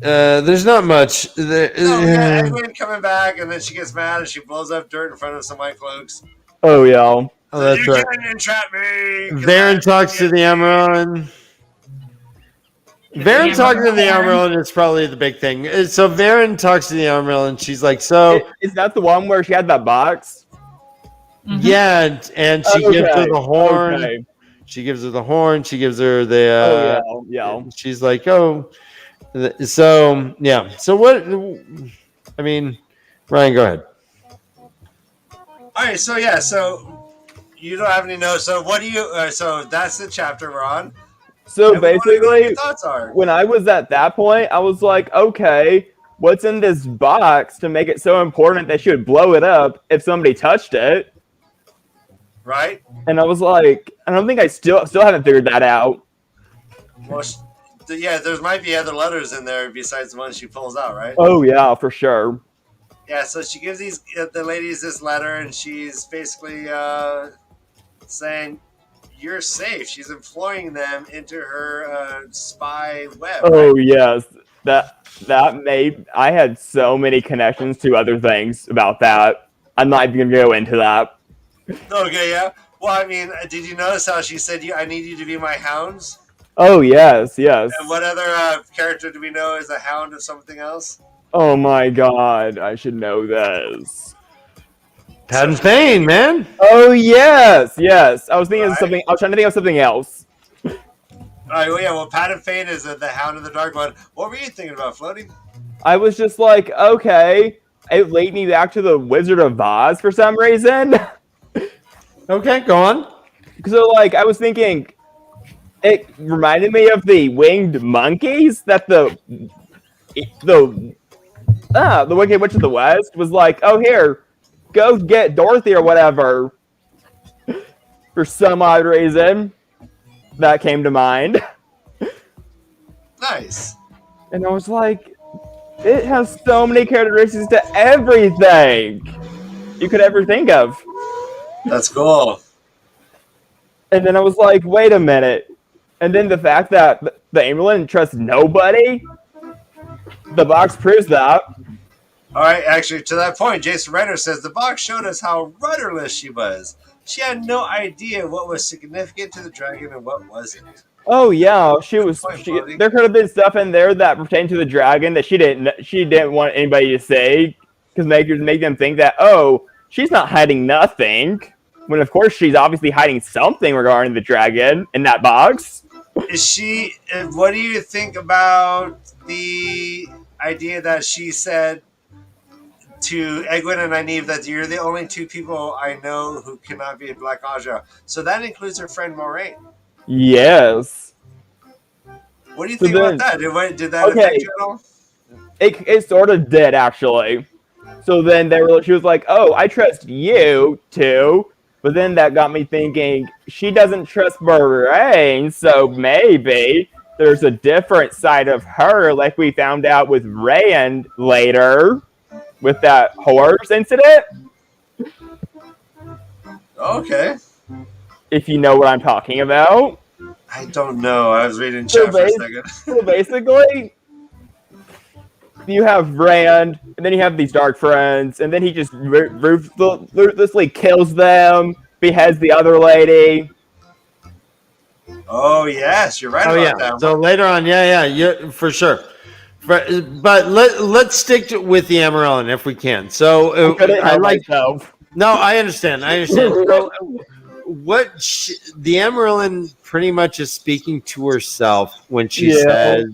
There's not much. No, we got Edwin coming back, and then she gets mad and she blows up dirt in front of some white cloaks. Oh, yeah. Oh, that's you right. can't entrap me. 'cause Varen I talks to the Amaranth. Varen talking to the Amaranth is probably the big thing. So Varen talks to the Amaranth, and she's like, "So Is that the one where she had that box? yeah," and she gives her the horn. Okay. She gives her the horn. She gives her the. Yeah. She's like, "Oh." So yeah. So what? I mean, Ryan, go ahead. All right, so yeah, so you don't have any notes. So what do you? So that's the chapter we're on. So And what your basically, thoughts are. when I was at that point, I was like, okay, what's in this box to make it so important that she would blow it up if somebody touched it? Right? And I was like, I don't think I still haven't figured that out. Well, yeah, there might be other letters in there besides the ones she pulls out, right? Oh yeah, for sure. Yeah, so she gives the ladies this letter, and she's basically saying, "You're safe." She's imploring them into her spy web. Oh yes, that made I had so many connections to other things about that. I'm not even gonna go into that. Okay, yeah. Well, I mean, did you notice how she said, "I need you to be my hounds"? Oh yes. And what other character do we know is a hound of something else? Oh my god, I should know this. Patton Payne, man. Oh yes. I was thinking of Right. something. I was trying to think of something else. All right, well, yeah. Well, Patton Payne is the Hound of the Dark One. What were you thinking about, Floaty? I was just like, okay, it linked me back to the Wizard of Oz for some reason. Okay, go on. So, like, I was thinking, it reminded me of the winged monkeys that the Wicked Witch of the West was like, oh, here, go get Dorothy or whatever. For some odd reason, that came to mind. Nice. And I was like, it has so many characteristics to everything you could ever think of. That's cool. And then I was like, wait a minute. And then the fact that the Amerlin trusts nobody, the box proves that. All right, actually, to that point, Jason Ryder says the box showed us how rudderless she was. She had no idea what was significant to the dragon and what wasn't. Oh yeah, there could have been stuff in there that pertained to the dragon that she didn't want anybody to say, because make them think that, oh, she's not hiding nothing, when of course she's obviously hiding something regarding the dragon in that box. Is she? What do you think about the idea that she said to Egwene and Nynaeve that you're the only two people I know who cannot be a Black Aja? So that includes her friend Moiraine. Yes. What do you think about that? Did that affect you at all? It sort of did, actually. So then she was like, oh, I trust you too. But then that got me thinking, she doesn't trust Moiraine, so maybe there's a different side of her, like we found out with Rand later, with that horse incident. Okay. If you know what I'm talking about. I don't know. I was reading chat for a second. So basically, you have Rand, and then you have these dark friends, and then he just ruthlessly kills them, beheads the other lady. Oh, yes. You're right about that. So later on, yeah, for sure. But let's stick with the Amaryllis if we can. So I like. No, I understand. So, the Amaryllis pretty much is speaking to herself when she says,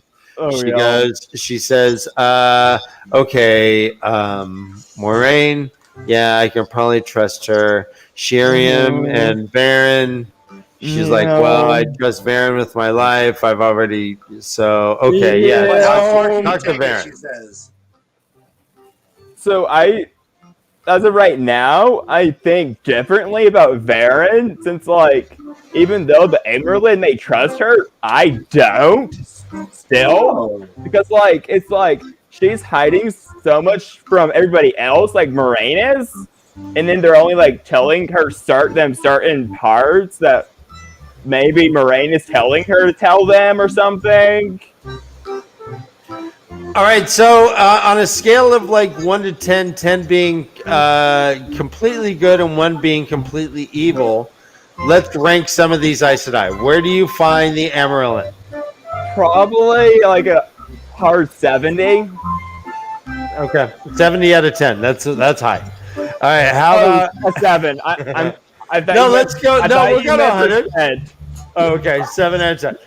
she says, okay, Moiraine, yeah, I can probably trust her. Shiriam and Baron, she's like, well, I trust Baron with my life. I've already, so, okay, talk to Baron. She says. So as of right now, I think differently about Varen, since, like, even though the Amerlin may trust her, I don't still. Because, like, it's like she's hiding so much from everybody else, like Moiraine is, and then they're only, like, telling her certain parts that maybe Moiraine is telling her to tell them or something. All right, so on a scale of like 1 to 10, 10 being completely good and 1 being completely evil, let's rank some of these Aes Sedai. Where do you find the Amaryllis? Probably like a hard 70. Okay, 70 out of 10. That's high. All right, how about a 7? No, let's go. No, we're going 100. Oh, okay, 7 out of 10.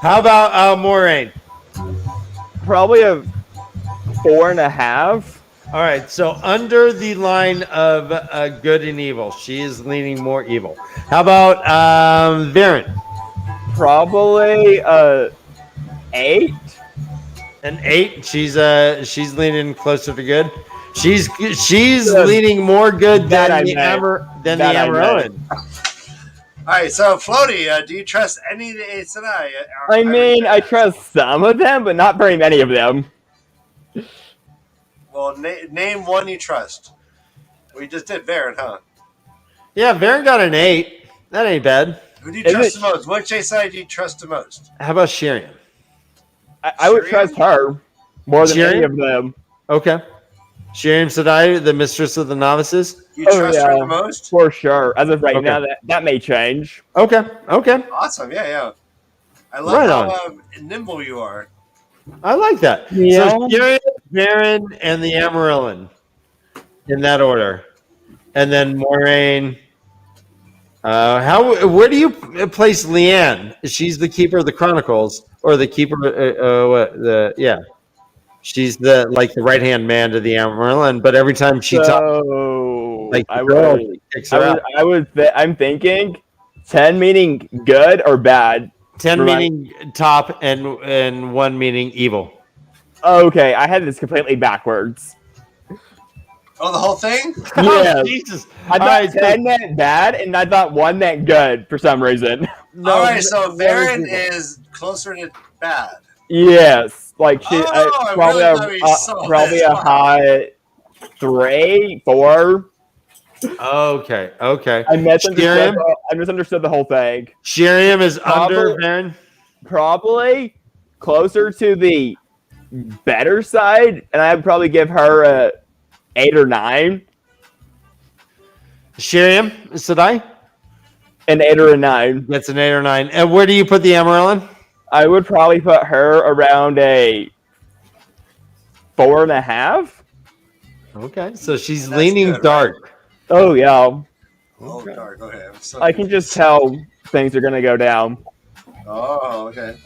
How about Moiraine? Probably a 4.5. All right, so under the line of good and evil, she is leaning more evil. How about Varen? Probably 8. An 8. She's leaning closer to good. She's leaning more good than the Amaryllis. All right, so Floaty, do you trust any of the Aes Sedai? I mean, I trust some of them, but not very many of them. Well, name one you trust. We just did Varen, huh? Yeah, Varen got an 8. That ain't bad. Who do you trust the most? Which Aes Sedai do you trust the most? How about Shiriam? I would trust her more than any of them. Okay. Shiriam Sedai, the mistress of the novices. You trust her the most? For sure. As of right now, that may change. Okay. Awesome. Yeah. I love how nimble you are. I like that. Yeah. So Shiriam, Varen, and the Amaryllis in that order, and then Moiraine. Where do you place Leanne? She's the keeper of the Chronicles, or the keeper? She's the right hand man to the Amaryllis, but every time she talks, Like I the girl would. kicks her out. I'm thinking 10 meaning good or bad. 10 Remind- meaning top and 1 meaning evil. Okay, I had this completely backwards. Oh, the whole thing? Yes. Oh, Jesus. I thought 10 meant bad, and I thought 1 meant good for some reason. No, All right, so that is Varen evil. is closer to bad. Yes, like she I probably really thought we saw probably this. a Wow. high 3, 4. Okay. I misunderstood the whole thing. Shiriam is under Probably- Varen. Probably closer to the better side, and I'd probably give her a 8 or 9. Shiriam, Sadai? An 8 or a 9. That's an 8 or 9. And where do you put the Amaryllis? I would probably put her around a 4.5. Okay, so she's That's leaning good, dark. Oh yeah, Oh, dark. Okay. I'm so I can just tell things are gonna go down. Oh, okay.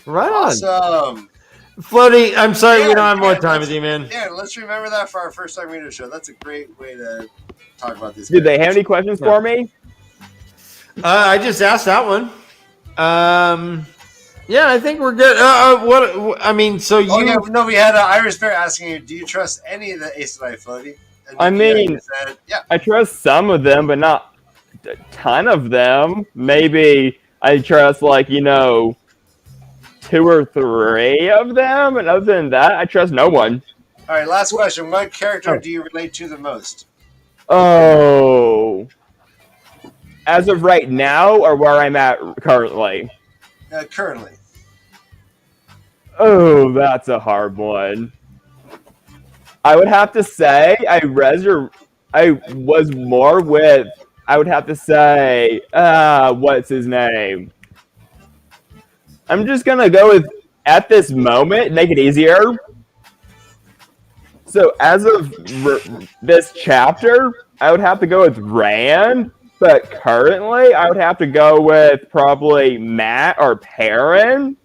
Right on. Awesome. Floaty, I'm sorry we Yeah, don't have more yeah, time with you, man. Yeah, let's remember that for our first time reader show. That's a great way to talk about these. Did they have any questions for me? I just asked that one. Yeah, I think we're good. I mean, so you. Oh, yeah, no, we had Iris Bear asking you, do you trust any of the Ace Sedai Floaty? And I mean- you said, yeah. I trust some of them, but not a ton of them. Maybe I trust 2 or 3 of them, and other than that, I trust no one. All right, last question. What character do you relate to the most? Oh, as of right now, or where I'm at currently? Currently. Oh, that's a hard one. I would have to say I was more with. I would have to say, what's his name? I'm just gonna go with at this moment, make it easier. So as of this chapter, I would have to go with Rand, but currently I would have to go with probably Matt or Perrin,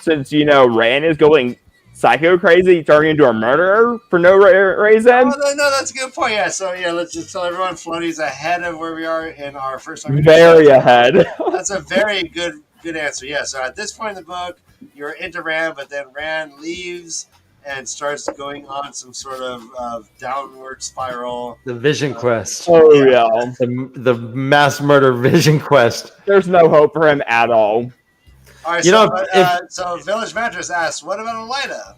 since Rand is going psycho crazy, turning into a murderer for no reason. Oh, no, that's a good point. Yeah, so yeah, let's just tell everyone Floaty's ahead of where we are in our first time. Very ahead. That's a very good answer. Yeah, so at this point in the book, you're into Rand, but then Rand leaves and starts going on some sort of downward spiral. The Vision Quest. Oh yeah. The mass murder Vision Quest. There's no hope for him at all. All right, so Village Mattress asks, what about Elida?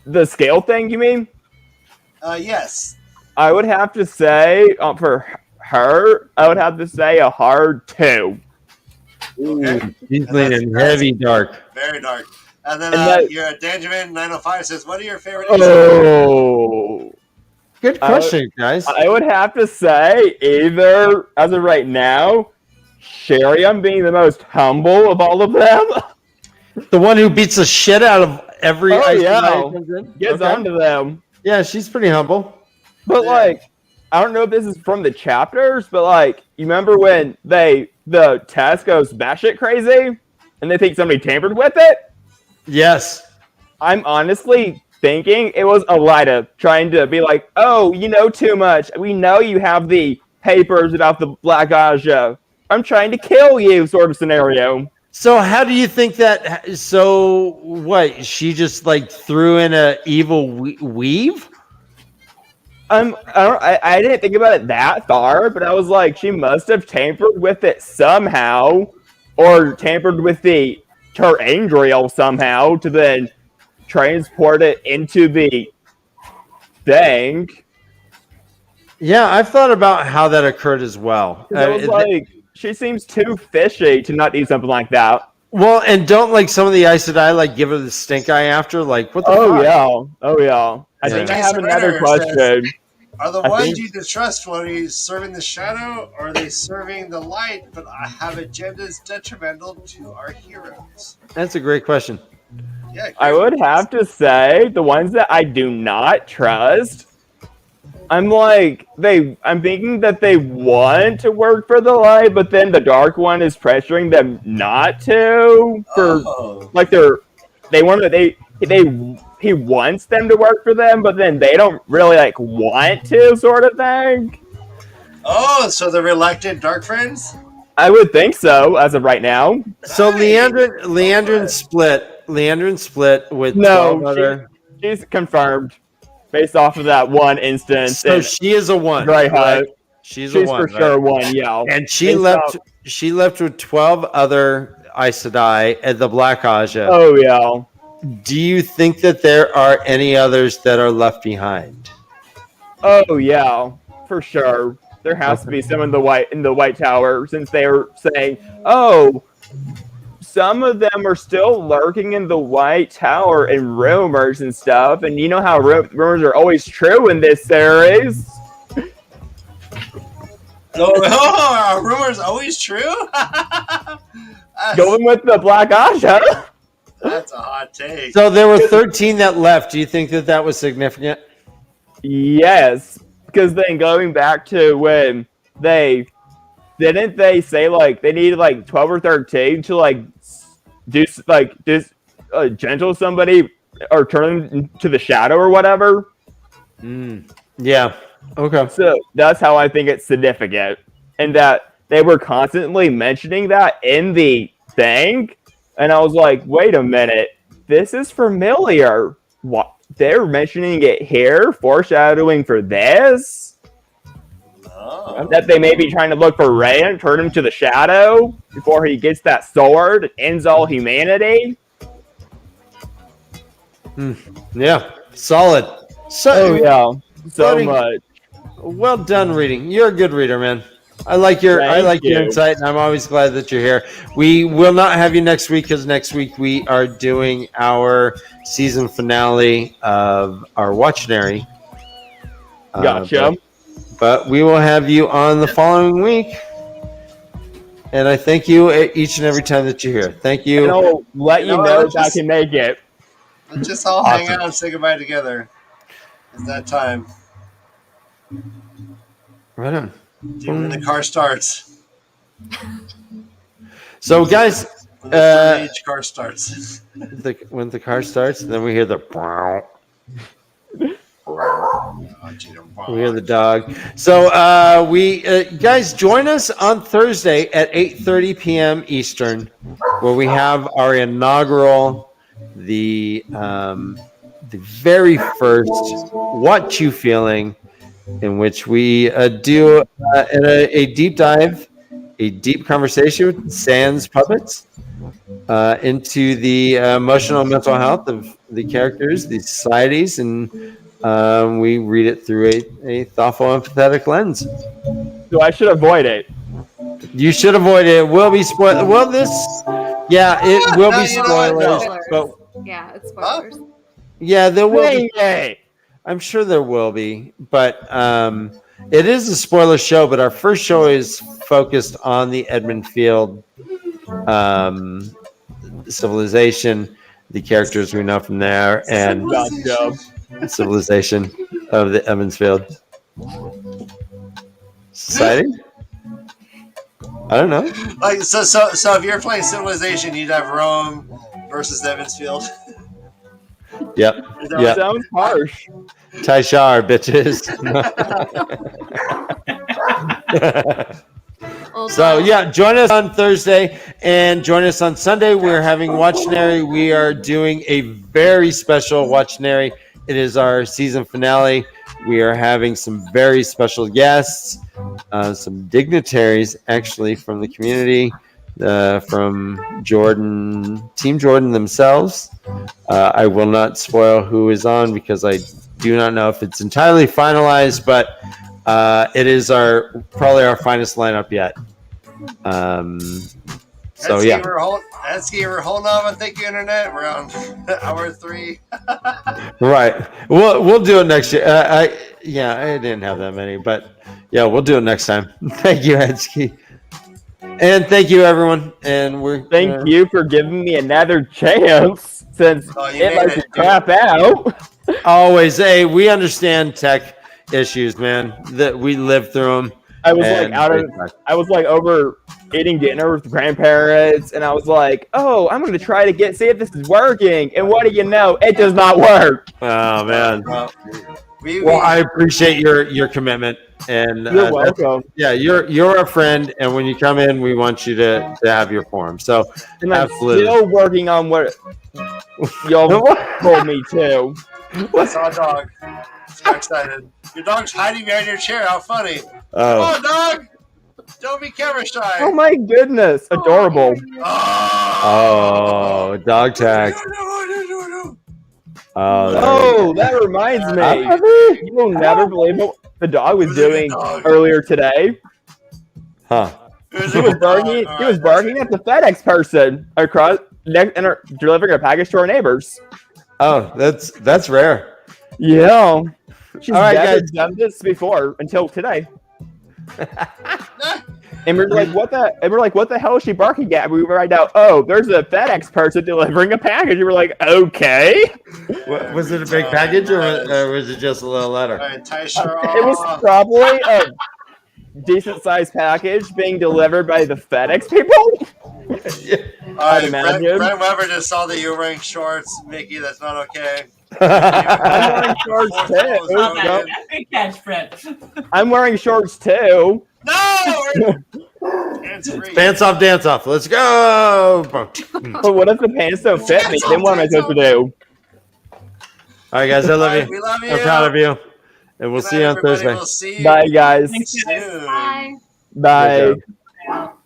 The scale thing, you mean? Yes. I would have to say, for her, I would have to say a hard 2. Okay. He's leaning heavy dark. Very dark. And then your Dangerman 905 says, what are your favorite? Oh. Good question, guys. I would have to say either, as of right now, Shiriam being the most humble of all of them. The one who beats the shit out of every ice yeah. that comes in? Gets Okay. onto them. Yeah, she's pretty humble. But I don't know if this is from the chapters, but you remember when the test goes batshit crazy and they think somebody tampered with it? Yes. I'm honestly thinking it was Elida trying to be like, oh, you know too much. We know you have the papers about the Black Aja. I'm trying to kill you, sort of scenario. So how do you think that? So what? She just threw in a evil weave? I didn't think about it that far, but I was like, she must have tampered with it somehow, or tampered with her angel somehow to then transport it into the thing. Yeah, I've thought about how that occurred as well. I was she seems too fishy to not do something like that. Well, and don't some of the Aes Sedai give her the stink eye after? What the fuck? Oh yeah. I think I have another question. Are the ones you distrust, Floaty, serving the shadow, or are they serving the light, but have agendas detrimental to our heroes? That's a great question. Yeah, I would have to say the ones that I do not trust. I'm thinking that they want to work for the light, but then the dark one is pressuring them not to. They he wants them to work for them, but then they don't really like want to, sort of thing. Oh, so the reluctant dark friends? I would think so, as of right now. So Nice. Leandrin split. Leandrin split with 12 other. She's confirmed based off of that one instance. So she is a one. Very high. Right? She's She's a one, for sure right? one, yeah. And she left. She left with 12 other Aes Sedai at the Black Aja. Oh yeah. Do you think that there are any others that are left behind? Oh yeah, for sure. There has to be some in the White Tower, since they were saying, "Oh, some of them are still lurking in the White Tower and rumors and stuff." And you know how rumors are always true in this series. Oh, are rumors always true? Going with the Black Aja. That's a hot take. So there were 13 that left. Do you think that that was significant? Yes, because then going back to when they say like they needed like 12 or 13 to like gentle somebody or turn them to the shadow or whatever. Yeah. Okay. So that's how I think it's significant, and that they were constantly mentioning that in the thing, and I was like, wait a minute, this is familiar. What? They're mentioning it here, foreshadowing for this? Oh. That they may be trying to look for Rand, turn him to the shadow before he gets that sword and ends all humanity? Yeah. Solid. So Oh, yeah. So Floating- much. Well done reading. You're a good reader, man. I like your Thank your you. insight, and I'm always glad that you're here. We will not have you next week because next week we are doing our season finale of our Watchnary. Gotcha. But we will have you on the following week. And I thank you each and every time that you're here. Thank And you. I'll let you You know, know let's if I just- can make it. Let's just all hang Awesome. out and say goodbye together. It's that time. Right on. When the car starts. So, guys, Each car starts. when the car starts, then we hear the we hear the dog. So we guys join us on Thursday at 8:30 p.m. Eastern, where we have our inaugural, the very first What You Feeling, in which we do a deep dive, a deep conversation with Sans Puppets into the emotional and mental health of the characters, the societies, and we read it through a thoughtful, empathetic lens. So I should avoid it. You should avoid it. It will be spoiled. Well, it will be You know what? spoilers. No. But Yeah, it's spoilers. yeah, there will be. Dang it. I'm sure there will be, but it is a spoiler show. But our first show is focused on the Edmund Field civilization, the characters we know from there, and Gotcha. civilization of the Evansfield Society. I don't know. Like so if you're playing Civilization, you'd have Rome versus Evansfield. Yep. Is that Yep. Sounds harsh. Taishar, bitches. Old So Ball. yeah, join us on Thursday and join us on Sunday. We're having Watchnary. We are doing a very special Watchnary. It is our season finale. We are having some very special guests, some dignitaries actually from the community, from Jordan, Team Jordan themselves. I will not spoil who is on because I do not know if it's entirely finalized, but it is probably our finest lineup yet. So yeah, we're holding on. Thank you, Internet. We're on hour 3. right. We'll do it next year. I didn't have that many, but yeah, we'll do it next time. Thank you, Edsky, and thank you, everyone. And Thank you for giving me another chance, since Oh, you it made likes it, to crap out. Always. Hey, we understand tech issues, man. That we live through them. I was like And I was like over eating dinner with grandparents, and I was like, "Oh, I'm gonna try to see if this is working." And what do you know? It does not work. oh man. Well, I appreciate your commitment, and You're welcome. yeah, you're a friend, and when you come in, we want you to have your forum. So And I'm absolutely. still working on what y'all told me to. I saw a dog. So excited. Your dog's hiding behind your chair. How funny. Come Oh, on, dog. Don't be camera shy. Oh my goodness, adorable. oh, dog tag. Oh, there we Oh, that reminds me. You'll never believe what the dog was doing earlier today. huh? He was barking. He was barking at the FedEx person across delivering a package to our neighbors. Oh, that's rare. Yeah. She's All right, never guys. done this before until today. And we're like, what the hell is she barking at? We were right now, oh, there's a FedEx person delivering a package. We were like, okay. Was it a big package or was it just a little letter? All right, tie her It was off. probably a decent sized package being delivered by the FedEx people. All right, imagine. Brent Weber just saw that you were wearing shorts. Mickey, that's not okay. I'm wearing shorts Fourth too. wall is Not broken. bad. Good catch, Brent. I'm wearing shorts too. No! Hands-free. Pants off, dance off. Let's go. But what if the pants don't fit me? Then what am I supposed to do? All right, guys. I love All right, you. we love you. I'm proud of you. And we'll Good see night, you on everybody. Thursday. We'll see you Bye, guys. Thanks, guys. soon. Bye. Bye. Good job.